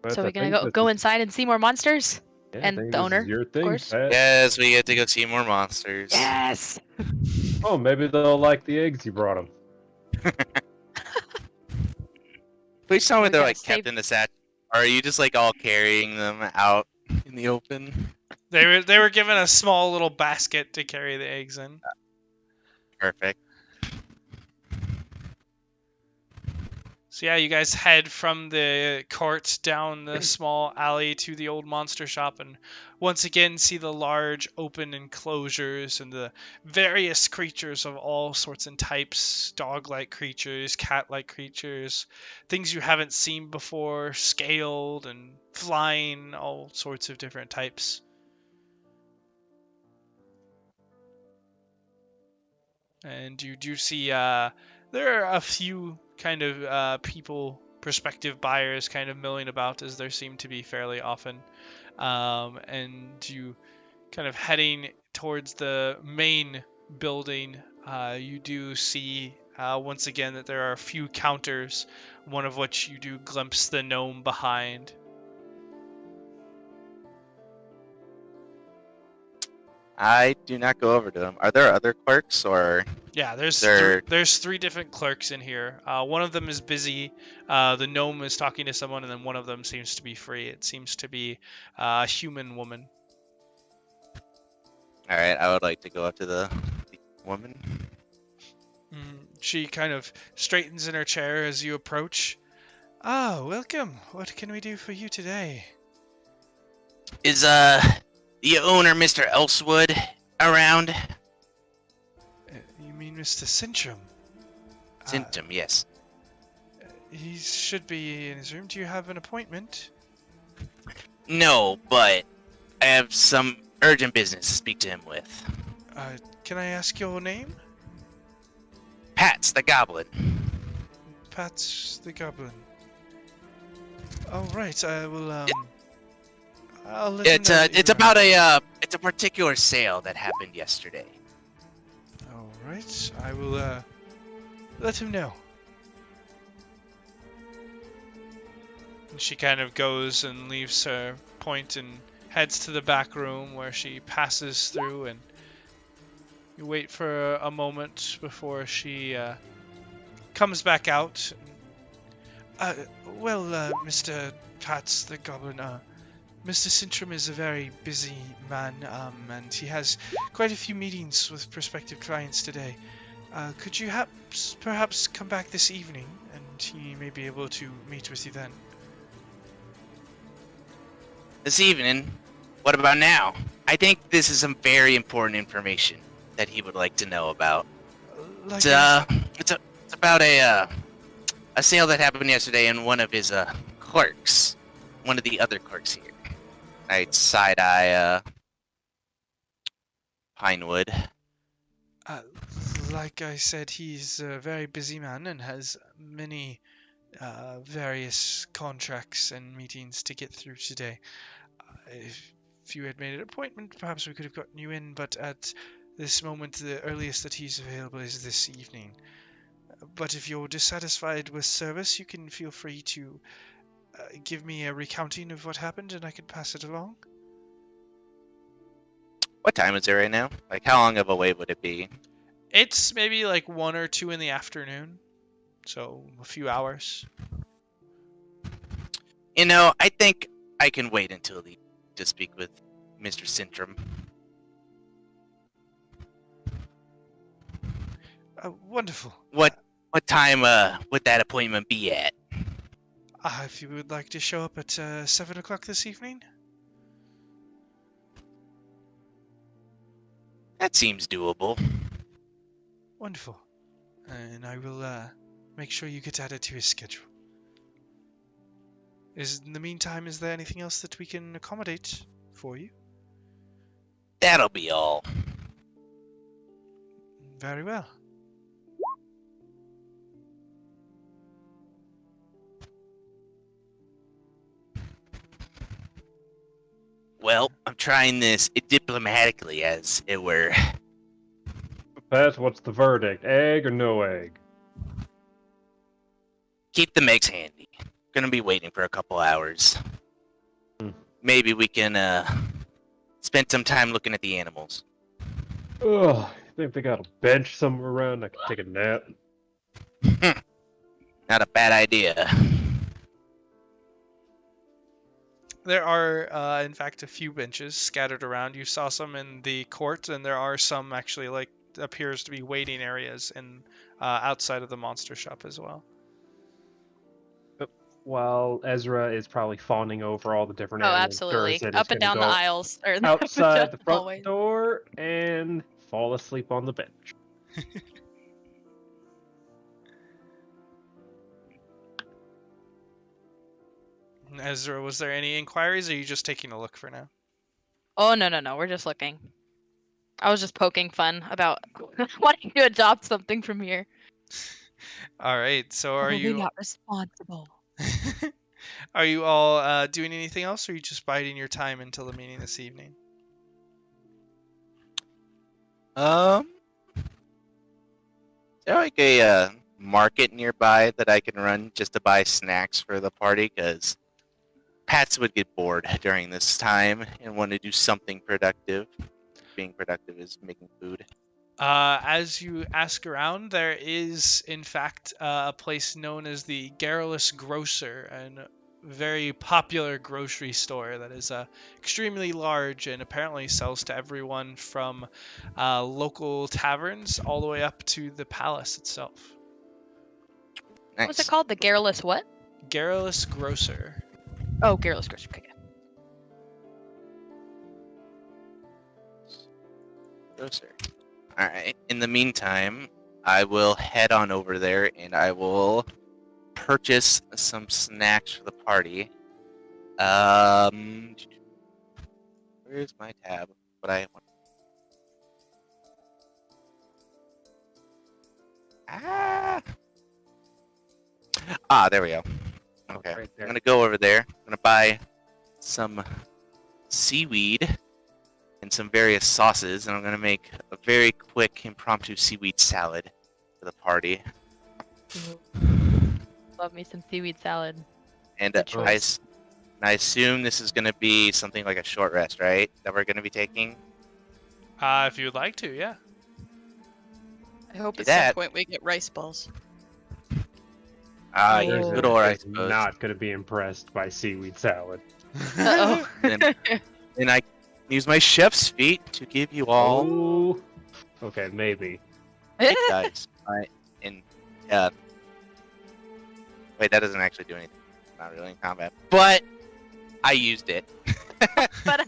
But So I we're gonna think go inside and see more monsters? yeah, I and think the this owner, is your of thing, course. Pat. Yes, we get to go see more monsters. Yes! Oh, maybe they'll like the eggs you brought them. Please tell me We they're gotta like kept save- in the satch. Or are you just like all carrying them out in the open? They were given a small little basket to carry the eggs in. Perfect. So yeah, you guys head from the court down the small alley to the old monster shop, and once again see the large open enclosures and the various creatures of all sorts and types, dog-like creatures, cat-like creatures, things you haven't seen before, scaled and flying, all sorts of different types. And you do see there are a few kind of people, prospective buyers, kind of milling about, as there seem to be fairly often. And you kind of heading towards the main building, you do see once again that there are a few counters, one of which you do glimpse the gnome behind. I do not go over to them. Are there other clerks or? Yeah, there's There- there's 3 different clerks in here. One of them is busy. The gnome is talking to someone, and then one of them seems to be free. It seems to be a human woman. All right, I would like to go up to the woman. She kind of straightens in her chair as you approach. Ah, welcome. What can we do for you today? Is the owner, Mr. Elswood, around? You mean Mr. Sintram? Symptom, yes. He should be in his room. Do you have an appointment? No, but I have some urgent business to speak to him with. Can I ask your name? Pat's the goblin. Pat's the Goblin. Oh, right. I will, I'll let him It's know that it's you're about around. it's a particular sale that happened yesterday. All right. I will, let him know. And she kind of goes and leaves her point and heads to the back room, where she passes through and You wait for a moment before she comes back out. Well, Mr. Pats the Goblin, Mr. Sintram is a very busy man, and he has quite a few meetings with prospective clients today. Could you perhaps come back this evening, and he may be able to meet with you then? This evening? What about now? I think this is some very important information that he would like to know about. Like It's about a sale that happened yesterday in one of his clerks. One of the other clerks here. I'd side-eye Pinewood. Like I said, he's a very busy man and has many various contracts and meetings to get through today. If you had made an appointment, perhaps we could have gotten you in, but at this moment, the earliest that he's available is this evening. But if you're dissatisfied with service, you can feel free to give me a recounting of what happened, and I can pass it along. What time is it right now? Like, how long of a wait would it be? It's maybe like 1 or 2 in the afternoon, so a few hours. You know, I think I can wait until to speak with Mr. Sintram. Wonderful. What time would that appointment be at? If you would like to show up at 7 o'clock this evening? That seems doable. Wonderful. And I will make sure you get added to his schedule. In the meantime, is there anything else that we can accommodate for you? That'll be all. Very well. Well, I'm trying this diplomatically, as it were. Pat, what's the verdict? Egg or no egg? Keep the eggs handy. Gonna be waiting for a couple hours. Maybe we can spend some time looking at the animals. Ugh, I think they got a bench somewhere around I can take a nap. Not a bad idea. There are, in fact, a few benches scattered around. You saw some in the court, and there are some actually, like, appears to be waiting areas in outside of the monster shop as well. While Ezra is probably fawning over all the different Oh, animals, absolutely. Durizen is Up and gonna down the go aisles. Or outside the front hallways. door and fall asleep on the bench. Ezra, was there any inquiries, or are you just taking a look for now? Oh, no. We're just looking. I was just poking fun about wanting to adopt something from here. All right, so are Totally you... not responsible. Are you all doing anything else, or are you just biding your time until the meeting this evening? Is there like a market nearby that I can run just to buy snacks for the party? Because Pats would get bored during this time and want to do something productive. Being productive is making food. As you ask around, there is, in fact, a place known as the Garrulous Grocer, a very popular grocery store that is extremely large and apparently sells to everyone from local taverns all the way up to the palace itself. Nice. What's it called? The Garrulous what? Garrulous Grocer. Oh, Garrulous Grocer. Okay. Grocer. Alright, in the meantime, I will head on over there and I will purchase some snacks for the party. Where's my tab? What I want. There we go. Okay, Right there. I'm gonna go over there. I'm gonna buy some seaweed and some various sauces, and I'm gonna make a very quick impromptu seaweed salad for the party. Love me some seaweed salad. And Good choice. I assume this is gonna be something like a short rest, right? That we're gonna be taking. If you would like to, yeah. I hope Do at some that. point we get rice balls. Ah, Oh. you There's good or I is suppose. not going to be impressed by seaweed salad. Uh-oh. And I use my chef's feet to give you all. Oh. Okay, maybe. It does. In wait, that doesn't actually do anything. It's not really in combat, but I used it. But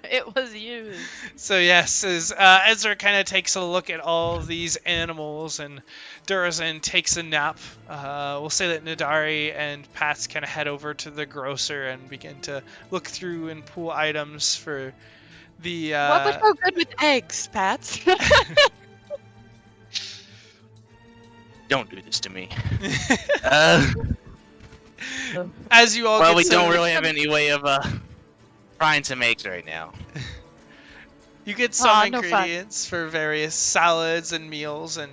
it was used. So yes, as Ezra kind of takes a look at all of these animals, and Durizen takes a nap. We'll say that Nadari and Pats kind of head over to the grocer and begin to look through and pull items for the. What was so good with eggs, Pats? Don't do this to me. As you all Well, get we some, don't really have any way of frying some eggs right now. You get some Aw, no fun. ingredients for various salads and meals, and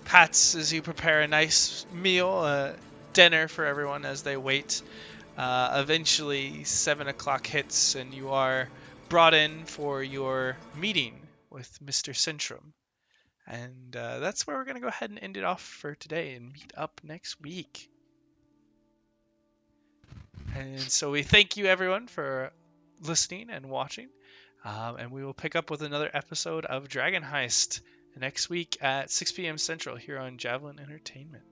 Pats as you prepare a nice meal, dinner for everyone as they wait. Eventually, 7 o'clock hits, and you are brought in for your meeting with Mr. Centrum. And that's where we're going to go ahead and end it off for today and meet up next week. And so we thank you, everyone, for listening and watching. And we will pick up with another episode of Dragon Heist next week at 6 p.m. Central here on Javelin Entertainment.